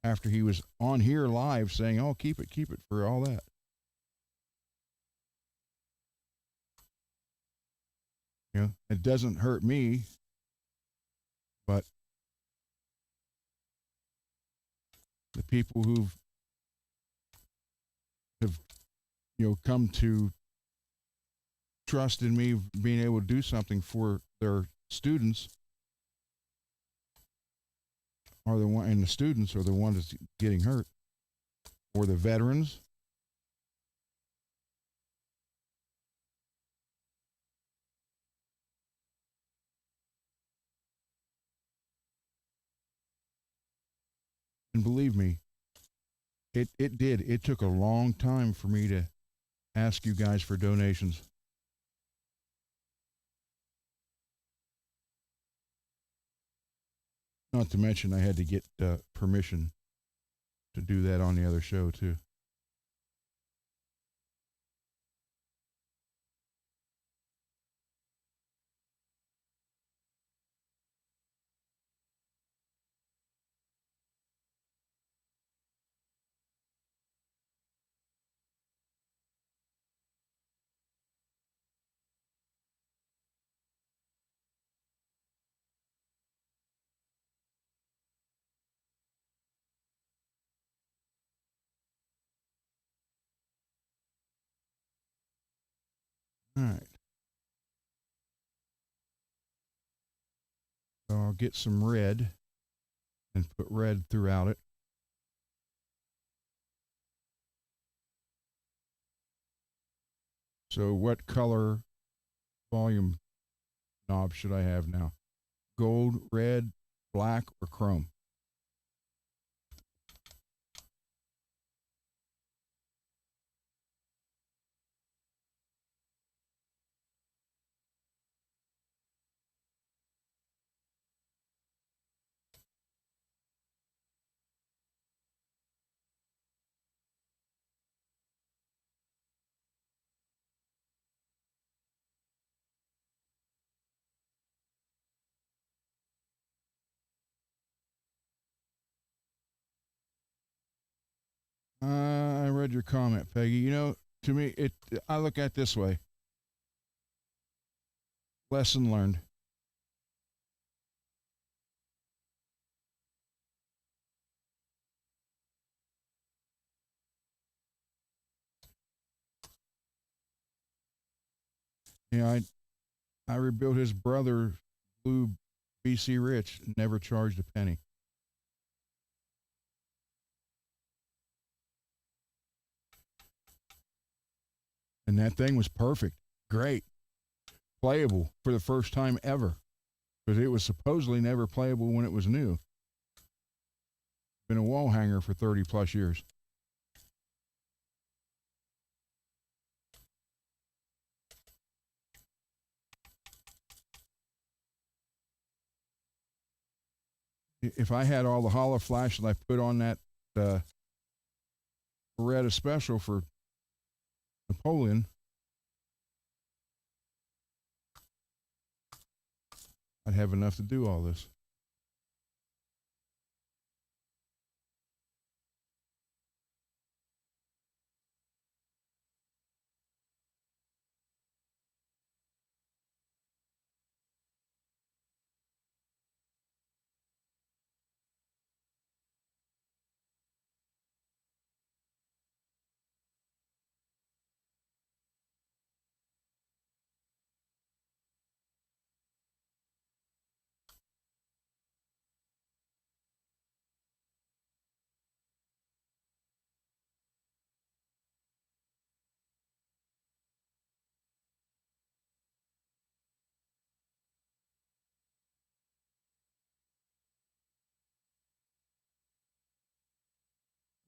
after he was on here live saying, "Oh, keep it for all that." You know, it doesn't hurt me, but the people who have come to trust in me being able to do something for their students are the one, and the students are the ones that's getting hurt, or the veterans. And believe me, it did. It took a long time for me to ask you guys for donations. Not to mention, I had to get permission to do that on the other show too. All right, so I'll get some red and put red throughout it. So, what color volume knob should I have now? Gold, red, black, or chrome? I read your comment, Peggy. You know, to me, I look at it this way: lesson learned. You know, I rebuilt his brother, blue BC Rich, never charged a penny. And that thing was perfect. Great. Playable for the first time ever. Because it was supposedly never playable when it was new. Been a wall hanger for 30 plus years. If I had all the hollow flash that I put on that uh, Beretta special for Napoleon, I'd have enough to do all this.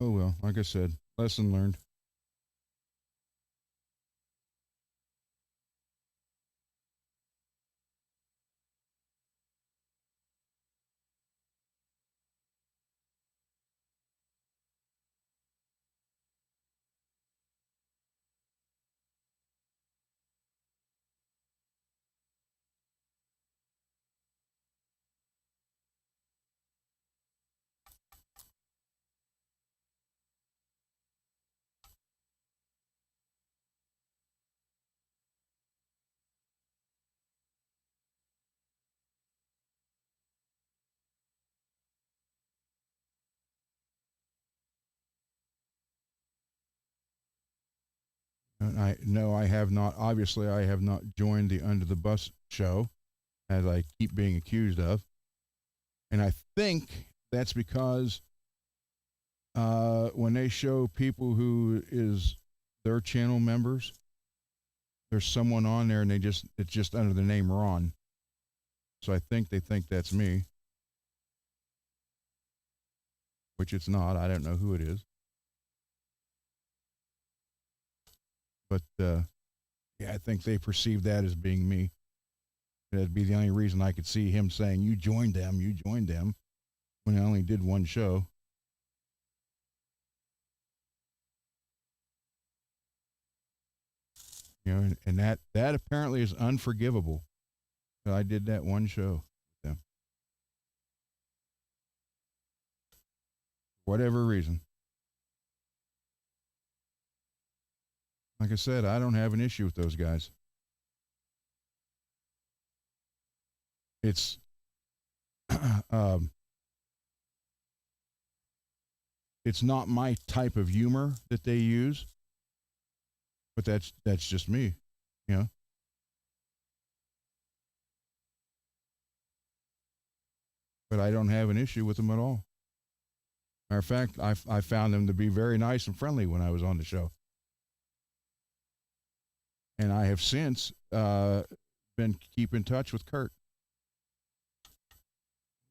Oh well, like I said, lesson learned. And I no, I have not. Obviously, I have not joined the Under the Bus show, as I keep being accused of. And I think that's because when they show people who is their channel members, there's someone on there, and it's just under the name Ron. So I think they think that's me, which it's not. I don't know who it is, but yeah, I think they perceive that as being me. That'd be the only reason I could see him saying, you joined them," when I only did one show. You know, and that apparently is unforgivable. I did that one show with them, whatever reason. Like I said, I don't have an issue with those guys. It's um, it's not my type of humor that they use, but that's just me, you know. But I don't have an issue with them at all. Matter of fact, I found them to be very nice and friendly when I was on the show, and I have since been keep in touch with Kurt.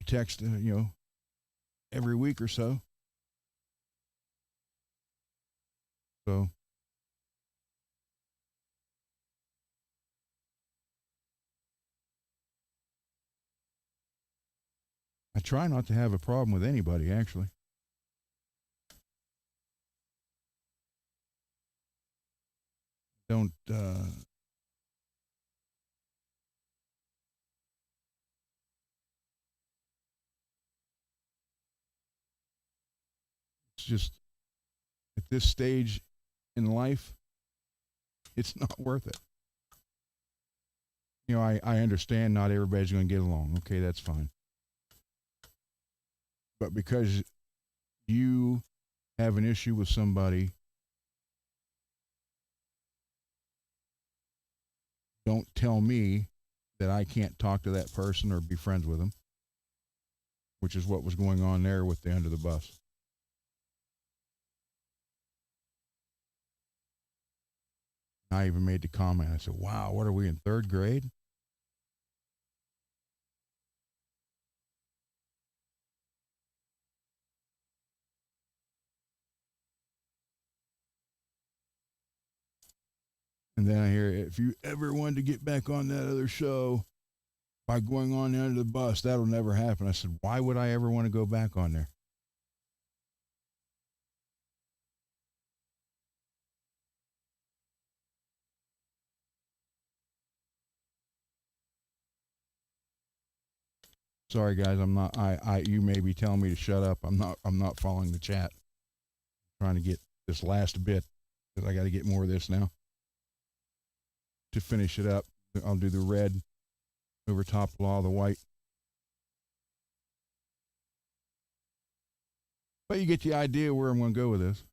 Text, every week or so. So I try not to have a problem with anybody. Actually, don't. It's just this stage in life, it's not worth it. You know, I understand not everybody's going to get along. Okay, that's fine. But because you have an issue with somebody, don't tell me that I can't talk to that person or be friends with them, which is what was going on there with the under the bus. I even made the comment. I said, wow, what are we in third grade? And then I hear, if you ever wanted to get back on that other show by going on under the bus, that'll never happen. I said, why would I ever want to go back on there? Sorry guys, I'm not you may be telling me to shut up. I'm not following the chat. I'm trying to get this last bit because I got to get more of this now. To finish it up, I'll do the red over top of all the white. But you get the idea where I'm going to go with this.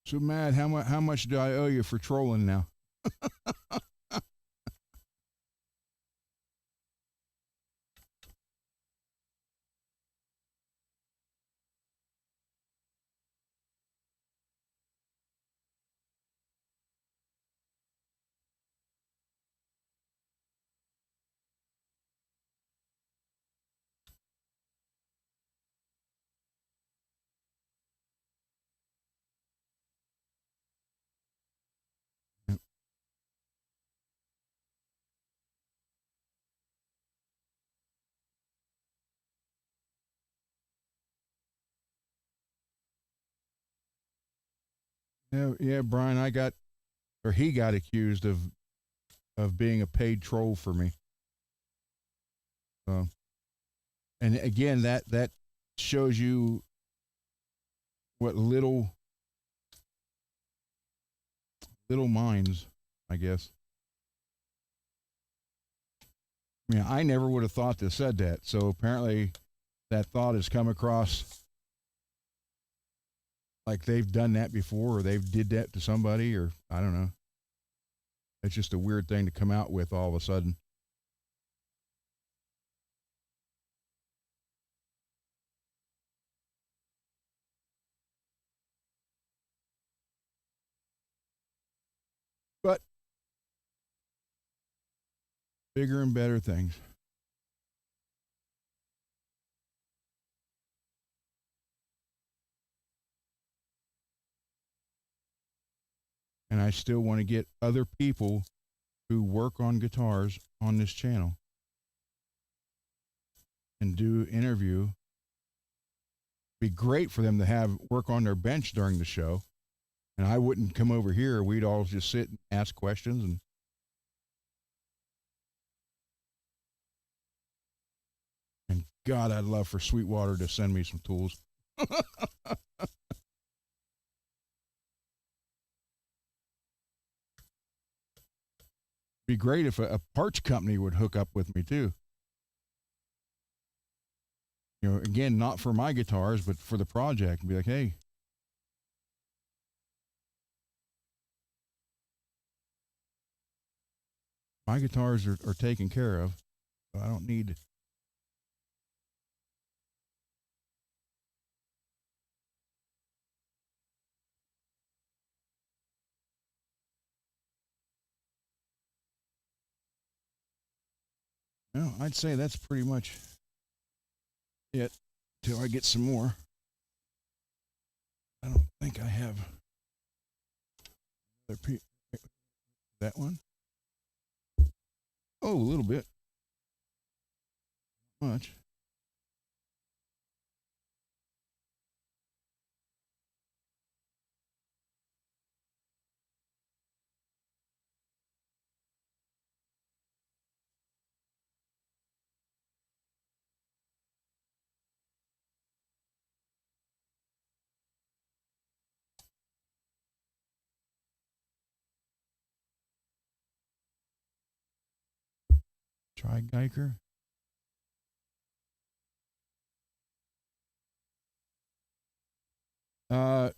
So, Matt, how much do I owe you for trolling now? Yeah, Brian, he got accused of being a paid troll for me. So, and again, that shows you what little minds, I guess. I mean, I never would have thought to said that. So apparently, that thought has come across like they've done that before, or they've did that to somebody, or I don't know. It's just a weird thing to come out with all of a sudden. But bigger and better things. And I still want to get other people who work on guitars on this channel and do interview. Be great for them to have work on their bench during the show. And I wouldn't come over here. We'd all just sit and ask questions. And God, I'd love for Sweetwater to send me some tools. Be great if a parts company would hook up with me too. You know, again, not for my guitars, but for the project. Be like, hey, my guitars are taken care of. So I don't need. Well, I'd say that's pretty much it till I get some more. I don't think I have that one. Oh, a little bit. Much. Try Geiger. Uh,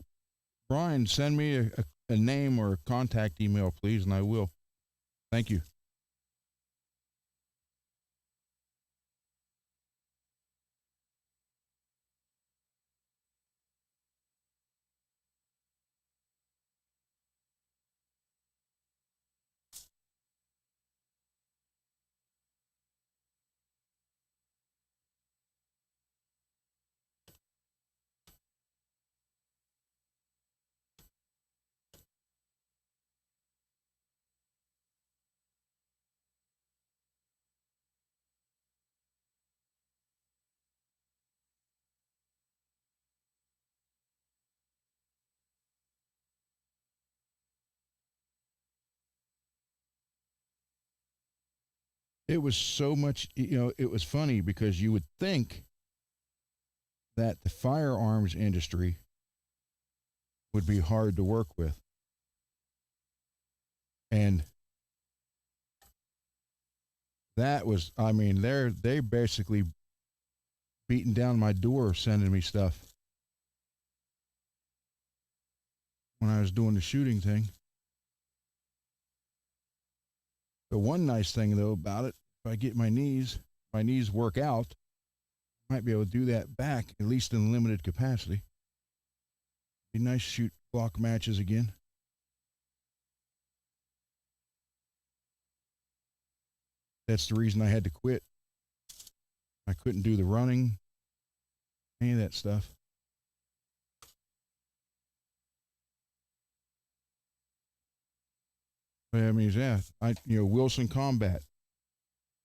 Brian, send me a name or a contact email, please, and I will. Thank you. It was so much, it was funny because you would think that the firearms industry would be hard to work with. And that was, I mean, they basically beating down my door sending me stuff when I was doing the shooting thing. The one nice thing though about it, if I get my knees work out, I might be able to do that back, at least in limited capacity. Be nice to shoot block matches again. That's the reason I had to quit. I couldn't do the running, any of that stuff. But I mean, yeah, Wilson Combat,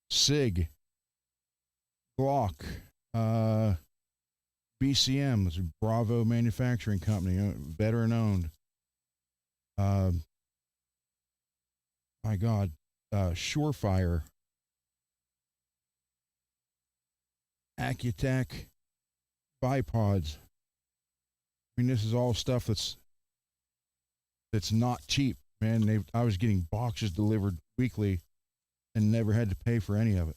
SIG, Glock, BCM, is a Bravo Manufacturing Company, veteran owned. My God, Surefire, Accutech, bipods. I mean, this is all stuff that's not cheap, man. I was getting boxes delivered weekly and never had to pay for any of it.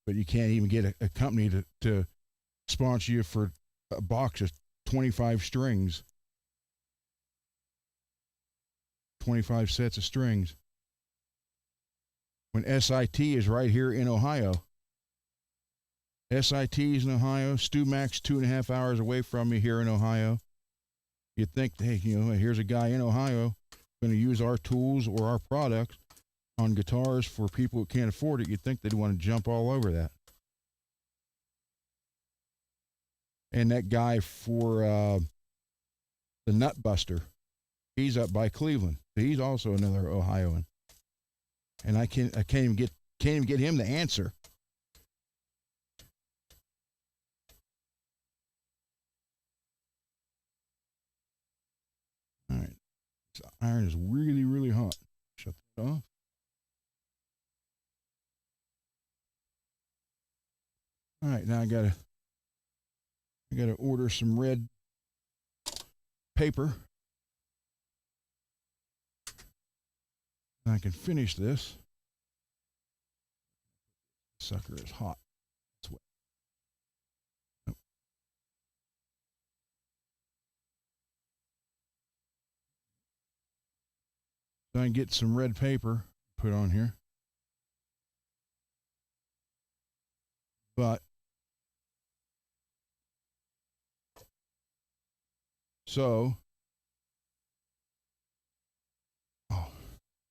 But you can't even get a company to sponsor you for a box of 25 strings, 25 sets of strings. When SIT is right here in Ohio. SIT is in Ohio. StuMax 2.5 hours away from me here in Ohio. You'd think, hey, here's a guy in Ohio going to use our tools or our products on guitars for people who can't afford it. You'd think they'd want to jump all over that. And that guy for the Nutbuster, he's up by Cleveland. He's also another Ohioan. And I can't even get him to answer. All right. This iron is really, really hot. Shut that off. All right, now I gotta order some red paper. And I can finish this. Sucker is hot. It's wet. Nope. So I can get some red paper put on here. But so,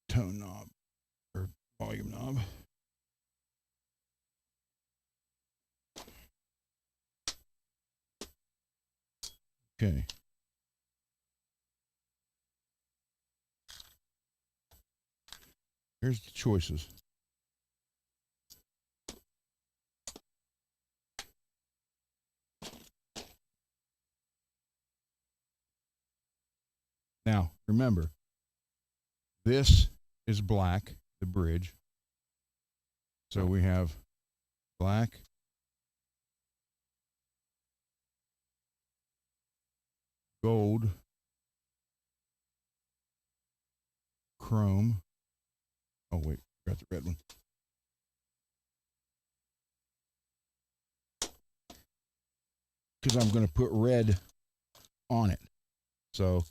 tone knob or volume knob. Okay. Here's the choices. Now, remember, this is black, the bridge. So we have black, gold, chrome. Oh, wait, got the red one. Because I'm going to put red on it. So,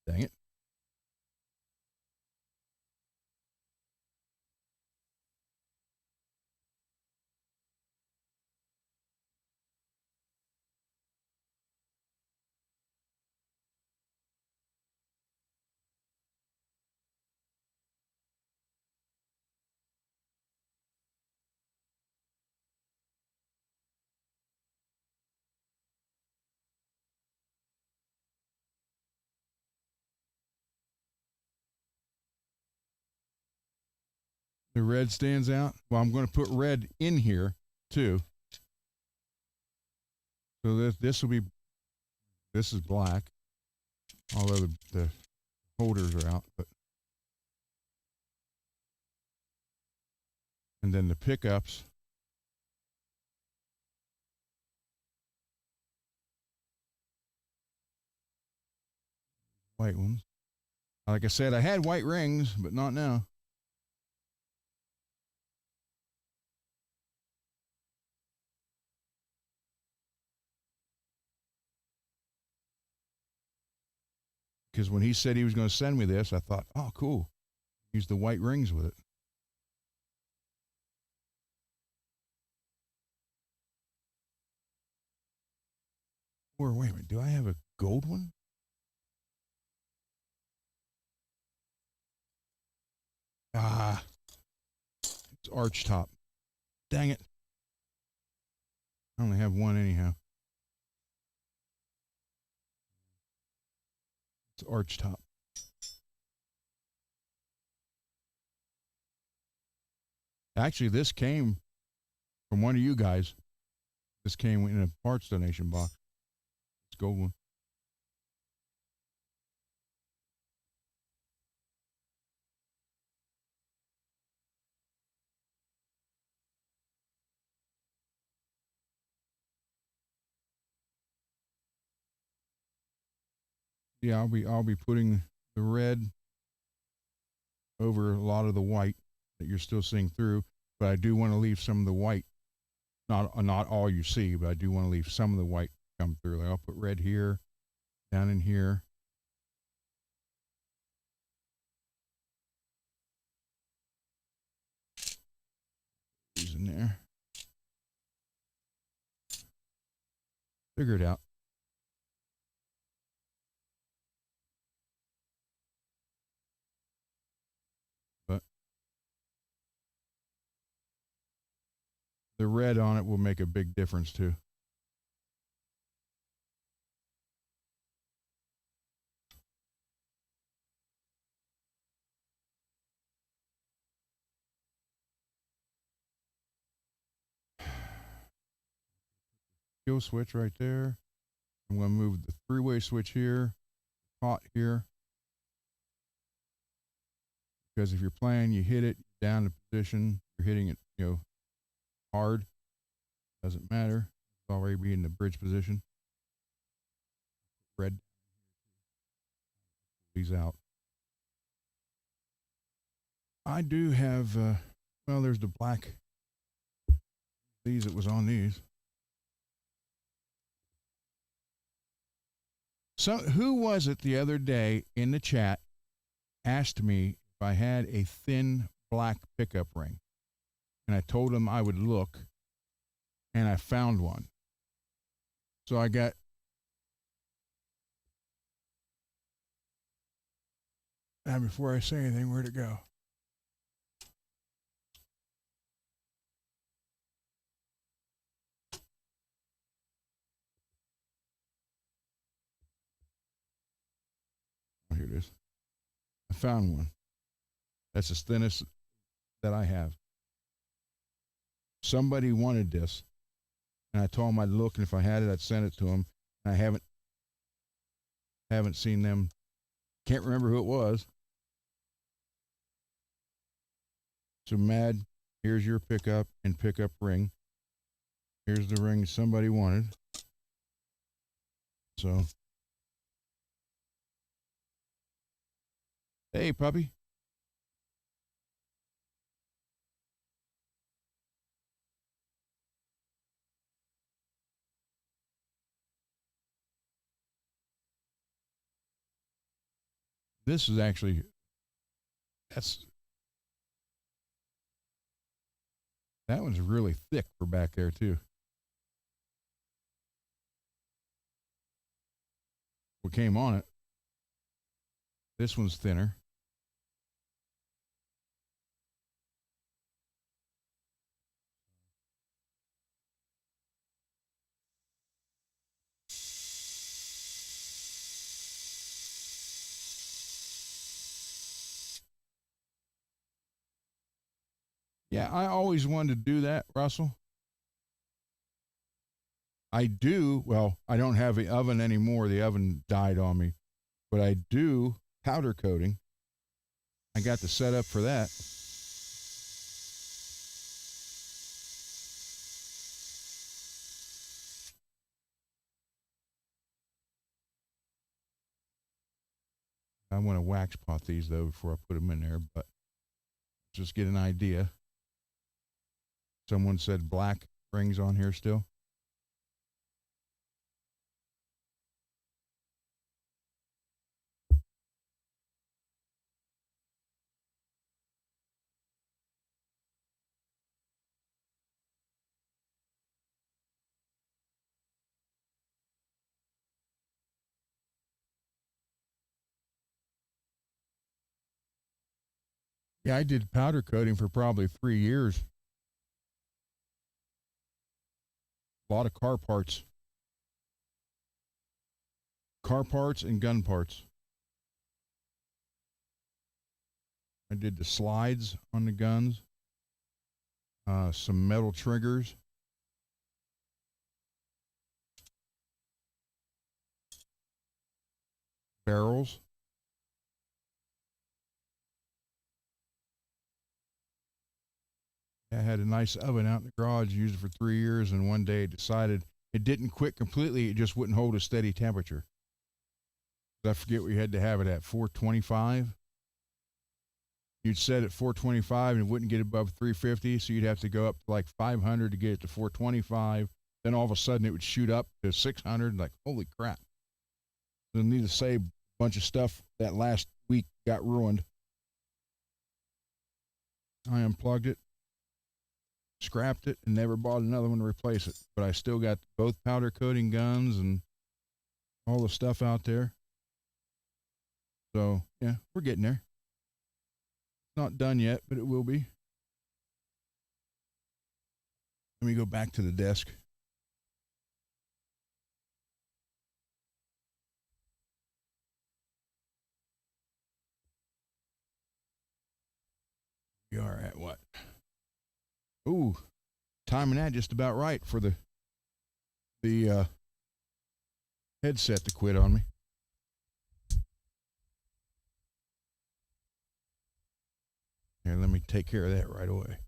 dang it. The red stands out. Well, I'm going to put red in here too. So this will be, this is black, although the holders are out. But and then the pickups. White ones. Like I said, I had white rings, but not now. Because when he said he was going to send me this, I thought, oh, cool. Use the white rings with it. Or wait a minute, do I have a gold one? Ah, it's arch top. Dang it. I only have one anyhow. It's arch top. Actually, this came from one of you guys. This came in a parts donation box. It's a gold one. Yeah, I'll be putting the red over a lot of the white that you're still seeing through, but I do want to leave some of the white. Not all you see, but I do want to leave some of the white come through. Like I'll put red here, down in here. These in there. Figure it out. But the red on it will make a big difference too. Kill switch right there. I'm going to move the three-way switch here, hot here. Because if you're playing, you hit it down the position, you're hitting it, hard. Doesn't matter. It's already be in the bridge position. Red. These out. I do have, well, there's the black. These, it was on these. So, who was it the other day in the chat asked me if I had a thin black pickup ring? And I told him I would look, and I found one. So I got, now before I say anything, where'd it go? is. I found one. That's the thinnest that I have. Somebody wanted this, and I told them I'd look, and if I had it, I'd send it to them. And I haven't seen them. Can't remember who it was. So Mad, here's your pickup and pickup ring. Here's the ring somebody wanted. So, hey, puppy. This is actually, that's, that one's really thick for back there, too. What came on it. This one's thinner. Yeah, I always wanted to do that, Russell. I do, well, I don't have the oven anymore. The oven died on me. But I do powder coating. I got the setup for that. I want to wax pot these, though, before I put them in there, but just get an idea. Someone said black rings on here still. Yeah, I did powder coating for probably 3 years. A lot of car parts and gun parts. I did the slides on the guns, some metal triggers, barrels. I had a nice oven out in the garage, used it for 3 years, and one day decided it didn't quit completely. It just wouldn't hold a steady temperature. I forget we had to have it at 425. You'd set it 425 and it wouldn't get above 350, so you'd have to go up to like 500 to get it to 425. Then all of a sudden it would shoot up to 600. Like, holy crap. So need to say a bunch of stuff that last week got ruined. I unplugged it, scrapped it, and never bought another one to replace it. But I still got both powder coating guns and all the stuff out there. So, yeah, we're getting there. Not done yet, but it will be. Let me go back to the desk. We are at what? Ooh, timing that just about right for the headset to quit on me. Here, let me take care of that right away.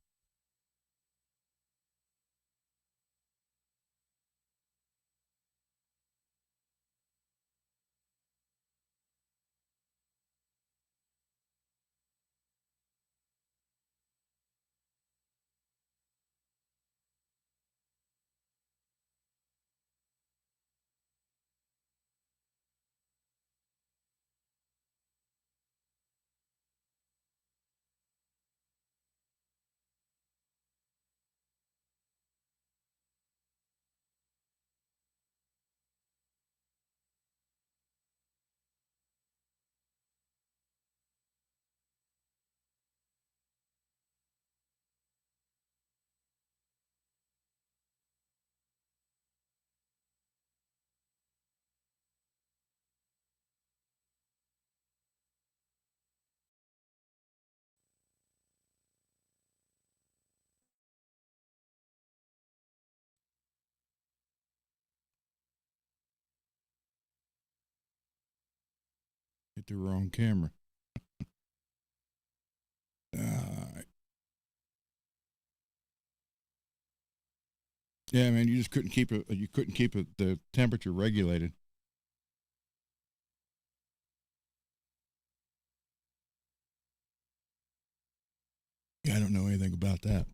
Hit the wrong camera. Uh, yeah, man, you just couldn't keep it. You couldn't keep it the temperature regulated. Yeah, I don't know anything about that.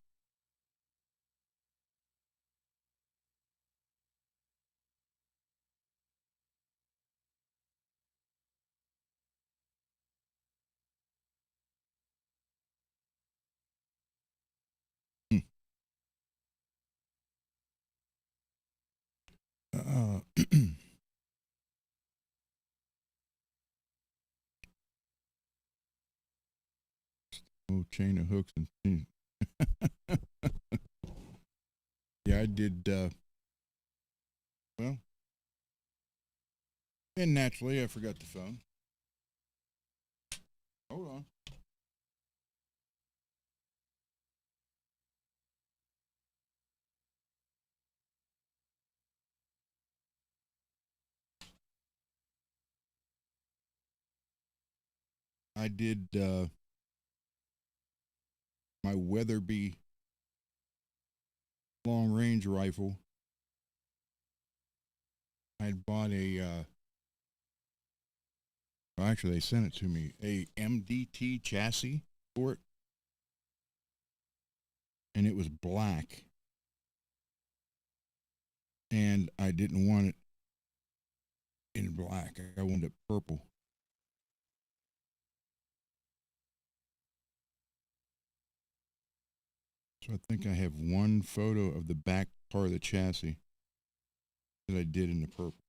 Hmm. Uh, oh, chain of hooks and yeah, I did. Well, and naturally, I forgot the phone. Hold on. I did my Weatherby long range rifle. I had bought a. Well, actually, they sent it to me. A MDT chassis for it, and it was black, and I didn't want it in black. I wanted it purple. So I think I have one photo of the back part of the chassis that I did in the purple.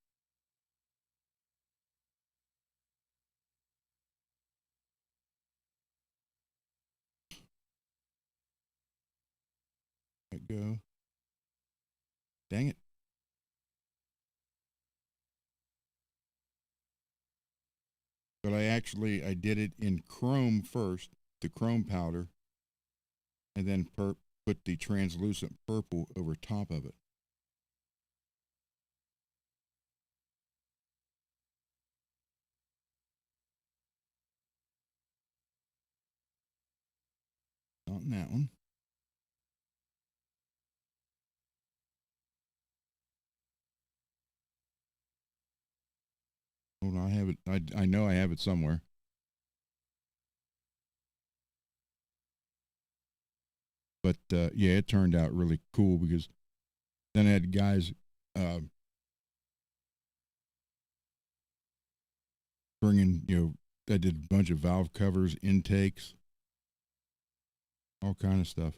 Let go. Dang it. But I did it in chrome first, the chrome powder, and then put the translucent purple over top of it. Not in that one. Hold on, I have it. I know I have it somewhere. But yeah, it turned out really cool because then I had guys uh, bringing, I did a bunch of valve covers, intakes, all kind of stuff.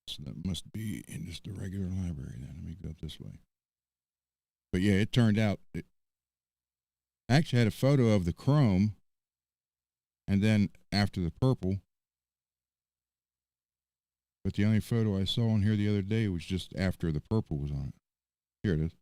So that must be in just a regular library. Then let me go up this way. But yeah, it turned out. I actually had a photo of the chrome, and then after the purple. But the only photo I saw on here the other day was just after the purple was on it. Here it is.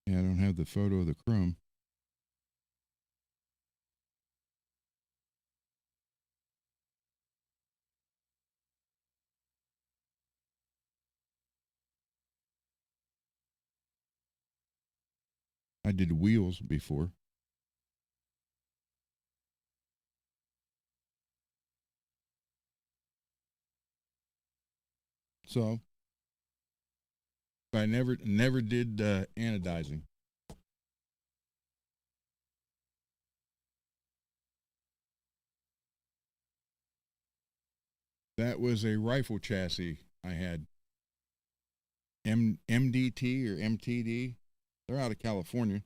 Yeah, I don't have the photo of the chrome. I did wheels before. So I never did anodizing. That was a rifle chassis I had. MDT or MTD. They're out of California.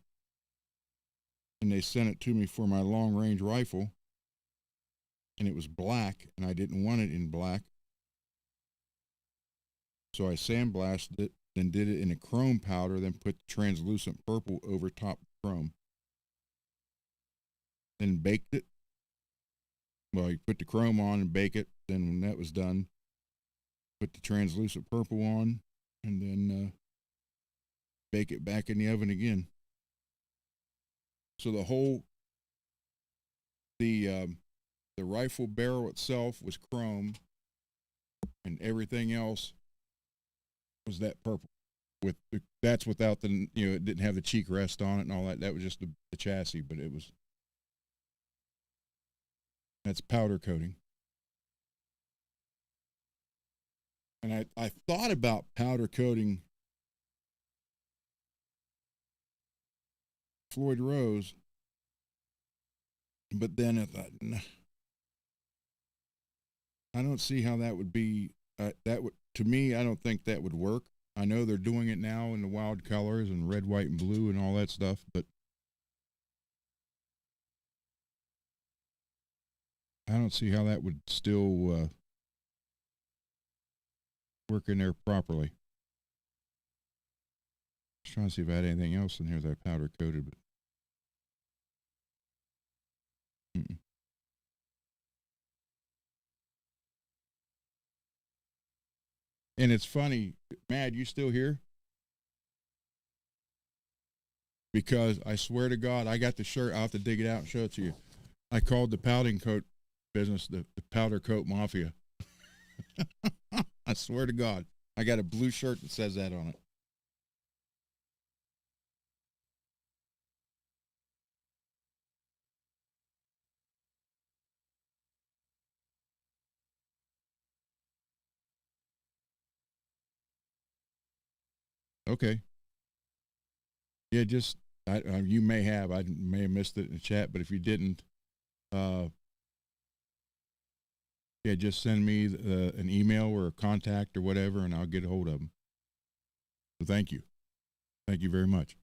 And they sent it to me for my long range rifle. And it was black, and I didn't want it in black. So I sandblasted it, then did it in a chrome powder, then put translucent purple over top chrome. Then baked it. Well, you put the chrome on and bake it. Then when that was done, put the translucent purple on, and then bake it back in the oven again. So the rifle barrel itself was chrome, and everything else was that purple. That's without the, it didn't have the cheek rest on it and all that. That was just the chassis, but that's powder coating. And I thought about powder coating Floyd Rose, but then I thought, nah, I don't see how that would be. To me, I don't think that would work. I know they're doing it now in the wild colors and red, white, and blue and all that stuff, but I don't see how that would still work in there properly. Just trying to see if I had anything else in here that I powder coated, but And it's funny, Mad, you still here? Because I swear to God, I got the shirt. I'll have to dig it out and show it to you. I called the powdering coat business the powder coat mafia. I swear to God, I got a blue shirt that says that on it. Okay. Yeah, just you may have. I may have missed it in the chat, but if you didn't, yeah, just send me an email or a contact or whatever, and I'll get a hold of them. So thank you. Thank you very much.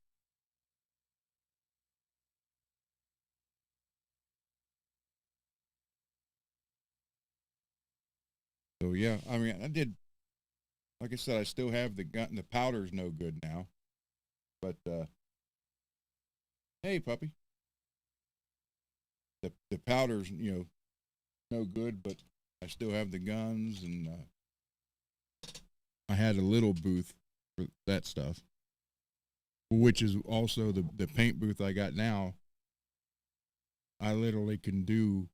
So yeah, I mean, I did. Like I said, I still have the gun. The powder's no good now, but hey, puppy, the powder's no good, but I still have the guns, and I had a little booth for that stuff, which is also the paint booth I got now. I literally can do,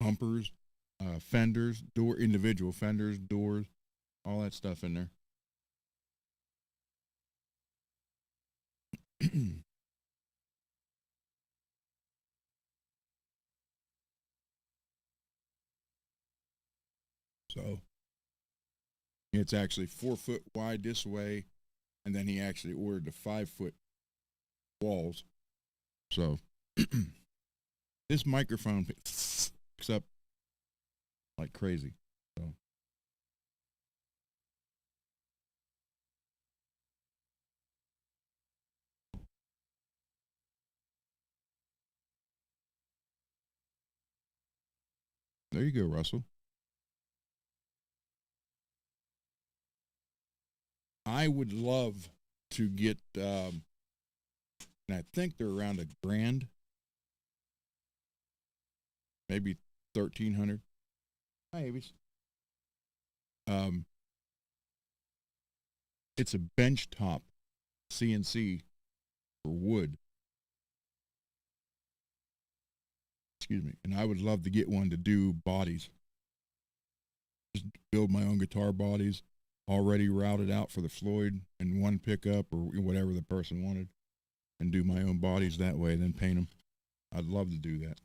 bumpers, fenders, individual fenders, doors, all that stuff in there. So it's actually 4 foot wide this way, and then he actually ordered the 5 foot walls. So this microphone picks up like crazy. So there you go, Russell. I would love to get, and I think they're around $1,000, maybe 1,300. Hi, Avis. It's a bench top CNC for wood. Excuse me. And I would love to get one to do bodies. Just build my own guitar bodies, already routed out for the Floyd in one pickup or whatever the person wanted, and do my own bodies that way, then paint them. I'd love to do that.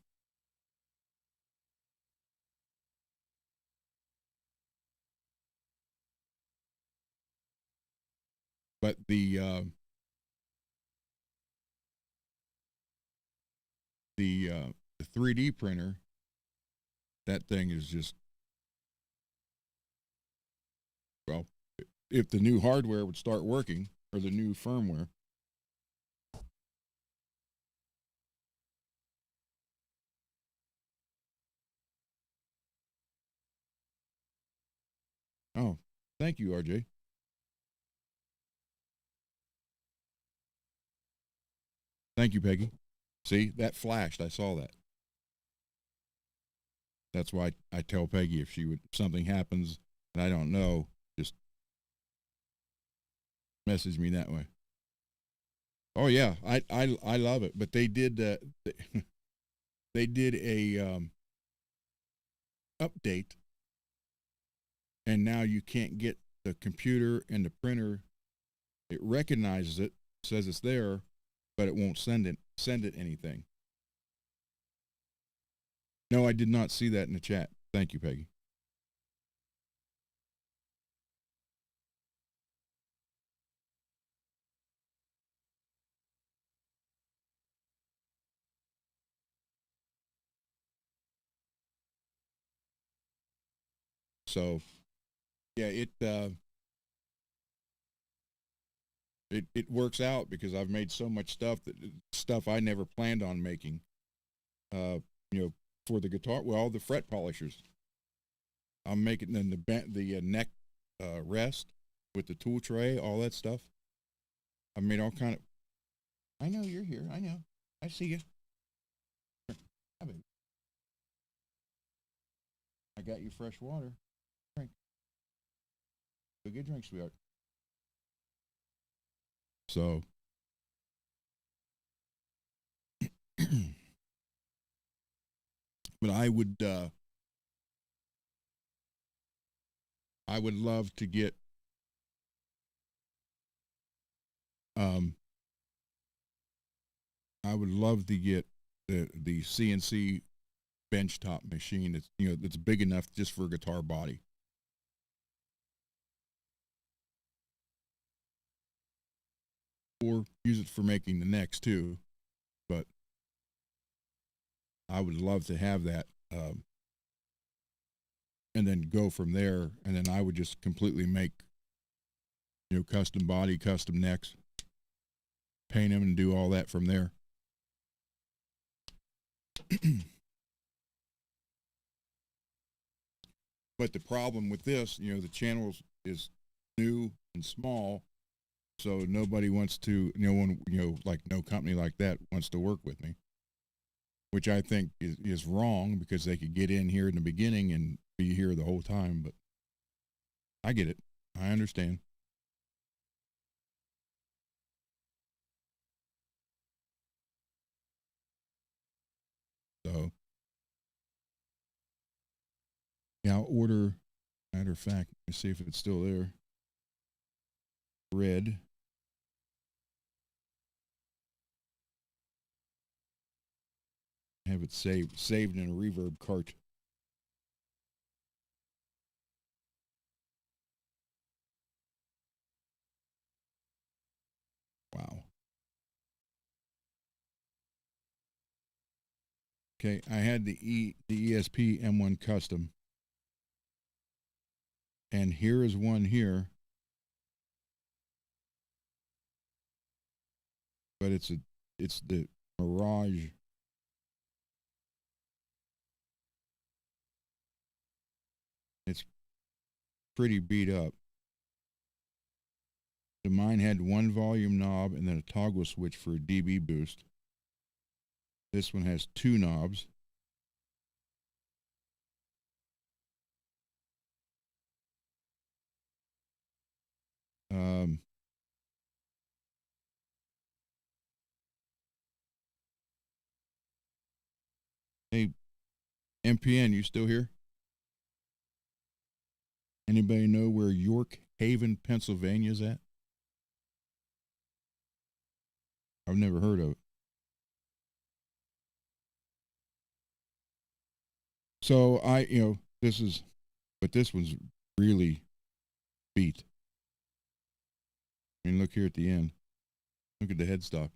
But the 3D printer, that thing is just, well, if the new hardware would start working, or the new firmware. Oh, thank you, RJ. Thank you, Peggy. See, that flashed. I saw that. That's why I tell Peggy if something happens and I don't know, just message me that way. Oh yeah, I love it. But they did they did a update, and now you can't get the computer and the printer. It recognizes it, says it's there, but it won't send it anything. No, I did not see that in the chat. Thank you, Peggy. So, yeah, it works out because I've made so much stuff I never planned on making. You know, for the guitar, well, the fret polishers. I'm making then the neck rest with the tool tray, all that stuff. I made all kind of. I know you're here. I know. I see you. I got you fresh water. Drink. Go get a drink, sweetheart. So, but I would love to get I would love to get the CNC benchtop machine that's that's big enough just for a guitar body. Or use it for making the necks too. But I would love to have that, and then go from there. And then I would just completely make custom body, custom necks, paint them, and do all that from there. But the problem with this, the channel is new and small, so nobody wants to, like no company like that wants to work with me, which I think is wrong because they could get in here in the beginning and be here the whole time. But I get it. I understand. So, yeah, I'll order. Matter of fact, let me see if it's still there. Red. Have it saved in a reverb cart. Wow. Okay, I had the ESP M1 Custom, and here is one here, but it's the Mirage. It's pretty beat up. So mine had one volume knob and then a toggle switch for a dB boost. This one has two knobs. Hey, MPN, you still here? Anybody know where York Haven, Pennsylvania is at? I've never heard of it. So this one's really beat. I mean, look here at the end. Look at the headstock.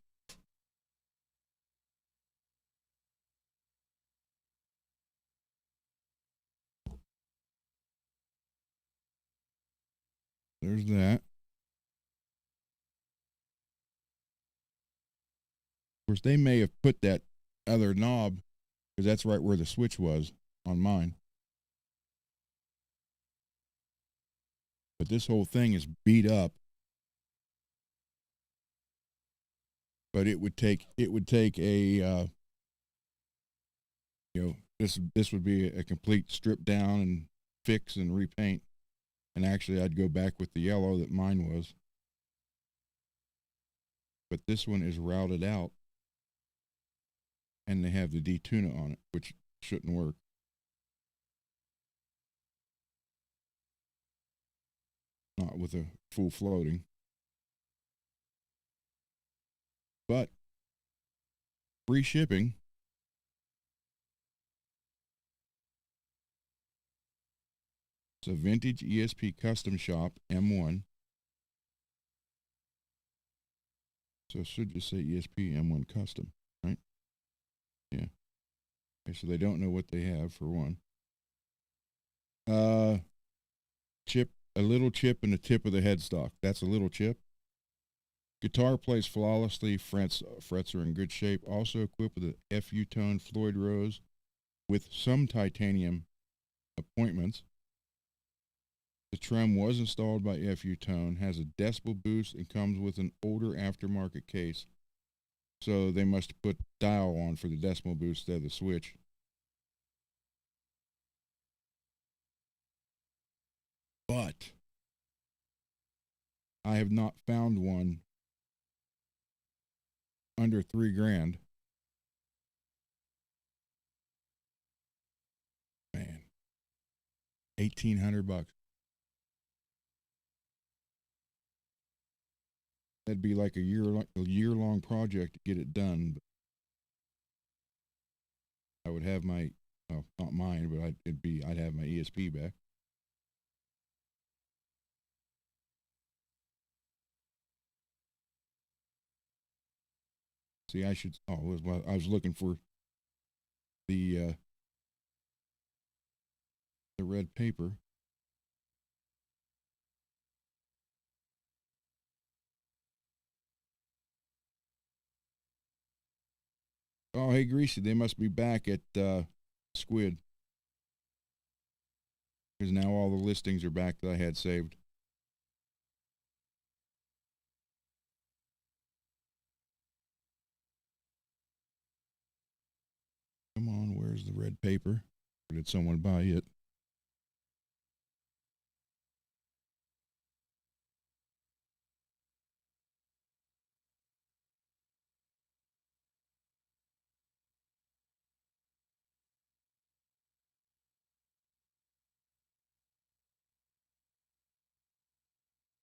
There's that. Of course, they may have put that other knob because that's right where the switch was on mine. But this whole thing is beat up. But it would take a this would be a complete strip down and fix and repaint. And actually, I'd go back with the yellow that mine was. But this one is routed out, and they have the D-tuna on it, which shouldn't work. Not with a full floating. But free shipping. It's a vintage ESP custom shop M1. So it should just say ESP M1 custom, right? Yeah. Okay, so they don't know what they have for one. Chip, a little chip in the tip of the headstock. That's a little chip. Guitar plays flawlessly. Frets are in good shape. Also equipped with a FU tone Floyd Rose with some titanium appointments. The trem was installed by FU Tone, has a decibel boost, and comes with an older aftermarket case. So they must put dial on for the decibel boost instead of the switch. But I have not found one under $3,000. Man, $1,800. That'd be like a year long project to get it done. But I would have my, well, not mine, but I'd have my ESP back. See, I should. Oh, I was looking for the red paper. Oh, hey, Greasy, they must be back at Squid. Because now all the listings are back that I had saved. Come on, where's the red paper? Or did someone buy it?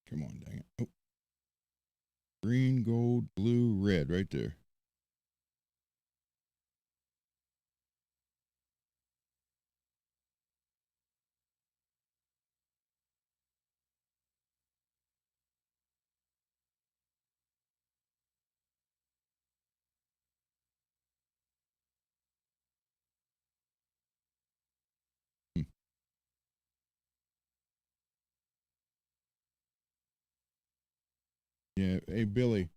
Come on, dang it. Oh. Green, gold, blue, red, right there. Hmm. Yeah, hey, Billy,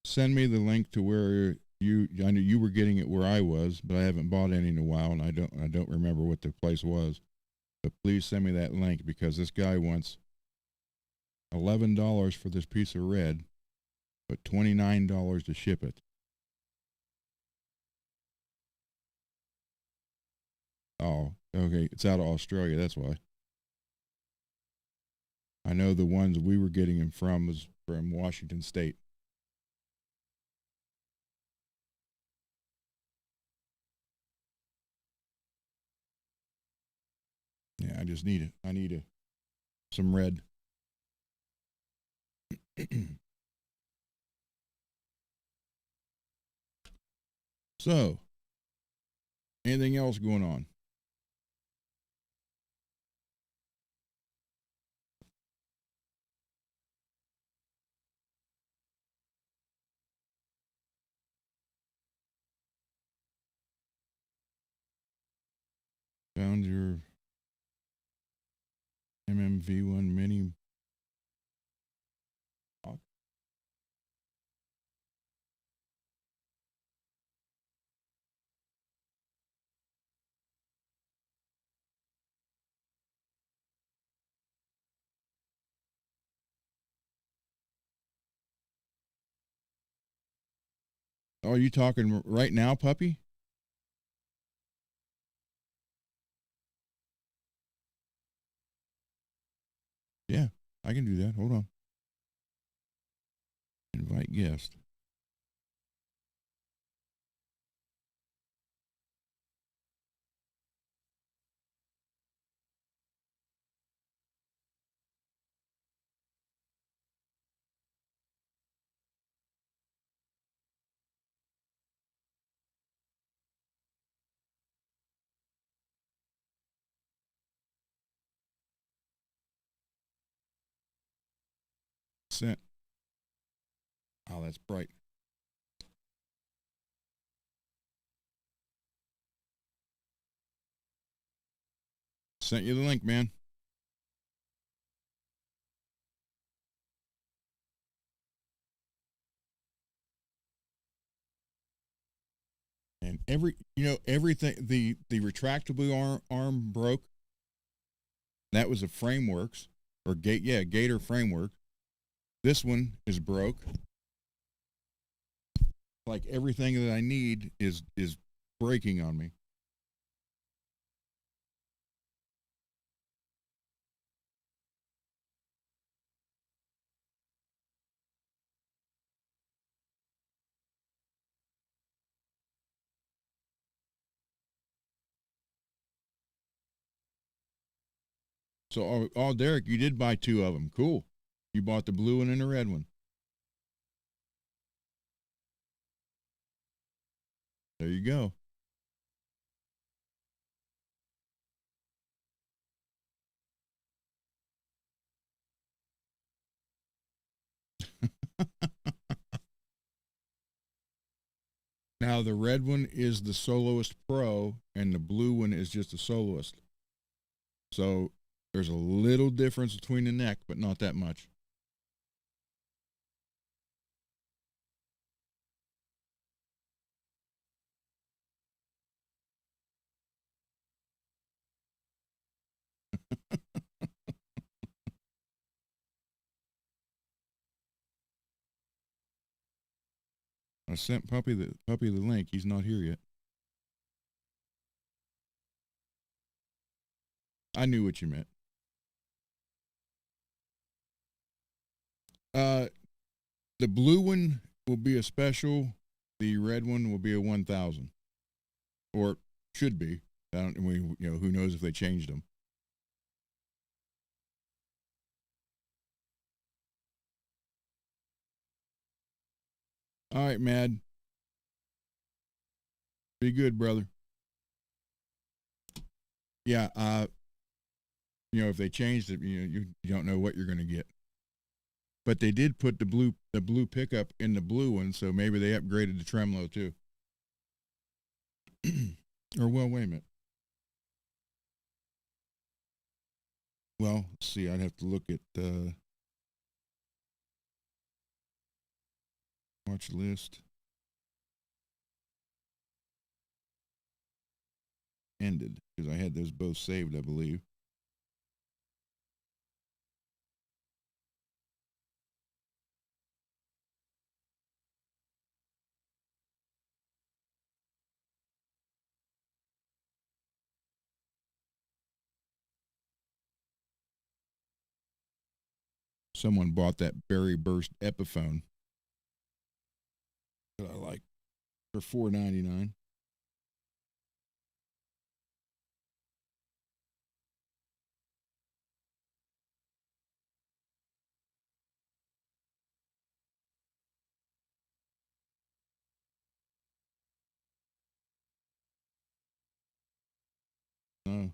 send me the link to where I knew you were getting it where I was, but I haven't bought any in a while, and I don't remember what the place was. But please send me that link because this guy wants $11 for this piece of red, but $29 to ship it. Oh, okay. It's out of Australia. That's why. I know the ones we were getting them from was from Washington State. Yeah, I just need it. I need some red. So, anything else going on? Found your MMV1 mini. Oh, are you talking right now, puppy? Yeah, I can do that. Hold on. Invite guest. Sent. Oh, that's bright. Sent you the link, man. And everything, the retractable arm broke. That was a frameworks or Gator framework. This one is broke. Like everything that I need is breaking on me. So, Derek, you did buy two of them. Cool. You bought the blue one and the red one. There you go. Now the red one is the Soloist Pro, and the blue one is just a Soloist. So there's a little difference between the neck, but not that much. I sent puppy the link. He's not here yet. I knew what you meant. The blue one will be a special. The red one will be a 1,000, or should be. I don't. Who knows if they changed them. All right, Mad. Be good, brother. Yeah. If they changed it, you don't know what you're going to get. But they did put the blue pickup in the blue one, so maybe they upgraded the tremolo too. Or well, wait a minute. Well, let's see. I'd have to look at watch list. Ended because I had those both saved, I believe. Someone bought that Berry Burst Epiphone that I like for $4.99. No,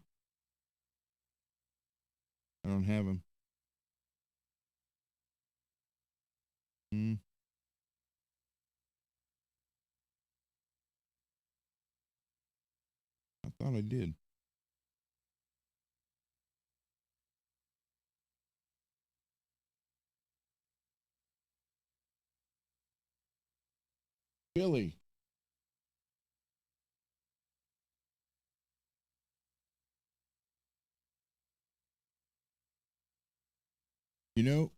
I don't have them. Hmm. I thought I did. Billy. You know,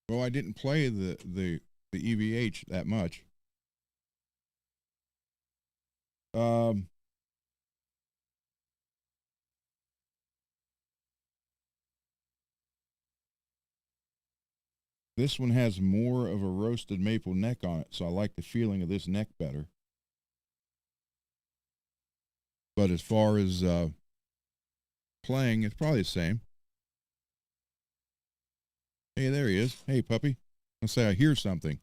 well, I didn't play the EVH that much. Um, This one has more of a roasted maple neck on it, so I like the feeling of this neck better. But as far as playing, it's probably the same. Hey, there he is. Hey, puppy. Let's say I hear something.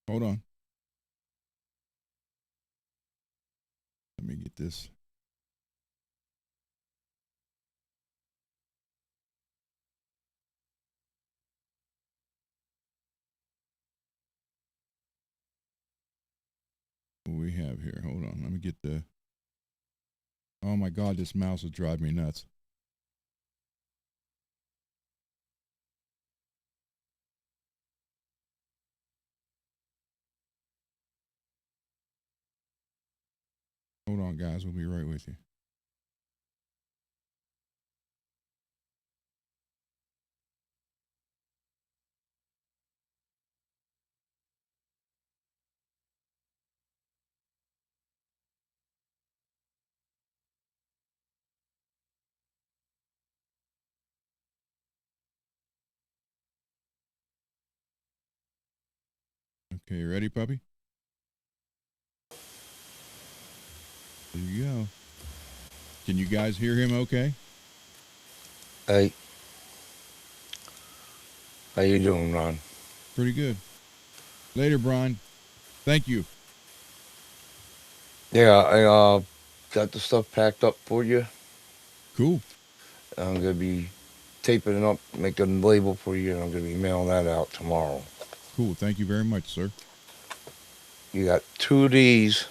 Hold on. Let me get this. What we have here. Hold on. Let me get the. Oh my God, this mouse will drive me nuts. Hold on, guys. We'll be right with you. Okay, ready, puppy? There you go. Can you guys hear him okay? Hey, how you doing, Ron? Pretty good. Later, Brian. Thank you. Yeah, I got the stuff packed up for you. Cool. I'm gonna be taping it up, making a label for you, and I'm gonna be mailing that out tomorrow. Cool. Thank you very much, sir. You got two of these,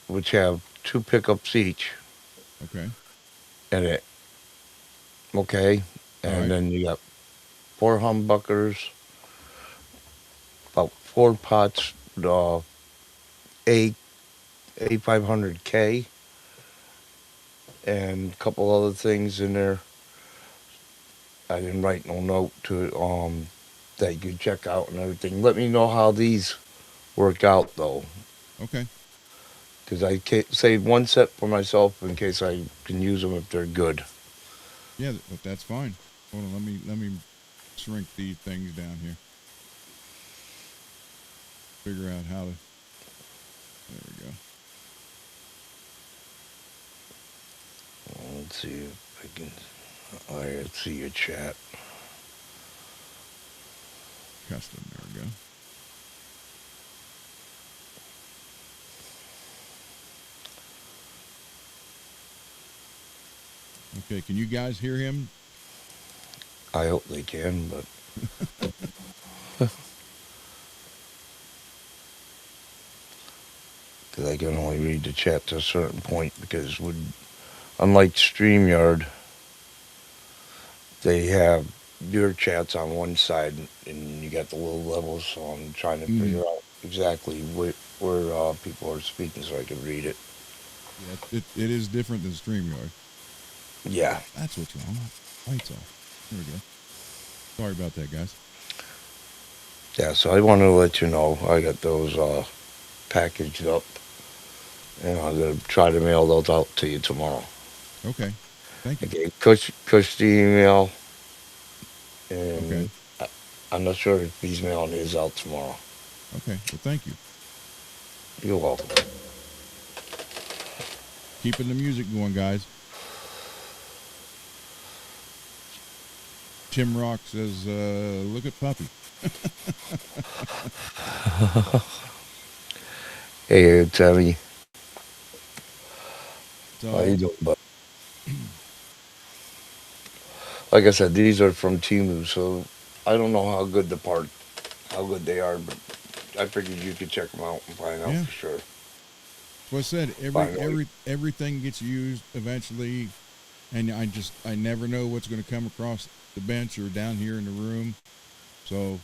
which have two pickups each Okay. in it. Okay, All and right. then you got four humbuckers, about four pots, A A500K, and a couple other things in there. I didn't write no note to it, that you could check out and everything. Let me know how these work out though, Okay. because I saved one set for myself in case I can use them if they're good. Yeah, but that's fine. Hold on. Let me shrink these things down here. Figure out how to. There we go. Let's see if I can. All right, let's see your chat. Custom. There we go. Okay. Can you guys hear him? I hope they can, but because I can only read the chat to a certain point, because unlike StreamYard, they have your chats on one side and you got the little levels, so I'm trying to figure out exactly where people are speaking so I can read it. Yeah, it is different than StreamYard. Yeah. That's what's wrong. Lights off. There we go. Sorry about that, guys. Yeah, so I wanted to let you know I got those packaged up, and I'm going to try to mail those out to you tomorrow. Okay. Thank you. Okay, Kush the email, and Okay. I'm not sure if he's mailing his out tomorrow. Okay. Well, thank you. You're welcome. Keeping the music going, guys. Tim Rock says, look at Puppy. Hey, Tammy. So, How you doing, bud? Like I said, these are from Timu, so I don't know how good they are, but I figured you could check them out and find out yeah. for sure. So I said everything gets used eventually, and I never know what's going to come across the bench or down here in the room, so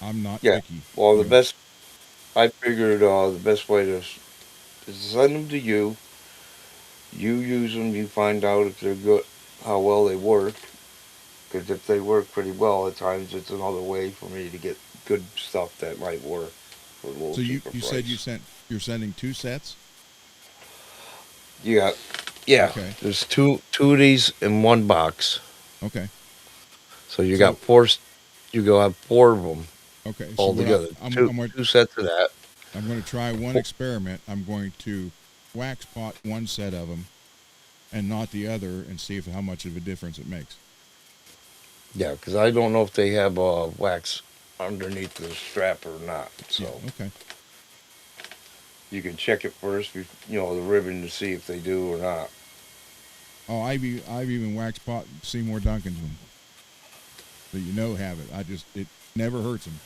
I'm not picky. Well, I figured the best way to is to send them to you. You use them, you find out if they're good, how well they work. Because if they work pretty well, at times it's another way for me to get good stuff that might work for a little So cheaper you price. said you're sending two sets? You got, yeah. Okay. There's two of these in one box. Okay. So you got So four. You go have four of them okay. So all what together. Two I'm two sets of that. going to try one Four, experiment. I'm going to wax pot one set of them and not the other, and see if how much of a difference it makes. yeah, because I don't know if they have wax underneath the strap or not. Yeah. So Okay. you can check it first, the ribbon to see if they do or not. Oh, I've even wax pot Seymour Duncan's one, so have it. It never hurts them.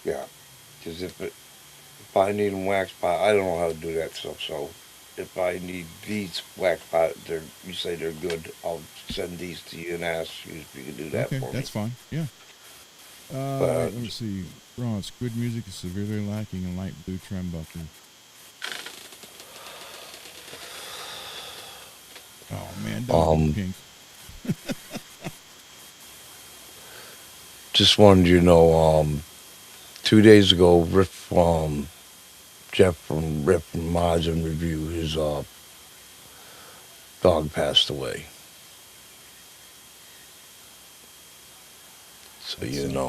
Yeah, because if I need them wax pot, I don't know how to do that stuff. So if I need these wax pot, you say they're good. I'll send these to you and ask you if you can do that Okay, for me. that's fine. Yeah. But Let me see. Ross, good music is severely lacking in light blue trembuckle. Oh man, don't do um, pink. just wanted you to know, 2 days ago, Jeff from Rip from Mods and Review, his dog passed away. So That's sad.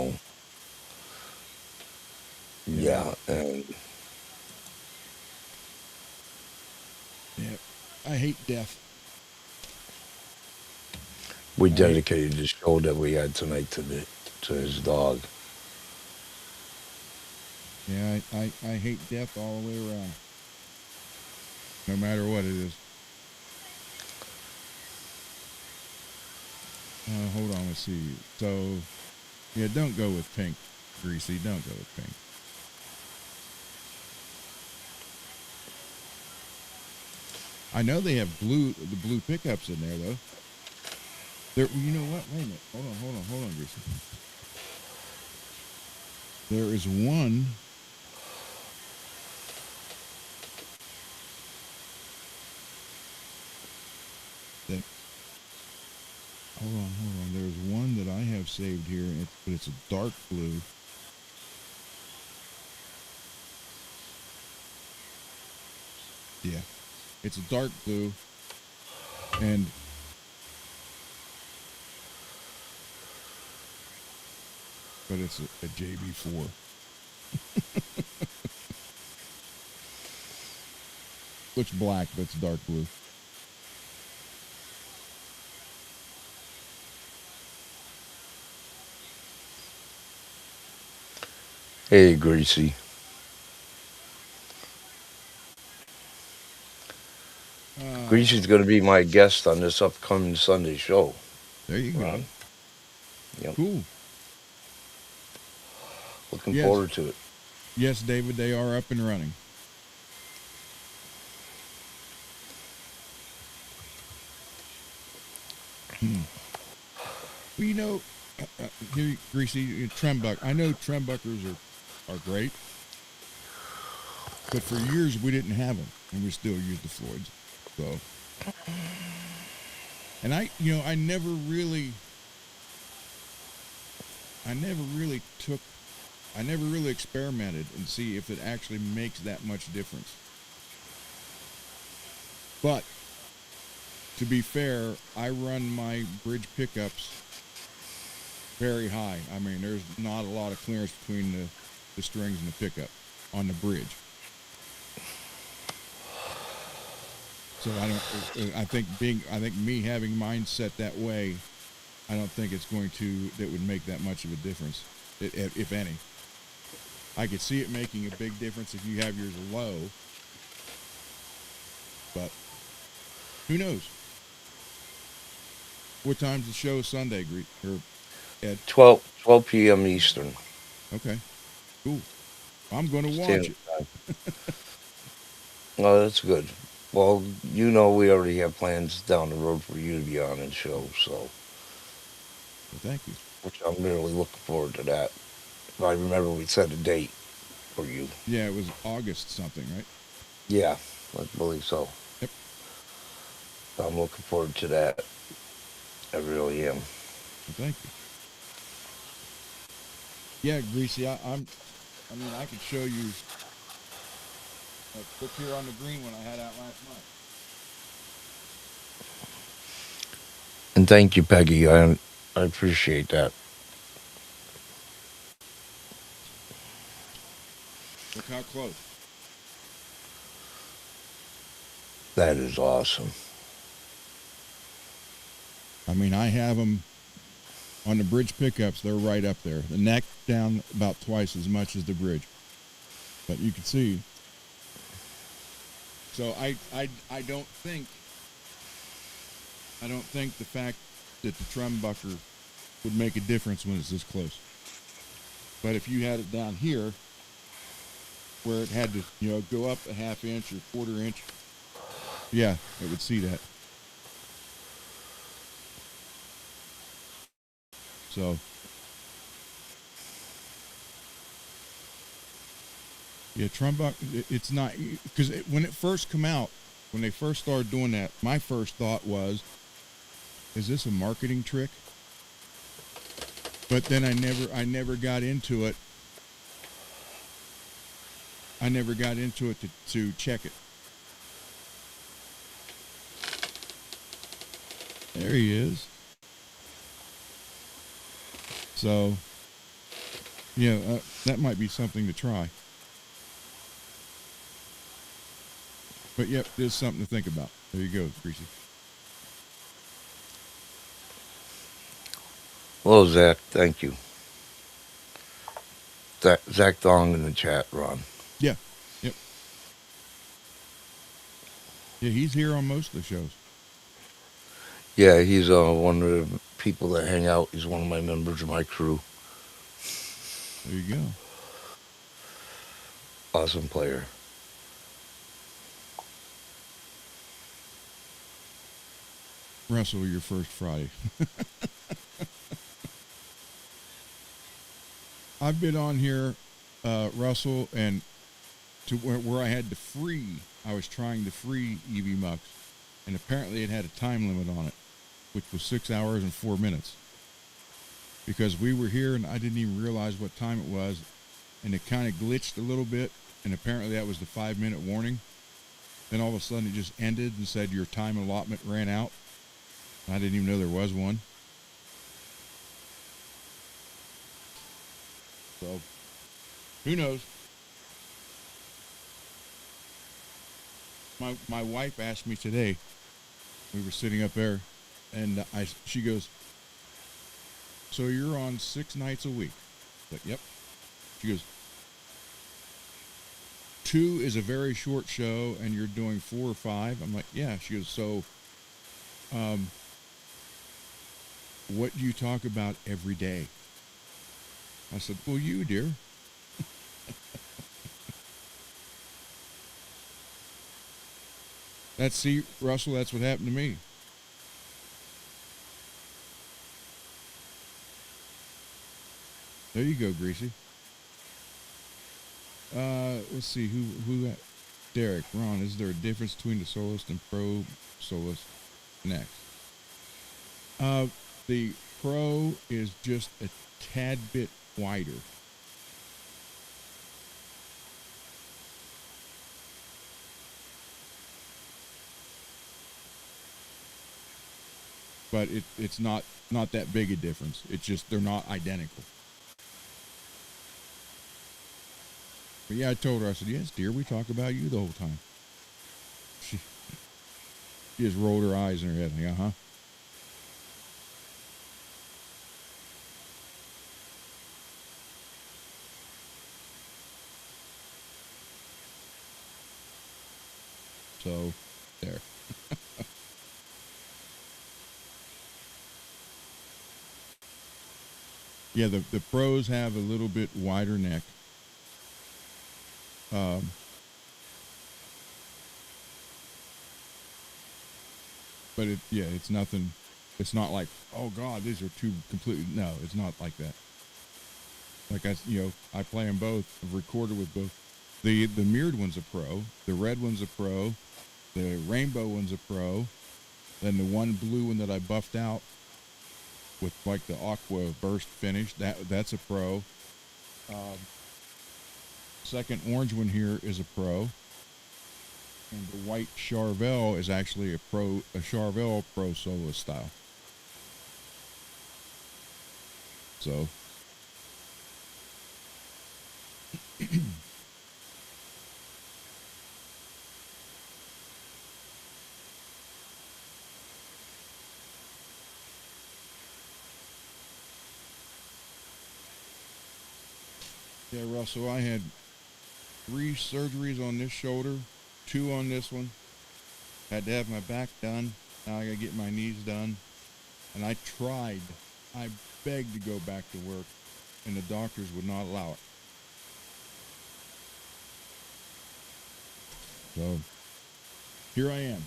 Yeah. yeah, and Yeah. I hate death. we I hate. dedicated the show that we had tonight to his dog. Yeah, I hate death all the way around. No matter what it is. Hold on, let's see. So, yeah, don't go with pink, Greasy. Don't go with pink. I know they have the blue pickups in there though. You know what? Wait a minute. Hold on, Greasy. There is one. That hold on. There's one that I have saved here, but it's a dark blue. Yeah, it's a dark blue, and but it's a JB4. Looks black, but it's dark blue. Hey, Greasy. Greasy's going to be my guest on this upcoming Sunday show, There you go. Ron. Yep. Cool. Looking Yes, forward to it. yes, David. They are up and running. Well, here, Greasy, Trembuck. I know Trembuckers are great, but for years we didn't have them, and we still use the Floyds. So, and I never really took, I never really experimented and see if it actually makes that much difference. But to be fair, I run my bridge pickups very high. I mean, there's not a lot of clearance between the strings and the pickup on the bridge. So I think me having mine set that way, I don't think that would make that much of a difference, if any. I could see it making a big difference if you have yours low, but who knows? What time's the show Sunday, or Ed? 12 p.m. Eastern. Okay, cool. I'm going to watch Standard it. time. Oh, that's good. Well, we already have plans down the road for you to be on the show, so Well, thank you. which I'm really looking forward to that. I remember we set a date for you. Yeah, it was August something, right? Yeah, I believe so. Yep. I'm looking forward to that. I really am. Well, thank you. Yeah, Greasy, I mean, I could show you. Look here on the green one I had out last night. And thank you, Peggy. I appreciate that. Look how close. That is awesome. I mean, I have them on the bridge pickups. They're right up there. The neck down about twice as much as the bridge. But you can see. So I don't think the fact that the trumbucker would make a difference when it's this close. But if you had it down here, where it had to, go up a half inch or quarter inch, yeah, it would see that. So, yeah, trumbucker, it's not, because when it first come out, when they first started doing that, my first thought was, is this a marketing trick? But then I never got into it. I never got into it to check it. There he is. So, yeah, that might be something to try. But yep, there's something to think about. There you go, Greasy. Well, Zach, thank you. Zach Thong in the chat, Ron. Yeah, yep. Yeah, he's here on most of the shows. Yeah, he's one of the people that hang out. He's one of my members of my crew. There you go. Awesome player. Russell, your first Friday. I've been on here, Russell, and to where I had to free. I was trying to free EV Mux, and apparently it had a time limit on it, which was 6 hours and 4 minutes. Because we were here and I didn't even realize what time it was, and it kind of glitched a little bit, and apparently that was the 5-minute warning. Then all of a sudden it just ended and said your time allotment ran out. I didn't even know there was one. So, who knows? My wife asked me today. We were sitting up there, and she goes, "So you're on 6 nights a week?" I was like, "Yep." She goes, "2 is a very short show, and you're doing 4 or 5." I'm like, "Yeah." She goes, "So, what do you talk about every day?" I said, "Well, you, dear." See, Russell, that's what happened to me. There you go, Greasy. Let's see, who Derek, Ron, is there a difference between the soloist and pro soloist? Next. The pro is just a tad bit wider. But it's not that big a difference. It's just they're not identical. But yeah, I told her, I said, "Yes, dear, we talk about you the whole time." She just rolled her eyes in her head, like, "Uh-huh." So, there. Yeah, the pros have a little bit wider neck. But it's nothing. It's not like, oh God, these are two completely. No, it's not like that. Like I play them both. I've recorded with both. The mirrored one's a pro. The red one's a pro. The rainbow one's a pro. Then the one blue one that I buffed out with like the aqua burst finish, that's a pro. Second orange one here is a pro. And the white Charvel is actually a Charvel Pro solo style. So yeah, Russell, I had 3 surgeries on this shoulder, 2 on this one. Had to have my back done. Now I gotta get my knees done. And I begged to go back to work, and the doctors would not allow it. So here I am.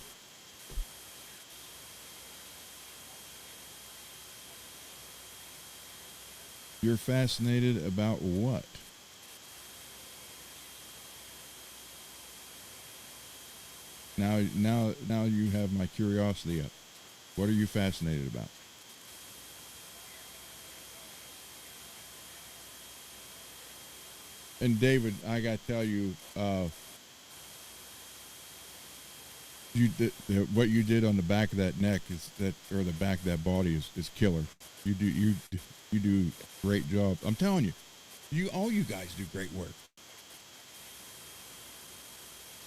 You're fascinated about what? Now you have my curiosity up. What are you fascinated about? And David, I gotta tell you, what you did on the back of that neck or the back of that body is killer. You do great job. I'm telling you, all you guys do great work.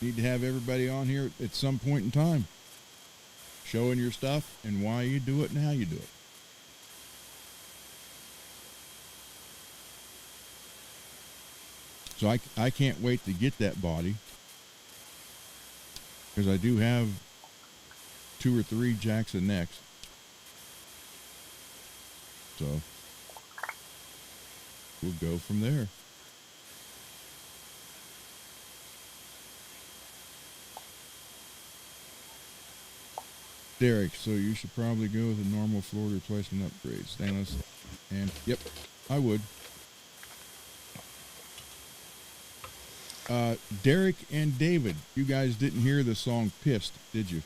Need to have everybody on here at some point in time, showing your stuff and why you do it and how you do it. So I can't wait to get that body, because I do have 2 or 3 Jackson necks. So we'll go from there. Derek, so you should probably go with a normal floor replacement upgrade. Stainless, and yep, I would. Derek and David, you guys didn't hear the song Pissed, did you?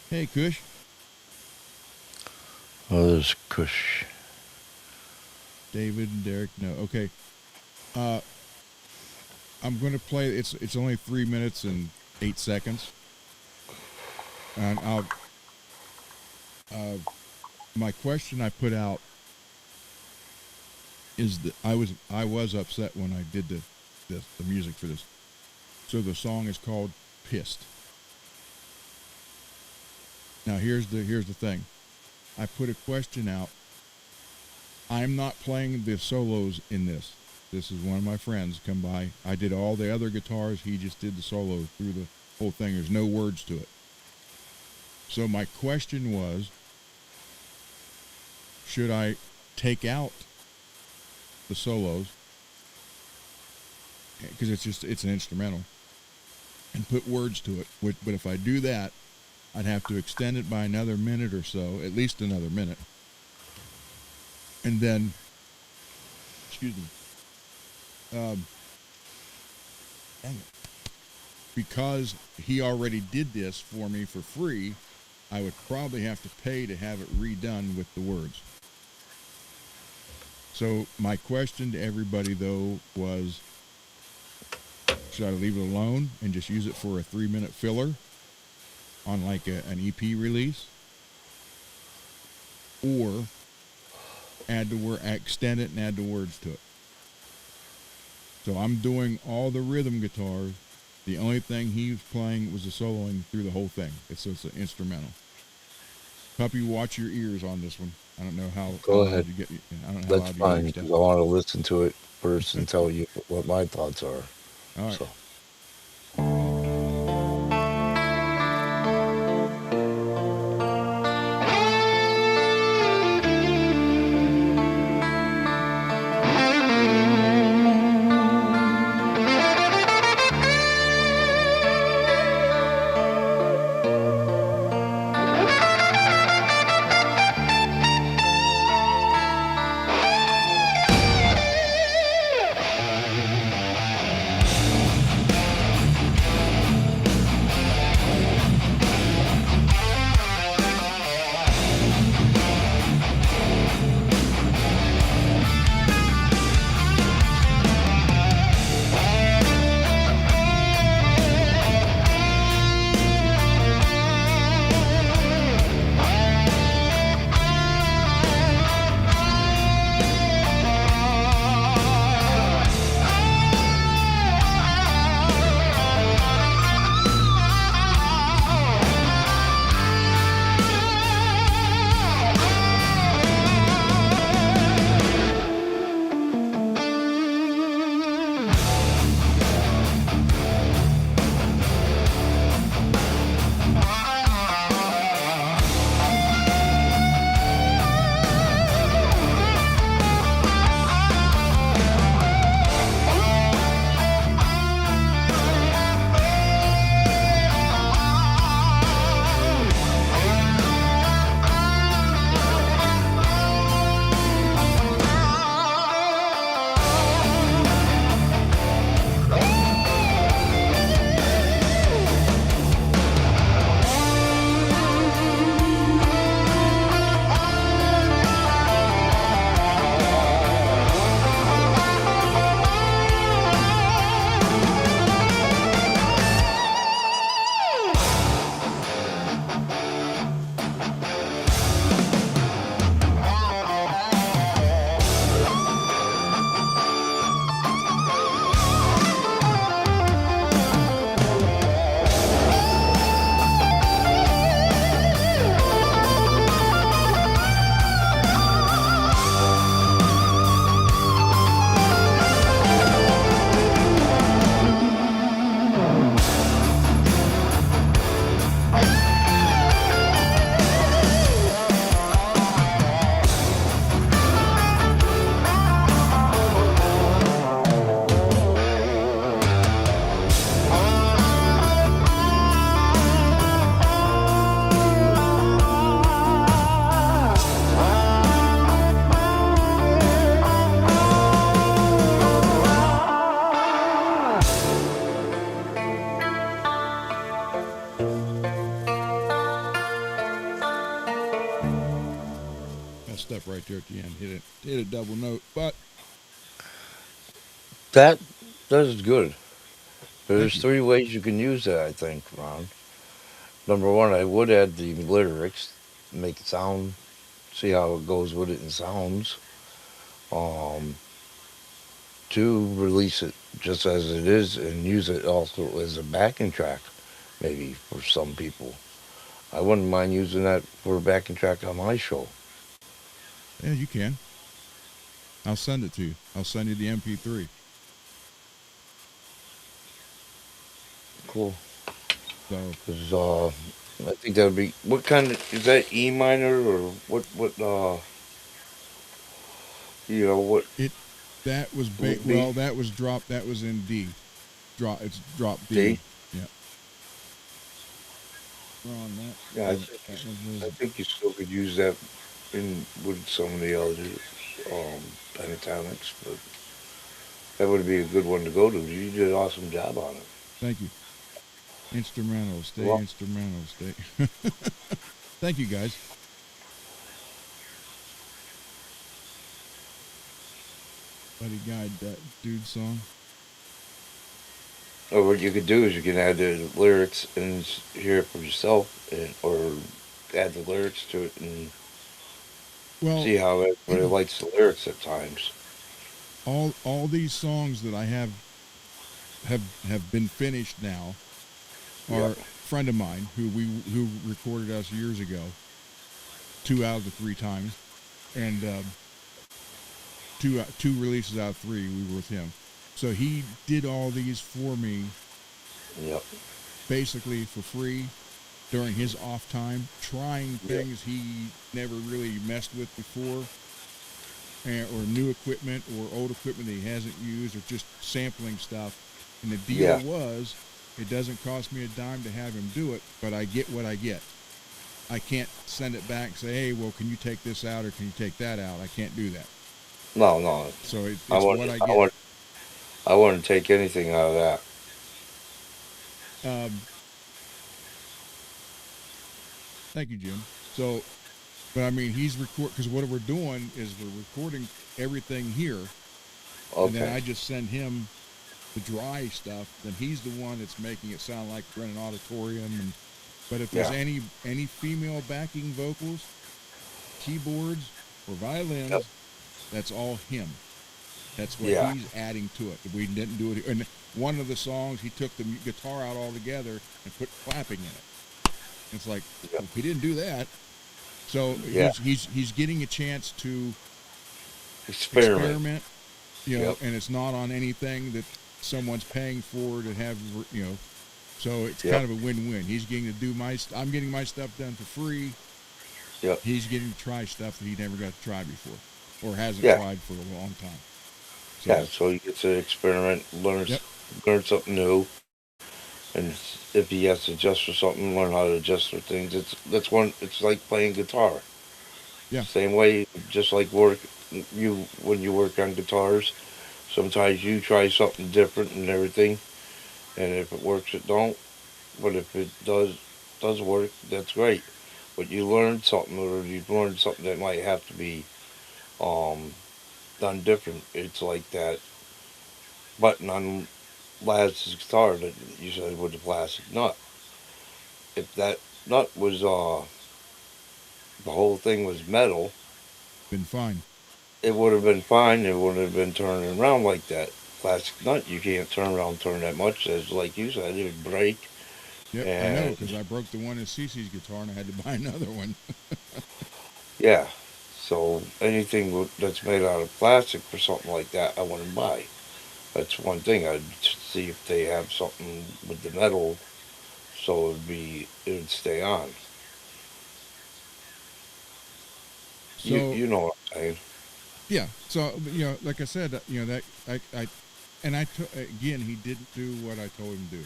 Hey, Kush. Oh, there's Kush. David and Derek, no. Okay. I'm going to play, it's only 3 minutes and 8 seconds. And my question I put out is that I was upset when I did the music for this. So the song is called Pissed. Now here's the thing. I put a question out. I'm not playing the solos in this. This is one of my friends come by. I did all the other guitars. He just did the solo through the whole thing. There's no words to it. So my question was, should I take out the solos, because it's an instrumental, and put words to it? But if I do that, I'd have to extend it by another minute or so, at least another minute. And then, excuse me, dang it. Because he already did this for me for free, I would probably have to pay to have it redone with the words. So my question to everybody, though, was, should I leave it alone and just use it for a 3-minute filler on like an EP release? Or extend it and add the words to it? So I'm doing all the rhythm guitars. The only thing he was playing was the soloing through the whole thing. It's an instrumental. Puppy, watch your ears on this one. I don't know how. Go ahead. I don't know That's fine, because I want to listen to it first and tell you what my thoughts are. All right. So. right there at the end. Hit a double note. But That is good. thank There's you. 3 ways you can use that, I think, Ron. Number one, I would add the lyrics, make it sound, see how it goes with it in sounds. Um, Two, release it just as it is and use it also as a backing track, maybe for some people. I wouldn't mind using that for a backing track on my show. Yeah, you can. I'll send it to you. I'll send you the MP3. Cool. So 'Cause, I think that would be, what kind of, is that E minor or what it that was would be? well, that was drop. That was in D. It's drop D? D. Yeah. On that. Yeah, And that one I was think you still could use that in with some of the other pentatonics, but that would be a good one to go to. You did an awesome job on it. thank you. Instrumental, stay Well, instrumental, stay. Thank you guys. Buddy Guide, that dude song. or what you could do is you can add the lyrics and hear it for yourself, or add the lyrics to it and Well, see how everybody likes the lyrics at times. all these songs that I have been finished now are Yep. a friend of mine who recorded us years ago, 2 out of the 3 times, and two releases out of 3 we were with him. So he did all these for me Yep. basically for free during his off time, trying Yep. things he never really messed with before, or new equipment or old equipment that he hasn't used, or just sampling stuff. And the deal Yeah. was, it doesn't cost me a dime to have him do it, but I get what I get. I can't send it back and say, hey, well, can you take this out or can you take that out? I can't do that. No, no. So I it's want. what I I get. want. I wouldn't take anything out of that. Um, Thank you, Jim. So, but I mean, because what we're doing is we're recording everything here, and then Okay. I just send him the dry stuff. Then he's the one that's making it sound like we're in an auditorium. But if there's Yeah. any female backing vocals, keyboards, or Yep. violins, that's all him. That's what Yeah. he's adding to it. We didn't do it. And one of the songs, he took the guitar out altogether and put clapping in it. It's like, Yep. well, he didn't do that. So Yeah. he's getting a chance to Experiment. experiment, Yep. and it's not on anything that someone's paying for to have, So it's Yep. kind of a win-win. He's getting to do I'm getting my stuff done for free. Yep. He's getting to try stuff that he never got to try before, or hasn't Yeah. tried for a long time. So, Yeah. So you get to experiment, yep. learn something new, and if he has to adjust for something, learn how to adjust for things. That's one. It's like playing guitar. Yeah. Same way, just like when you work on guitars. Sometimes you try something different and everything, and if it works, it don't. But if it does work, that's great. But you learned something, or you've learned something that might have to be um, done different. It's like that button on Laz's guitar that you said with the plastic nut. If that nut was the whole thing was metal, Been fine. it would have been fine. It wouldn't have been turning around like that. Plastic nut, you can't turn that much. As like you said, it would break. Yep, I know, And because I broke the one in Cece's guitar and I had to buy another one. yeah, so anything that's made out of plastic for something like that, I wouldn't buy. That's one thing. I'd see if they have something with the metal, so it would stay on. So You know what I'm saying? yeah, so like I said, that I and again, he didn't do what I told him to do.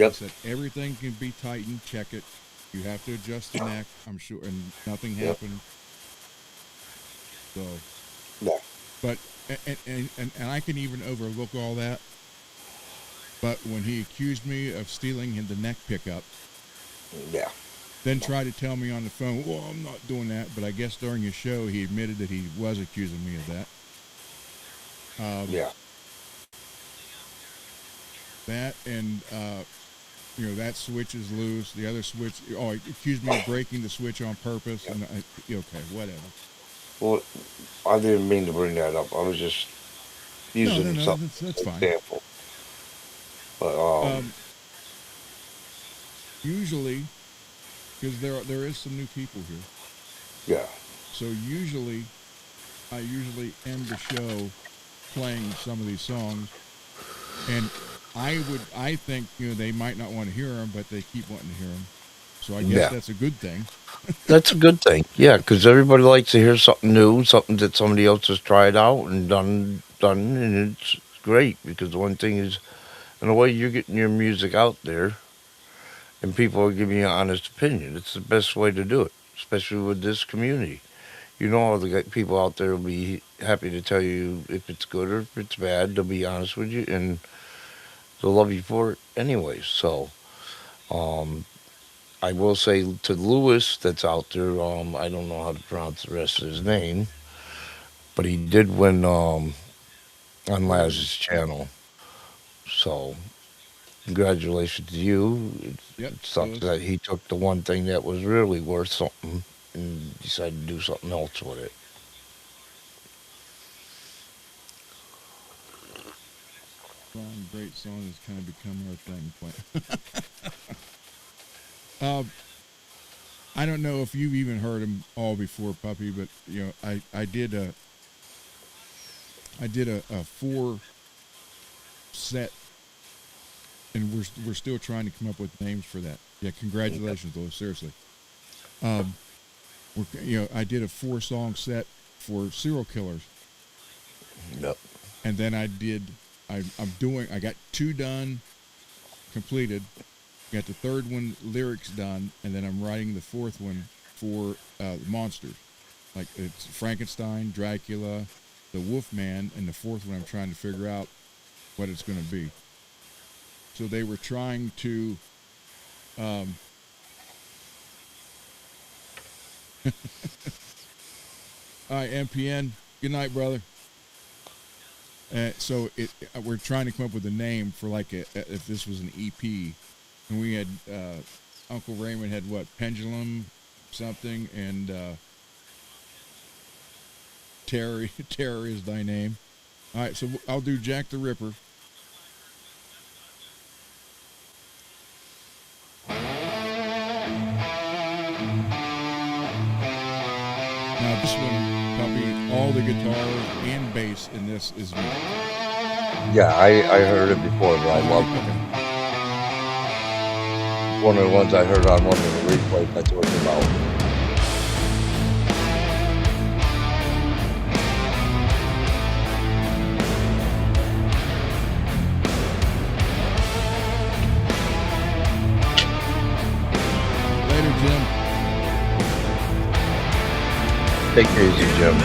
He Yep. said everything can be tightened. Check it. You have to adjust the neck. I'm sure, and nothing Yep. happened. So, Yeah. but and I can even overlook all that. But when he accused me of stealing the neck pickup, Yeah. then tried to tell me on the phone, well, I'm not doing that. But I guess during his show, he admitted that he was accusing me of that. Yeah. That and, that switch is loose. The other switch, he accused me of breaking the switch on purpose. And okay, whatever. Well, I didn't mean to bring that up. I was just using No, something that's as an fine. example. But usually, because there is some new people here. yeah. So I usually end the show playing some of these songs, and I think they might not want to hear them, but they keep wanting to hear them. So I guess that's a good thing. That's a good thing. Yeah, because everybody likes to hear something new, something that somebody else has tried out and done, and it's great because the one thing is, in a way, you're getting your music out there, and people are giving you an honest opinion. It's the best way to do it, especially with this community. All the people out there will be happy to tell you if it's good or if it's bad. They'll be honest with you, and they'll love you for it anyway. So, um, I will say to Lewis that's out there, I don't know how to pronounce the rest of his name, but he did win on Laz's channel. So congratulations to you. Yep. It sucks that he took the one thing that was really worth something and decided to do something else with it. Great song has kind of become our thing. I don't know if you've even heard them all before, Puppy, but I did a 4 set, and we're still trying to come up with names for that. Yeah, congratulations, Lewis. Seriously. I did a 4-song set for serial killers. Yep. And then I got 2 done, completed. Got the 3rd one lyrics done, and then I'm writing the 4th one for monsters. Like it's Frankenstein, Dracula, the Wolfman, and the 4th one I'm trying to figure out what it's going to be. So they were trying to all right, MPN, good night, brother. So we're trying to come up with a name for if this was an EP, and we had Uncle Raymond had Pendulum something, and Terror is thy name. All right, so I'll do Jack the Ripper. Now this one, Puppy, all the guitars and bass in this is me. Yeah, I heard it before, but I love it. One of the ones I heard on one of the replays I talked about. Later, Jim. Take it easy, Jim.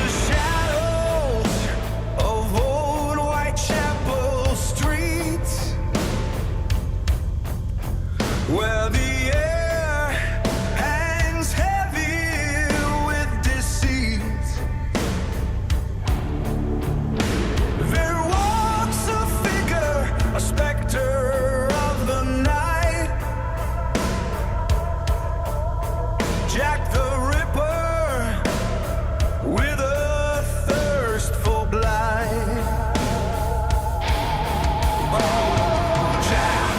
Where the air hangs heavy with deceit, there walks a figure, a specter of the night, Jack the Ripper, with a thirst for blight. Oh, Jack.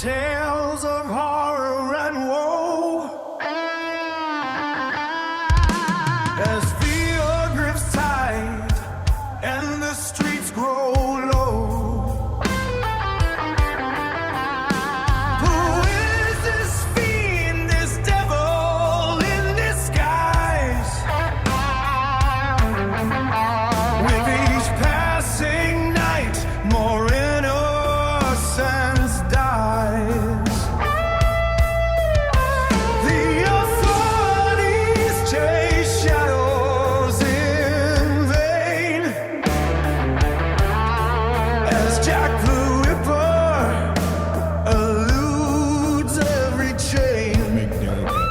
tales of horror and woe. As fear grips tight and the streets grow low. Who is this fiend, this devil in disguise? With each passing night, more innocence dies. The authorities chase shadows in vain, as Jack the Ripper eludes every chain. Make Derek happy.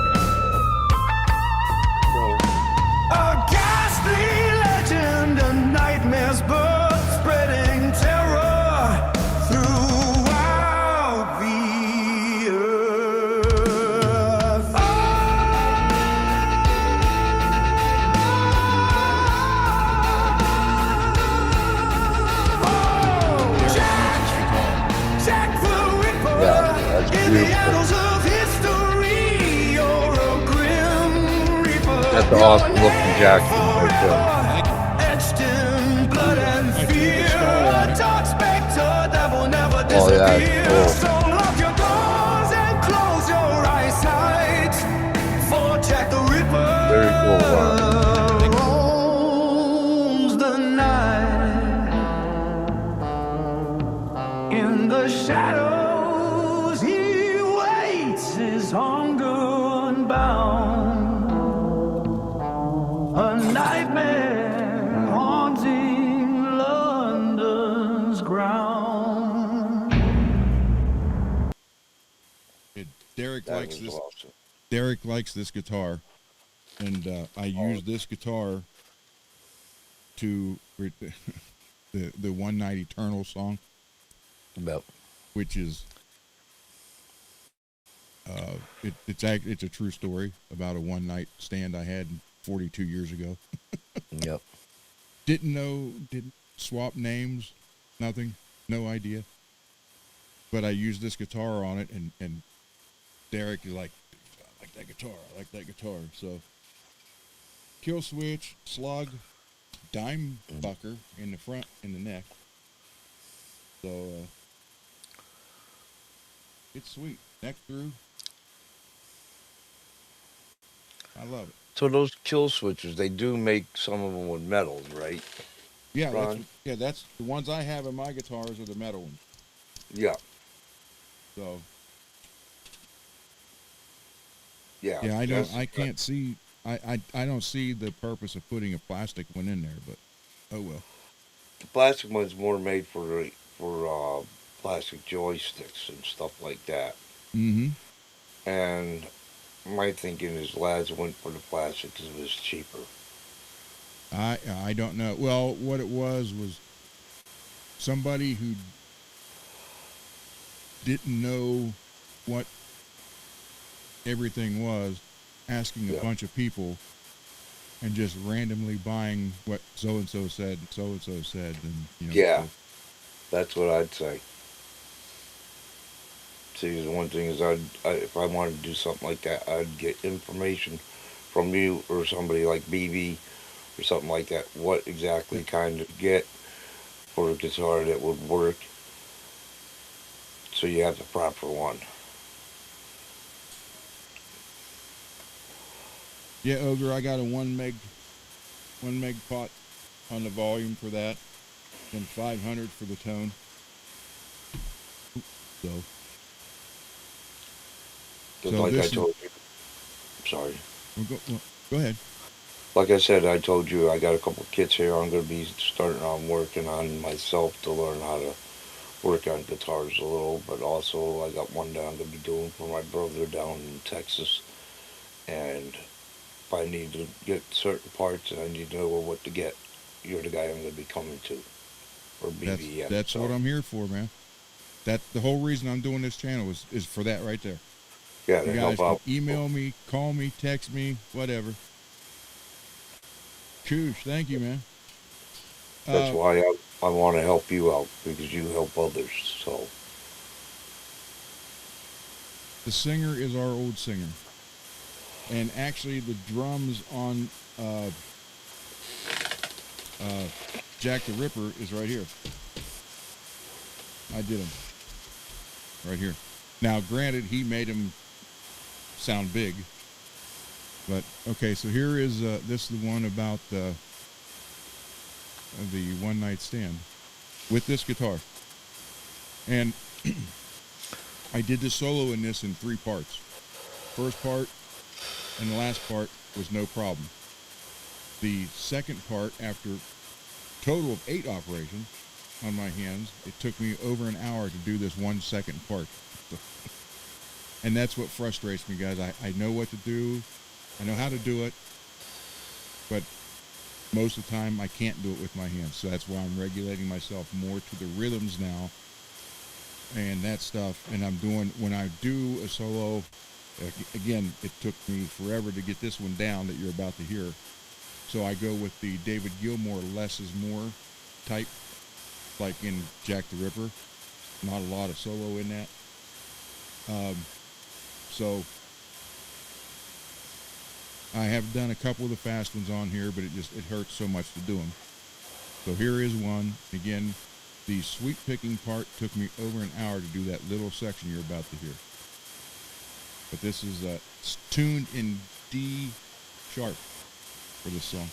A ghastly legend, a nightmare's birth, spreading terror throughout the earth. Jack the Ripper, Yeah, that's in the beautiful. annals of history, you're a grim reaper. That's an awesome looking jacket right there. Etched in blood and fear, a dark specter that will never Oh, yeah, disappear. cool. So lock your doors and close your eyesight, for Jack the Ripper Very cool, roams the night. In the shadows he waits, his hunger unbound. A nightmare haunting London's ground. Derek That likes was this. awesome. Derek likes this guitar, and I use this guitar to the One Night Eternal song, Yep. which is it's a true story about a one night stand I had 42 years ago. Yep. Didn't swap names, nothing, no idea. But I used this guitar on it, and Derek is like, I like that guitar, I like that guitar. So, kill switch, slug, dime bucker in the front, in the neck. So, it's sweet. Neck through. I love it. So those kill switches, they do make some of them with metals, right? Yeah, Ron? that's the ones I have in my guitars are the metal ones. Yeah. So Yeah. yeah, I that's- don't. I can't see. I don't see the purpose of putting a plastic one in there. But oh well. The plastic one's more made for plastic joysticks and stuff like that. Mm-hmm. And my thinking is lads went for the plastic because it was cheaper. I don't know. Well, what it was somebody who didn't know what everything was, asking a Yeah. bunch of people, and just randomly buying what so and so said, and Yeah. That's what I'd say. See, the one thing is, if I wanted to do something like that, I'd get information from you or somebody like BB or something like that. What exactly kind of get for a guitar that would work, so you have the proper one. Yeah, Ogre, I got a 1 meg pot on the volume for that, and 500 for the tone. So, Because So like I this is- told you, sorry. go ahead. Like I said, I told you I got a couple kits here. I'm going to be starting on working on myself to learn how to work on guitars a little, but also I got one that I'm going to be doing for my brother down in Texas. And if I need to get certain parts and I need to know what to get, you're the guy I'm going to be coming to. Or BBM. That's what I'm here for, man. That's the whole reason I'm doing this channel is for that right there. Yeah, You to guys help out. can email me, call me, text me, whatever. Choosh, thank you, man. That's why I want to help you out, because you help others. So The singer is our old singer. And actually the drums on Jack the Ripper is right here. I did them. Right here. Now, granted, he made them sound big. But, okay, so here is, this is the one about the one night stand with this guitar. And I did the solo in this in 3 parts. First part and the last part was no problem. The second part, after total of 8 operations on my hands, it took me over an hour to do this 1 second part. And that's what frustrates me, guys. I know what to do. I know how to do it. But most of the time, I can't do it with my hands. So that's why I'm regulating myself more to the rhythms now and that stuff. And I'm doing, when I do a solo, again, it took me forever to get this one down that you're about to hear. So I go with the David Gilmour less is more type, like in Jack the Ripper. Not a lot of solo in that. So I have done a couple of the fast ones on here, but it hurts so much to do them. So here is one. Again, the sweep picking part took me over an hour to do that little section you're about to hear. But this is tuned in D sharp for this song.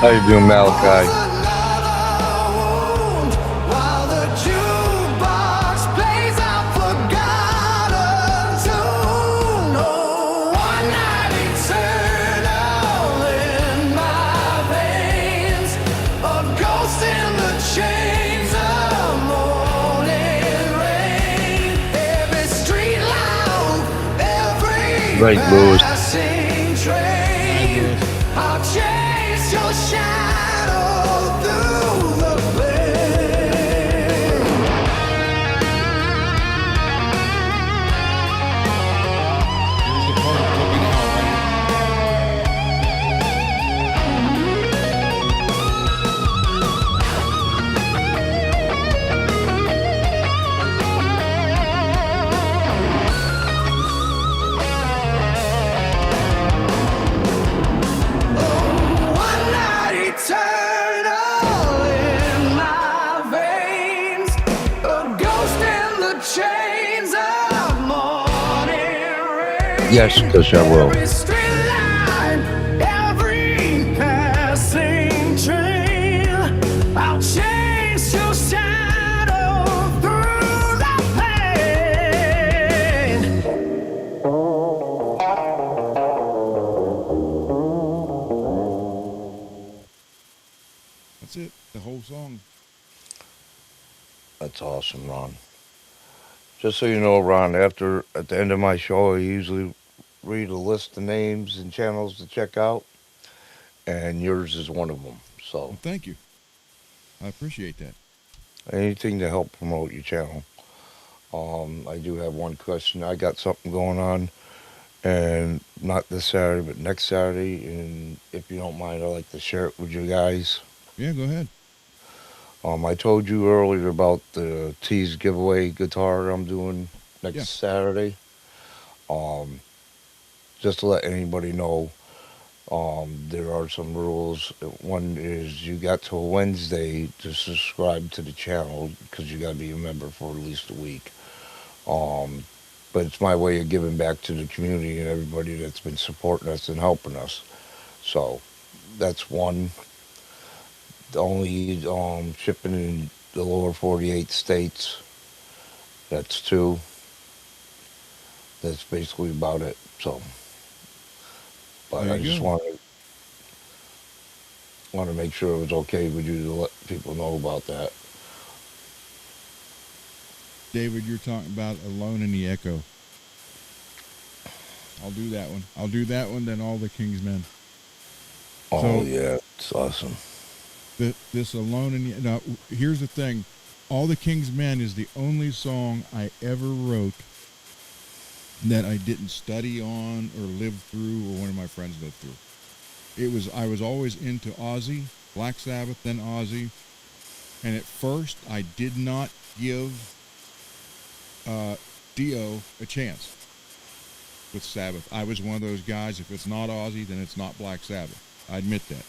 How you doing, Malachi? Right, Lewis. Yes, because I will. Every street line, every passing train, I'll chase your shadow through the pain. That's it. The whole song. That's awesome, Ron. Just so you know, Ron, at the end of my show, I usually read a list of names and channels to check out, and yours is one of them. So Well, thank you. I appreciate that. anything to help promote your channel. I do have one question. I got something going on, and not this Saturday, but next Saturday. And if you don't mind, I'd like to share it with you guys. Yeah, go ahead. I told you earlier about the Tees giveaway guitar I'm doing next Yeah. Saturday. Um, just to let anybody know, there are some rules. One is you got till Wednesday to subscribe to the channel because you got to be a member for at least a week. But it's my way of giving back to the community and everybody that's been supporting us and helping us. So that's one. Only shipping in the lower 48 states. That's two. That's basically about it. So, but There I you just go. want to make sure it was okay with you to let people know about that. David, you're talking about Alone in the Echo. I'll do that one. I'll do that one, then All the King's Men. Oh So- yeah, it's awesome. This Alone in the... Now, here's the thing. All the King's Men is the only song I ever wrote that I didn't study on or live through or one of my friends lived through. I was always into Ozzy, Black Sabbath, then Ozzy. And at first, I did not give Dio a chance with Sabbath. I was one of those guys, if it's not Ozzy, then it's not Black Sabbath. I admit that.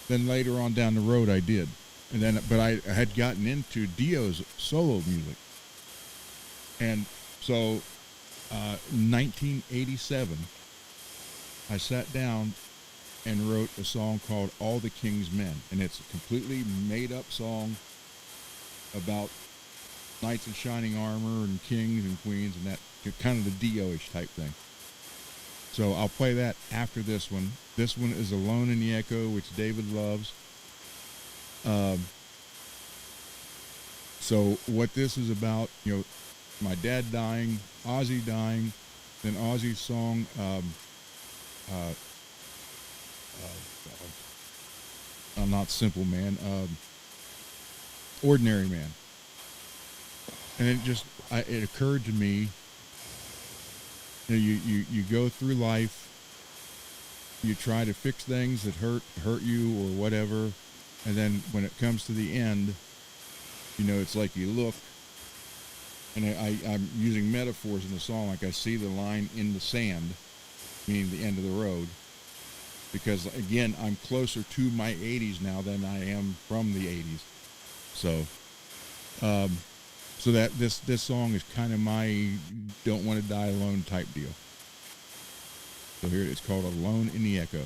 Then later on down the road, I did. But I had gotten into Dio's solo music. And so, 1987, I sat down and wrote a song called All the King's Men. And it's a completely made-up song about knights in shining armor and kings and queens and that kind of the Dio-ish type thing. So I'll play that after this one. This one is Alone in the Echo, which David loves. So what this is about, my dad dying, Ozzy dying, then Ozzy's song, not Simple Man, Ordinary Man. And it occurred to me, you go through life, you try to fix things that hurt you or whatever, and then when it comes to the end, it's like you look, and I'm using metaphors in the song, like I see the line in the sand, meaning the end of the road, because again, I'm closer to my 80s now than I am from the 80s. So that this song is kind of my don't want to die alone type deal. So here it is, called Alone in the Echo.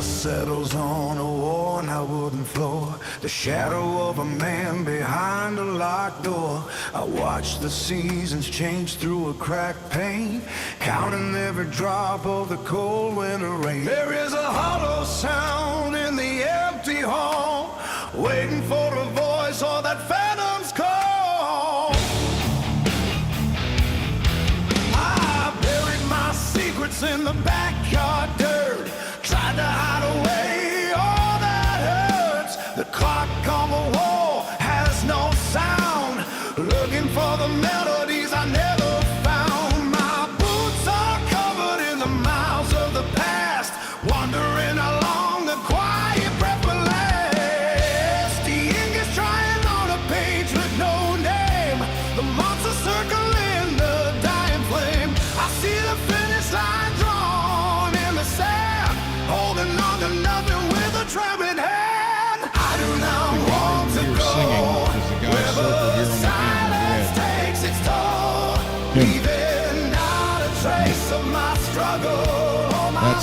Settles on a worn out wooden floor, the shadow of a man behind a locked door. I watch the seasons change through a cracked pane, counting every drop of the cold winter rain. There is a hollow sound in the empty hall, waiting for a voice or that phantom's call. I buried my secrets in the backyard dirt, tried to hide away all that hurts. The clock on the wall has no sound, looking for the melodies I never found. My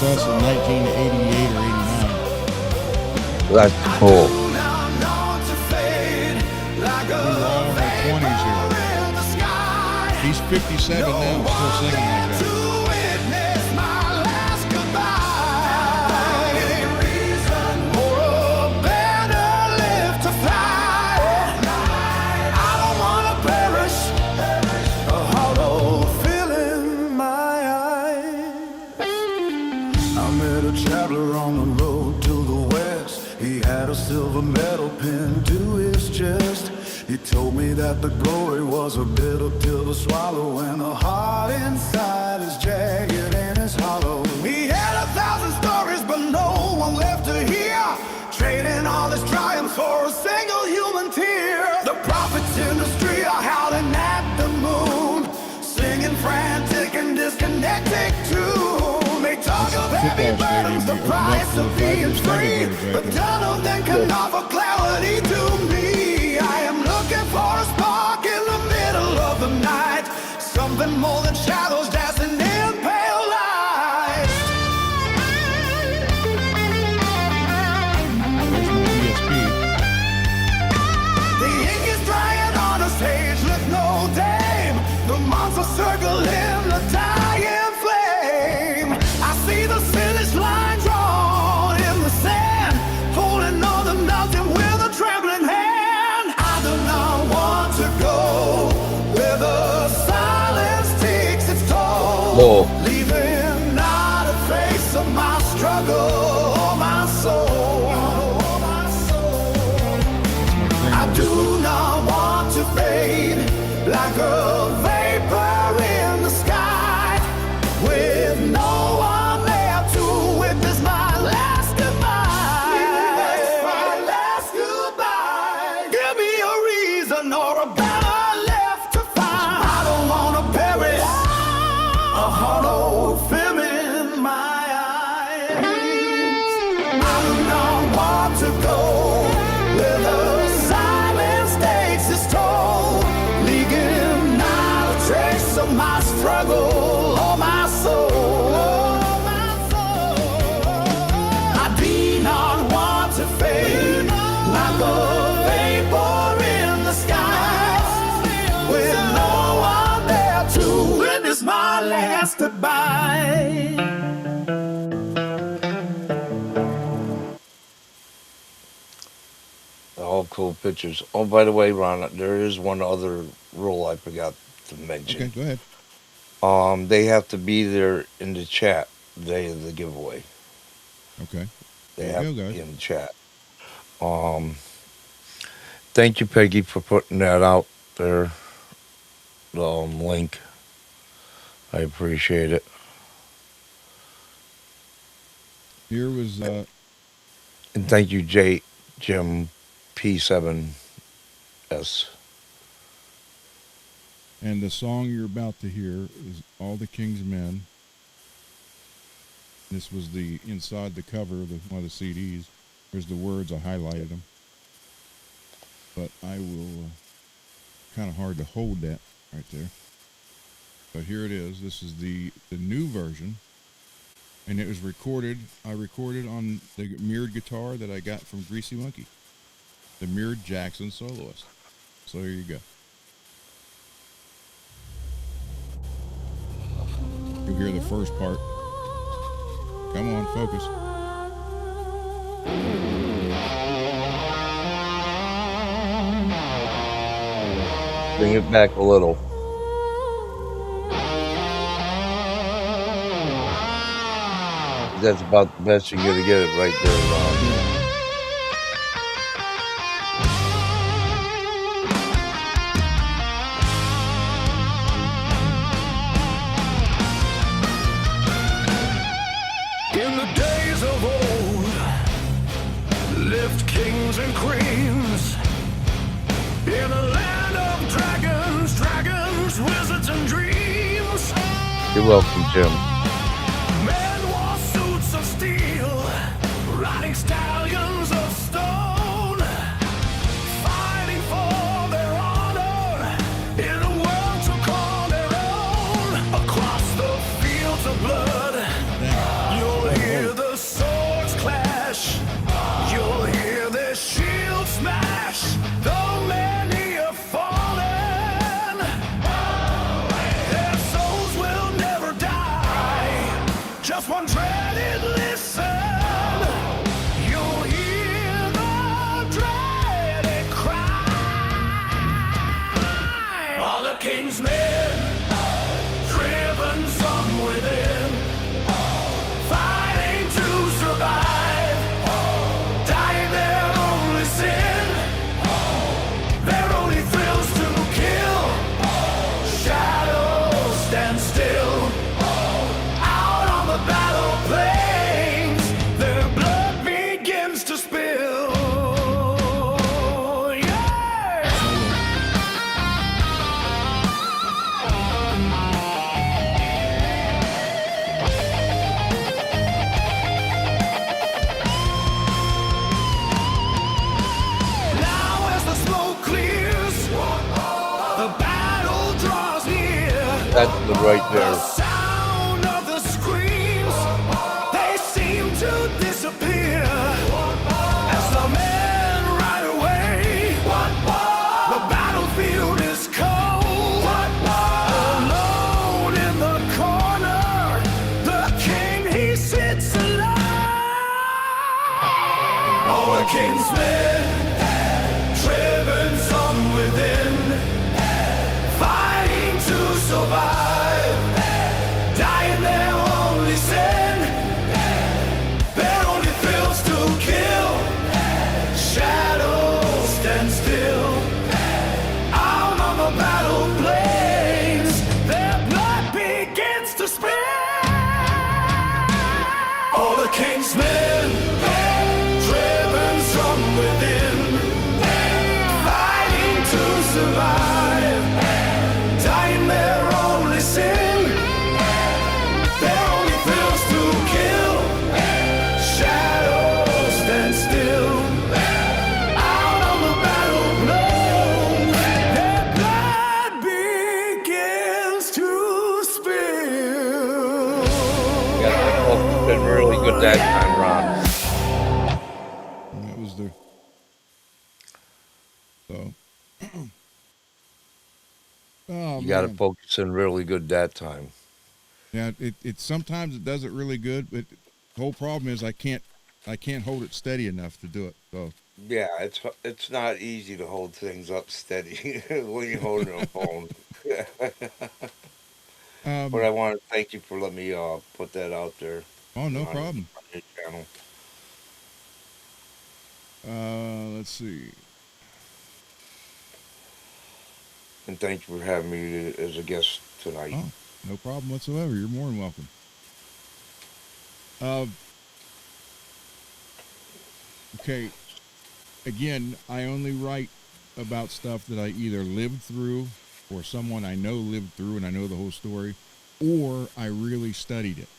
That's us in 1988 or 89. That's cool. We were all in our 20s here. He's 57 now, still singing like that. Silver metal pin to his chest. He told me that the glory was a bitter pill to swallow, and the heart inside is jagged and it's hollow. He had 1,000 stories, but no one left to hear, trading all his triumphs for a single human tear. The prophets in the street are howling at the moon, singing frantic and disconnected too. They talk of heavy burdens, the price of being free, but none of them can offer clarity to me. I am looking for a spark in the middle of the night, something more than shadows dancing in pale light. The ink is drying on the stage, look no dame. The monster circling the dying flame. I see the finish line drawn in the sand, holding on to nothing with a trembling hand. I do not want to go where the silence takes its toll, leaving not a trace of my struggle or my soul. I do not want to fade like a vapor in the sky, with no one there to witness my last goodbye. My last goodbye. Give me a reason or a banner left to find. I don't want to perish, a hollow film in my eyes. I do not want to go where the silence takes its toll, leaving not a trace of my struggle or my soul. I do not want to fade like a vapor in the sky, with no one there to witness my last goodbye. All cool pictures. Oh, by the way, Ron, there is one other rule I forgot to mention. Okay, go ahead. They have to be there in the chat day of the giveaway. Okay. They There have you to go, be guys. in the chat. Thank you, Peggy, for putting that out there. The link. I appreciate it. Here was And thank you, Jim P7S. and the song you're about to hear is All the King's Men. This was the inside the cover of one of the CDs. There's the words, I highlighted them. But I will, kind of hard to hold that right there. But here it is. This is the new version. And it was I recorded on the mirrored guitar that I got from Greasy Monkey. The mirrored Jackson soloist. So here you go. You'll hear the first part. Come on, focus. Bring it back a little. That's about the best you're gonna get it right there, Ron. In the days of old, lived kings and queens. In a land of dragons, wizards and dreams. You're welcome, Jim. Men wore suits of steel, riding stallions of stone, fighting for their honor in a world to call their own. Across the fields of blood, you'll king's men, driven from within, fighting to survive, dying their only sin, their only thrills to kill, shadows stand still, out on the battle plains, their blood begins to spill. That's the right there. The sound of the screams, they seem to disappear as the men ride away. The battlefield is cold. Alone in the corner, the king, he sits alone. All the king's men, driven from within, fighting to survive, dying their only sin, their only thrills to kill, shadows stand still, out on the battle plains, their blood begins to spill. All the king's men, driven from within, fighting to survive, dying their only sin, their only thrills to kill, shadows stand still, out on the battlefield, their blood begins to spill. Yeah, it's been really good that time, Ron. That was the so. Oh, You got to man. focus in really good that time. Yeah, it sometimes it does it really good, but the whole problem is I can't hold it steady enough to do it. So Yeah, it's not easy to hold things up steady when you're holding a phone. But I want to thank you for letting me put that out there oh, no on problem. your channel. Let's see. And thank you for having me as a guest tonight. Oh, no problem whatsoever. You're more than welcome. Okay. Again, I only write about stuff that I either lived through or someone I know lived through and I know the whole story, or I really studied it.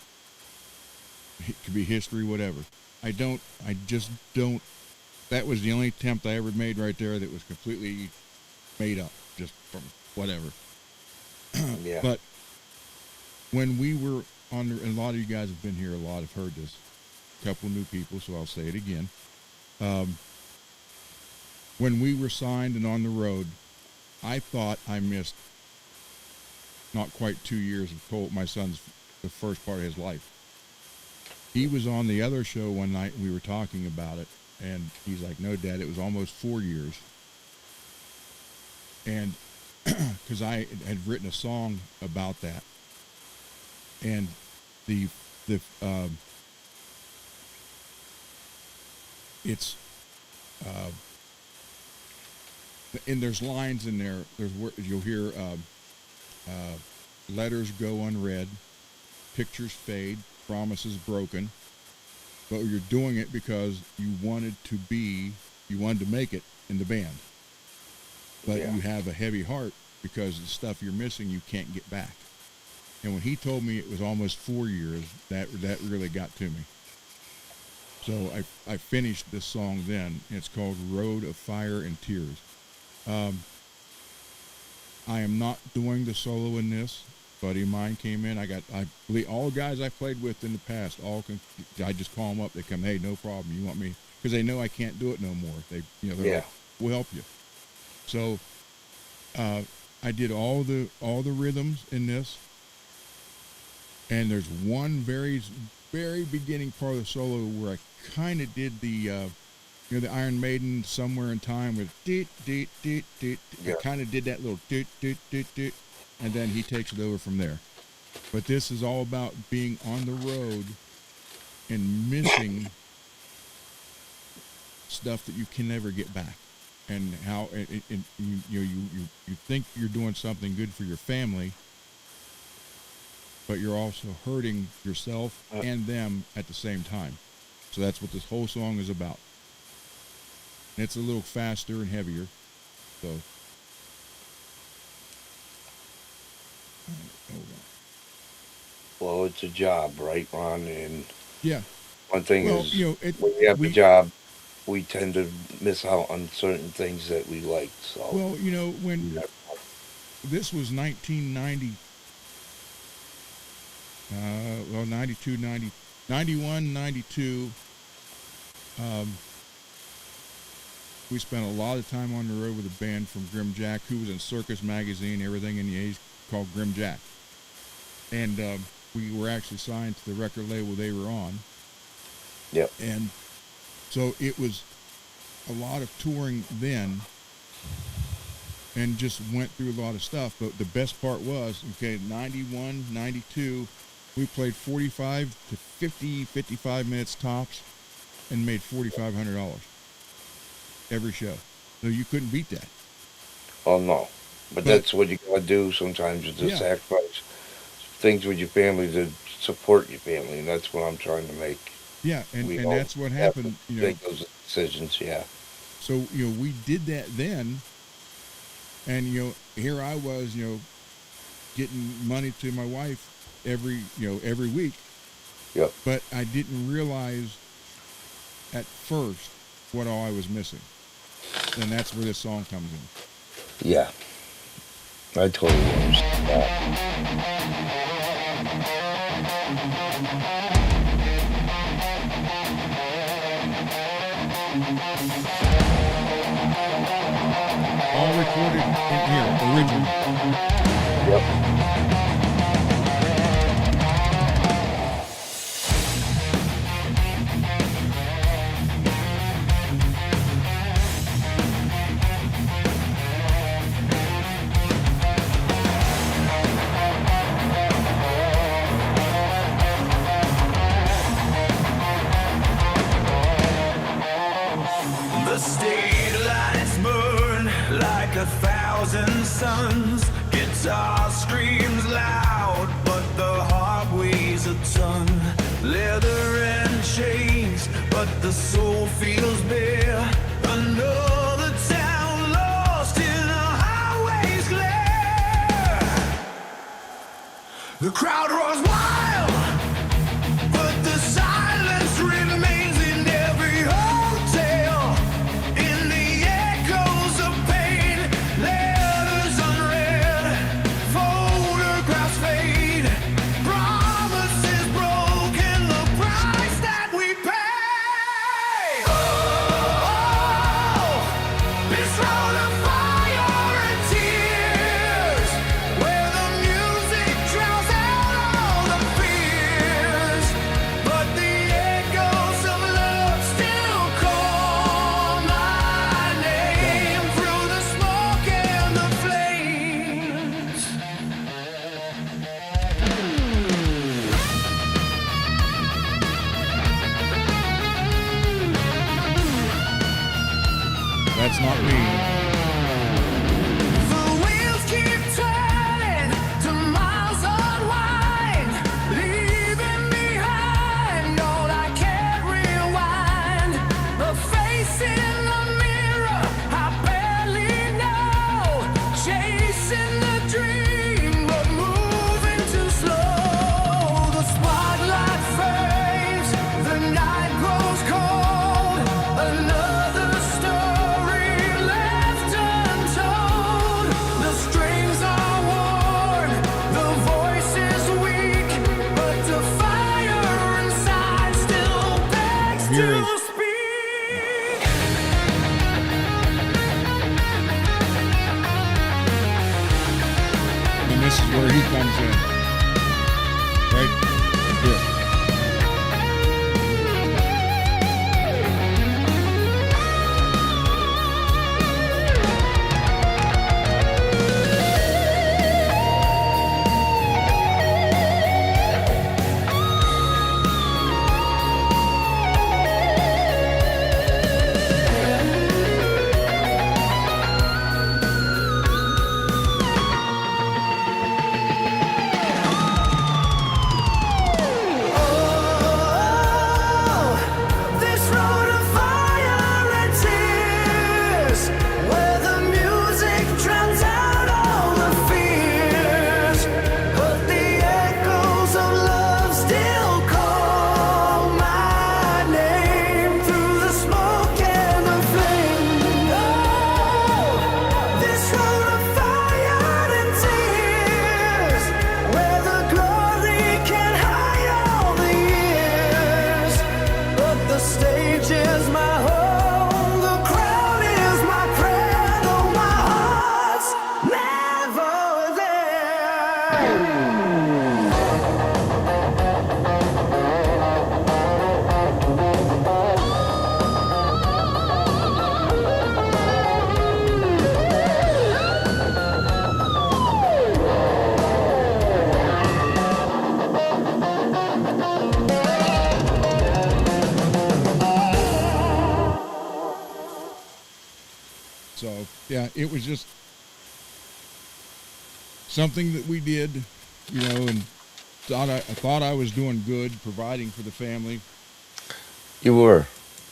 It could be history, whatever. I just don't. That was the only attempt I ever made right there that was completely made up, just from whatever. Yeah. But when we were on, and a lot of you guys have been here, a lot have heard this, a couple new people, so I'll say it again. When we were signed and on the road, I thought I missed not quite 2 years of my son's, the first part of his life. He was on the other show one night, we were talking about it, and he's like, no, Dad, it was almost 4 years. And because I had written a song about that, and it's and there's lines in there. There's you'll hear letters go unread, pictures fade, promises broken. But you're doing it because you wanted to make it in the band. But you have a heavy heart because the stuff you're missing you can't get back. And when he told me it was almost 4 years, that really got to me. So I finished this song then. It's called Road of Fire and Tears. I am not doing the solo in this. Buddy of mine came in. I believe all the guys I played with in the past, I just call them up. They come, hey, no problem. You want me? Because they know I can't do it no more. They're like, we'll help you. So I did all the rhythms in this. And there's one very, very beginning part of the solo where I kind of did the the Iron Maiden Somewhere in Time with deet deet deet deet. Yeah. It kind of did that little deet deet deet deet, and then he takes it over from there. But this is all about being on the road and missing stuff that you can never get back, and how you think you're doing something good for your family, but you're also hurting yourself and them at the same time. So that's what this whole song is about. And it's a little faster and heavier. So, hold on. Well, it's a job, right, Ron? And Yeah. one thing Well, is, when we have a job, we tend to miss out on certain things that we like. So, well, when this was 1990, 92, 90, 91, 92, we spent a lot of time on the road with a band from Grim Jack, who was in Circus Magazine, everything in the 80s, called Grim Jack. And we were actually signed to the record label they were on. Yep. And so it was a lot of touring then, and just went through a lot of stuff. But the best part was, 91, 92, we played 45 to 50, 55 minutes tops and made $4,500 every show. So you couldn't beat that. Oh, no. But that's what you gotta do sometimes, is to sacrifice things with your family to support your family, and that's what I'm trying to make. Yeah, and that's what happened. Make those decisions, yeah. So we did that then, and here I was, getting money to my wife every week. Yep. But I didn't realize at first what all I was missing, and that's where this song comes in. Yeah. I totally understand that. All recorded in here, original. Yep. The state lights burn like 1,000 suns. Guitar screams loud, but the heart weighs a ton. Leather and chains, but the soul feels bare. Another town lost in a highway's glare. The crowd roars wild, but the silence remains in every hotel. In the echoes of pain, letters unread, photographs fade, promises broken, the price that we pay. Oh, this road of fire and tears, where the music drowns out all the fears, but the echoes of love still call my name through the smoke and the flames. That's not me. The wheels keep turning to miles unwind, leaving behind all I can't rewind. A face in the mirror I barely know, chasing the dream but moving too slow. The spotlight fades, the night grows cold. Another story left untold. The strings are worn, the voice is weak, but the fire inside still begs Here to is- speak. And this is where he comes in. Right here. yeah, it was just something that we did, and I thought I was doing good, providing for the family. You were.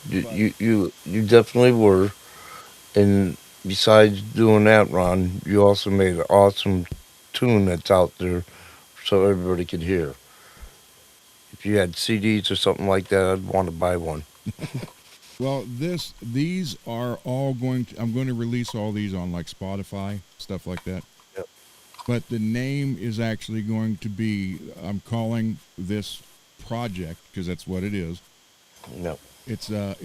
You, But you, you, you definitely were. And besides doing that, Ron, you also made an awesome tune that's out there so everybody could hear. If you had CDs or something like that, I'd want to buy one. well, these are all I'm going to release all these on like Spotify, stuff like that. Yep. But the name is actually going to be, I'm calling this project, because that's what it is. No. It's a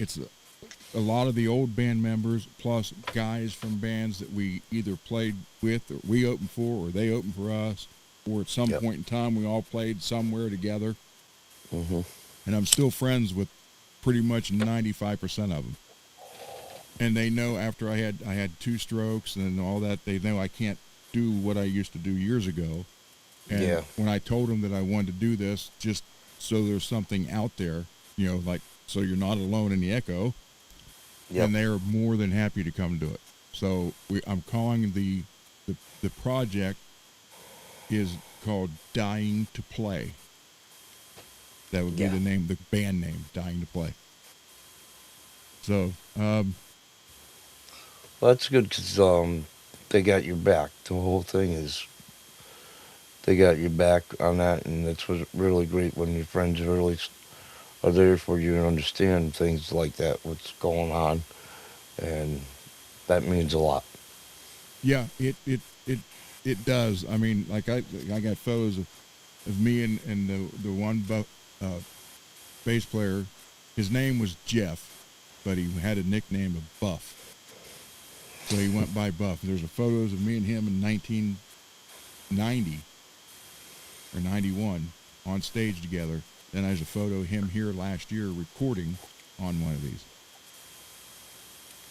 lot of the old band members plus guys from bands that we either played with or we opened for or they opened for us, or at some Yep. point in time we all played somewhere together. Mm-hmm. And I'm still friends with pretty much 95% of them. And they know after I had 2 strokes and all that, they know I can't do what I used to do years ago. And Yeah. when I told them that I wanted to do this, just so there's something out there, like so you're not alone in the echo, Yep. and they're more than happy to come do it. So I'm calling the project is called Dying to Play. That would be Yeah. the name, the band name, Dying to Play. So, Well, that's good because they got your back. The whole thing is they got your back on that, and that's what's really great when your friends really are there for you and understand things like that, what's going on, and that means a lot. yeah, it does. I mean, like I got photos of me and the one bass player. His name was Jeff, but he had a nickname of Buff. So he went by Buff. There's a photos of me and him in 1990 or 91 on stage together. Then there's a photo of him here last year recording on one of these.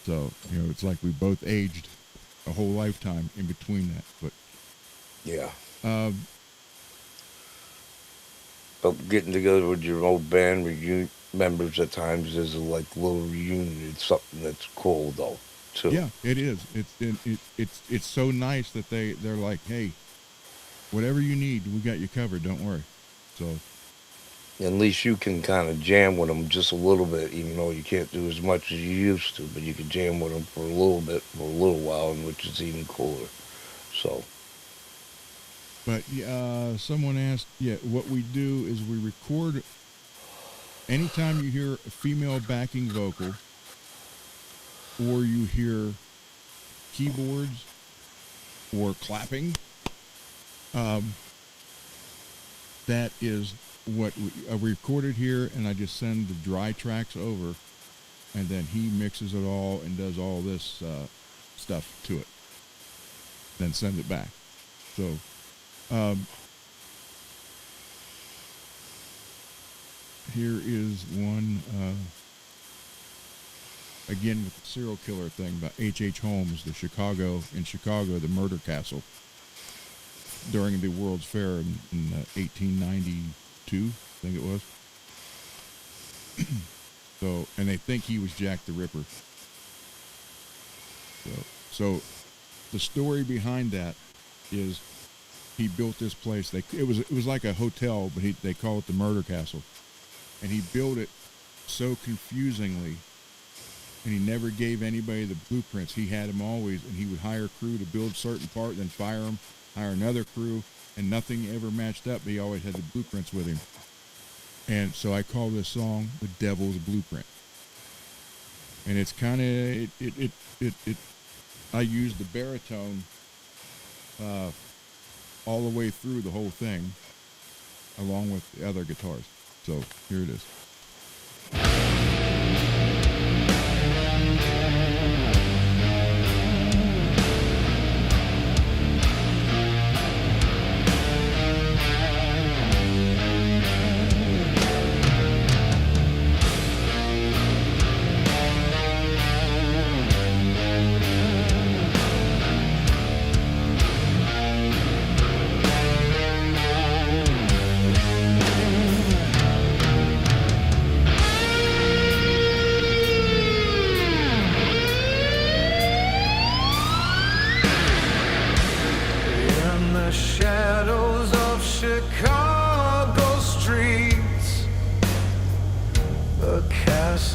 So, it's like we both aged a whole lifetime in between that. But Yeah. um, But getting together with your old band members at times is a like little reunion. It's something that's cool though, too. yeah, it is. It's so nice that they're like, hey, whatever you need, we got you covered. Don't worry. So At least you can kind of jam with them just a little bit, even though you can't do as much as you used to. But you can jam with them for a little bit, for a little while, and which is even cooler. So But someone asked, what we do is we record. Anytime you hear a female backing vocal, or you hear keyboards or clapping, that is what we recorded here, and I just send the dry tracks over, and then he mixes it all and does all this stuff to it, then send it back. So here is one, again with the serial killer thing about H.H. Holmes, in Chicago, the murder castle during the World's Fair in 1892, I think it was. So, and they think he was Jack the Ripper. So the story behind that is he built this place. It was like a hotel, but they call it the murder castle. And he built it so confusingly, and he never gave anybody the blueprints. He had them always, and he would hire crew to build certain part, then fire them, hire another crew, and nothing ever matched up. But he always had the blueprints with him. And so I call this song "The Devil's Blueprint." And it's kind of I use the baritone all the way through the whole thing, along with the other guitars. So here it is.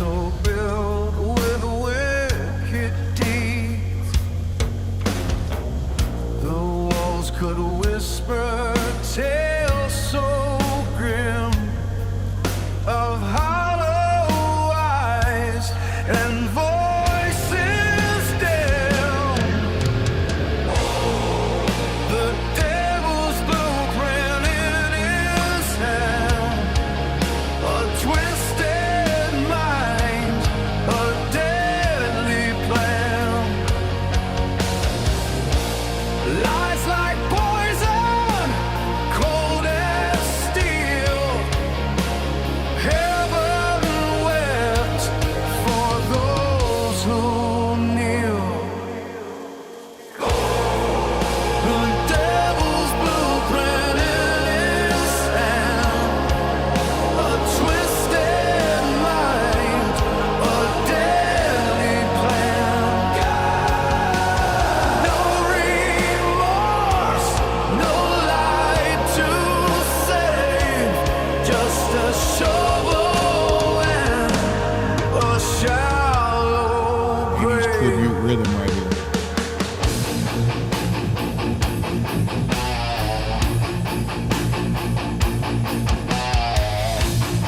so built with wicked deeds. The walls could whisper tales so grim of hollow eyes and voices dim. The devil's blueprint in his hand, a twisted mind, a deadly plan. Lies like poison, cold as steel. Heaven wept for those who kneel. The devil's blueprint in his hand, a twisted mind, a deadly plan. No remorse, no light to save, just a shovel and a shallow Hoodie's grave. tribute rhythm right here.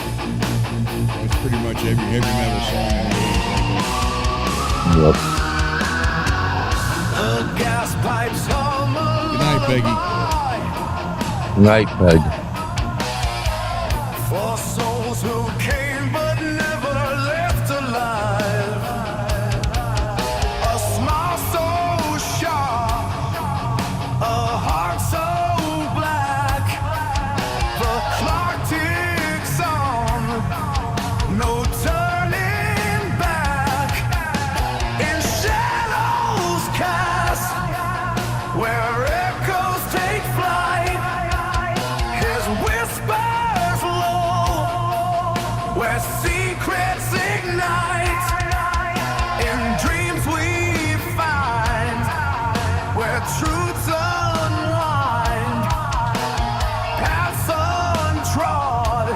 That's pretty much every heavy metal song in the 80s. Yep. The gas pipes hum Good night, Peggy. Night, Peg. for souls who came but never left alive. A smile so sharp, a heart so black. The clock ticks on, no turning back. In shadows cast, where echoes take flight. His whispers low, where secrets ignite. In dreams we find, where truths unwind. Paths untrod,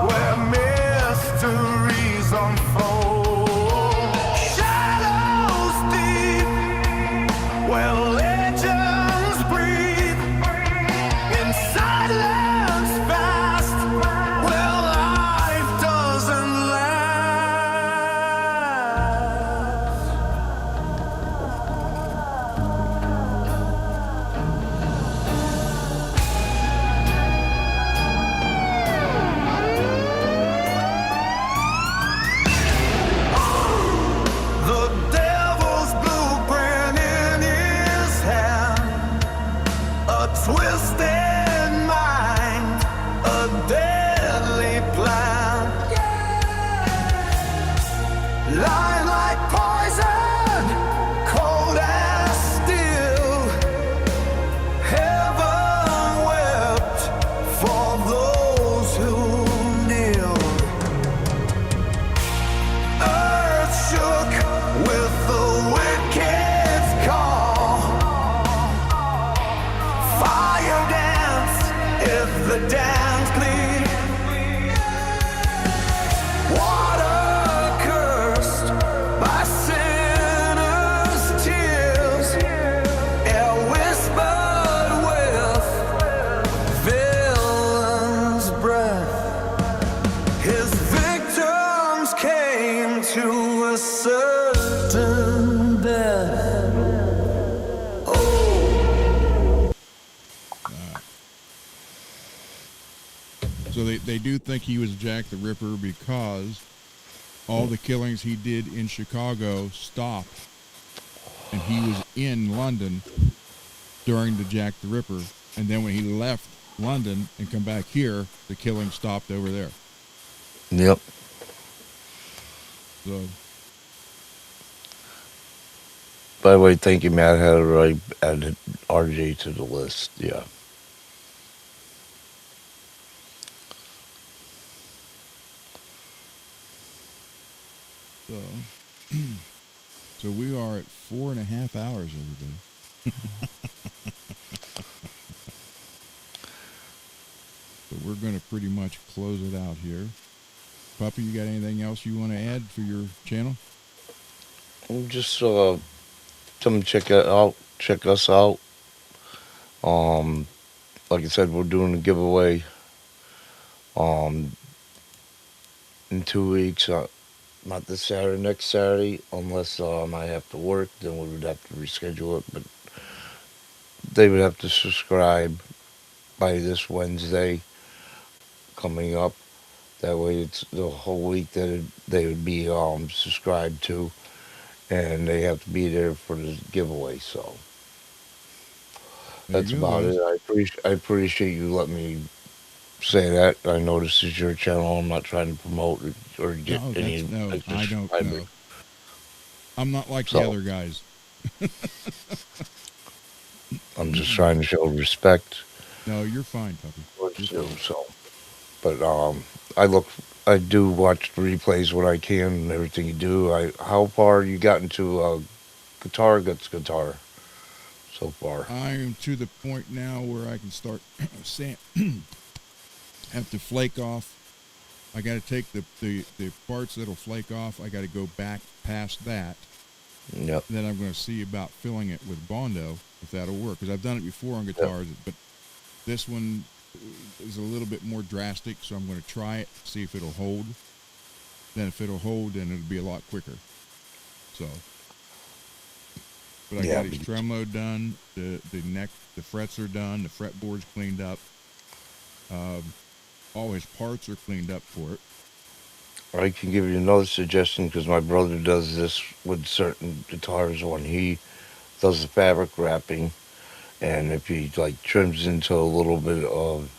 where mysteries unfold. Shadows deep, where legends breathe. In silence vast, where life doesn't last. The devil's blueprint in his hand, a twisted mind, a deadly plan. Lie like poison, cold as steel. Heaven wept for those who kneeled. Earth shook with the wicked's call. Fire danced if the dance plead. Water cursed by sinners' tears. Air whispered with villain's breath. His victims came to a certain death. Oh. So they do think he was Jack the Ripper because all the killings he did in Chicago stopped, and he was in London during the Jack the Ripper, and then when he left London and come back here, the killing stopped over there. Yep. So By the way, thank you, Matt. Had already added RJ to the list. Yeah. so we are at 4.5 hours, everybody. So we're going to pretty much close it out here. Puppy, you got anything else you want to add for your channel? Just come check it out. Check us out. Um, like I said, we're doing a giveaway. Um, in 2 weeks. Not this Saturday, next Saturday, unless I have to work. Then we would have to reschedule it. But they would have to subscribe by this Wednesday coming up. That way, it's the whole week that they would be subscribed to, and they have to be there for the giveaway. So There that's you go, about guys. it. I appreciate you letting me say that. I know this is your channel. I'm not trying to promote or get No, any no, extra I don't subscribers. know. I'm not like the So other guys. I'm just trying to show respect No, you're fine, Puppy. towards You're you. fine. So, but I do watch the replays when I can and everything you do. How far you got into guitar so far? I am to the point now where I can start have to flake off. I got to take the parts that'll flake off. I got to go back past that. Yep. Then I'm going to see about filling it with Bondo, if that'll work. Because I've done it before on guitars, but this one is a little bit more drastic, so I'm going to try it, see if it'll hold. Then if it'll hold, then it'll be a lot quicker. So, but I got his tremolo done, the frets are done, the fretboard's cleaned up. All his parts are cleaned up for it. I can give you another suggestion because my brother does this with certain guitars when he does the fabric wrapping, and if he like trims into a little bit of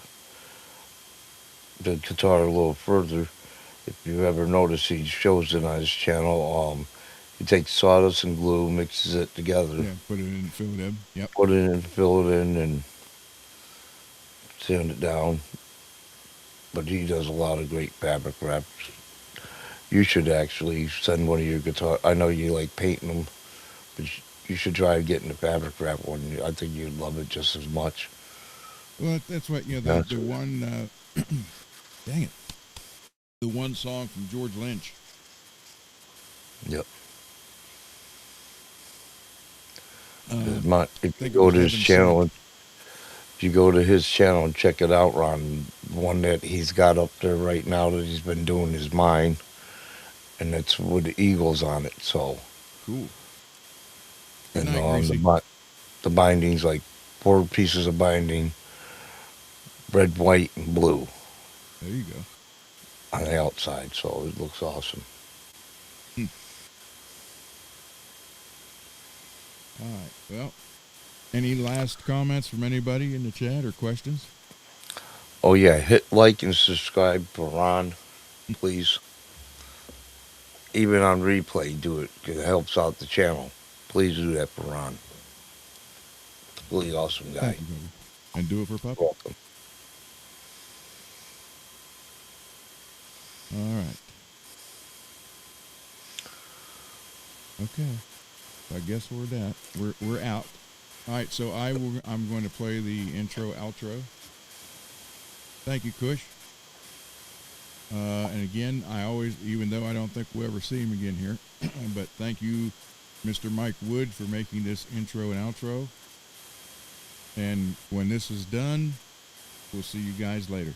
the guitar a little further, if you ever notice, he shows it on his channel. He takes sawdust and glue, mixes it together, Yeah, put it in, fill it in. Yep. put it in, fill it in, and sand it down. But he does a lot of great fabric wraps. You should actually send one of your guitar. I know you like painting them, but you should try getting the fabric wrap one. I think you'd love it just as much. Well, that's what, you know, the one, dang it, the one song from George Lynch. Yep. If you go to his channel and check it out, Ron, one that he's got up there right now that he's been doing is mine, and it's with the Eagles on it. So cool. Good night, the binding's like 4 pieces of binding, red, white, and blue. There you go. On the outside, so it looks awesome. All right. Well, any last comments from anybody in the chat or questions? Oh yeah, hit like and subscribe for Ron, please. Even on replay, do it. It helps out the channel. Please do that for Ron. Really awesome guy. Thank you, baby. And do it for Puppy. Welcome. All right. Okay. I guess we're out. All right, so I'm going to play the intro, outro. Thank you, Kush. And again, I always, even though I don't think we'll ever see him again here, but thank you, Mr. Mike Wood, for making this intro and outro. And when this is done, we'll see you guys later.